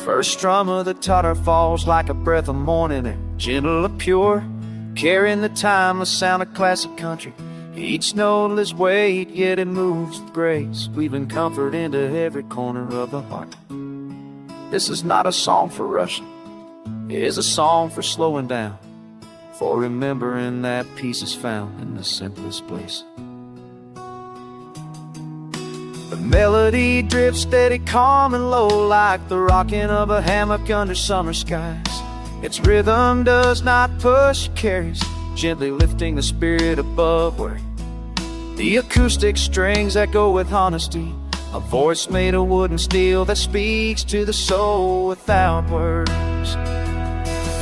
First strum of the totter falls like a breath of morning, and gentle and pure, carrying the timeless sound of classic country. Each note is weight, yet it moves with grace, weaving comfort into every corner of the heart. This is not a song for rushing, it is a song for slowing down, for remembering that peace is found in the simplest place. The melody drifts steady, calm and low, like the rocking of a hammock under summer skies. Its rhythm does not push, it carries, gently lifting the spirit above where the acoustic strings echo with honesty, a voice made of wood and steel that speaks to the soul without words.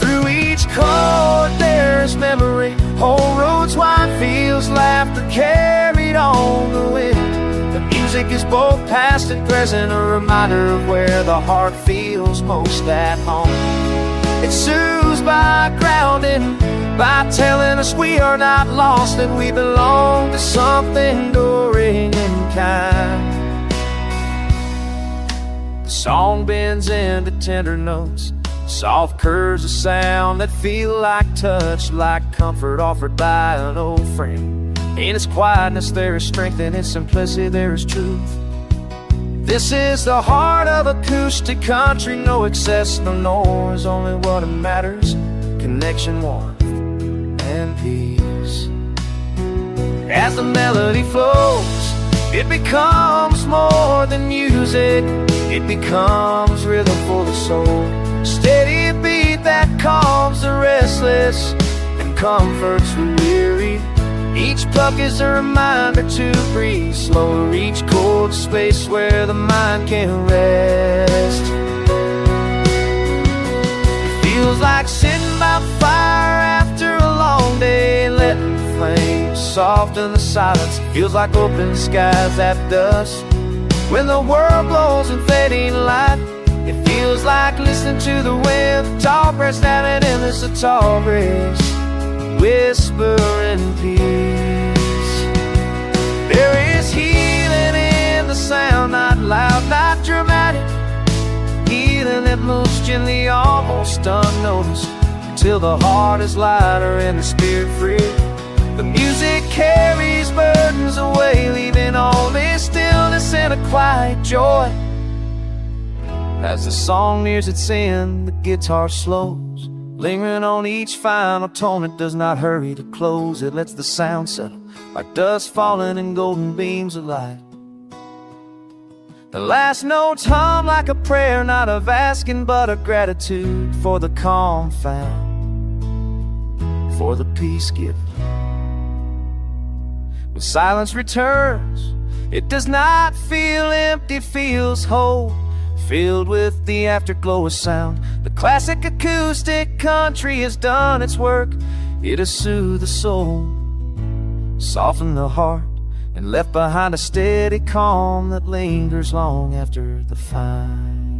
Through each chord there's memory, whole roads, wide fields, laughter carried on the wind. The music is both past and present, a reminder of where the heart feels most at home. It soothes by grounding, by telling us we are not lost and we belong to something enduring and kind. The song bends into tender notes, soft curves of sound that feel like touch, like comfort offered by an old friend. In its quietness there is strength, in its simplicity there is truth. This is the heart of acoustic country, no excess, no noise, only what matters, connection, warmth, and peace. As the melody flows, it becomes more than music, it becomes rhythm for the soul. Steady beat that calms the restless and comforts the weary. Each pluck is a reminder to breathe slower, reach cold space where the mind can rest. It feels like sitting by the fire after a long day, letting the flames soften the silence. It feels like open skies at dusk, when the world glows in fading light. It feels like listening to the wind, tall breaths down an endless tall breeze, whispering peace. There is healing in the sound, not loud, not dramatic. Healing that moves gently, almost unnoticed, till the heart is lighter and the spirit free. The music carries burdens away, leaving only stillness and a quiet joy. As the song nears its end, the guitar slows, lingering on each final tone. It does not hurry to close, it lets the sound settle like dust falling in golden beams of light. The last notes hum like a prayer, not of asking but of gratitude for the calm found, for the peace given. When silence returns, it does not feel empty, feels whole, filled with the afterglow of sound. The classic acoustic country has done its work. It has soothed the soul, softened the heart, and left behind a steady calm that lingers long after the fight.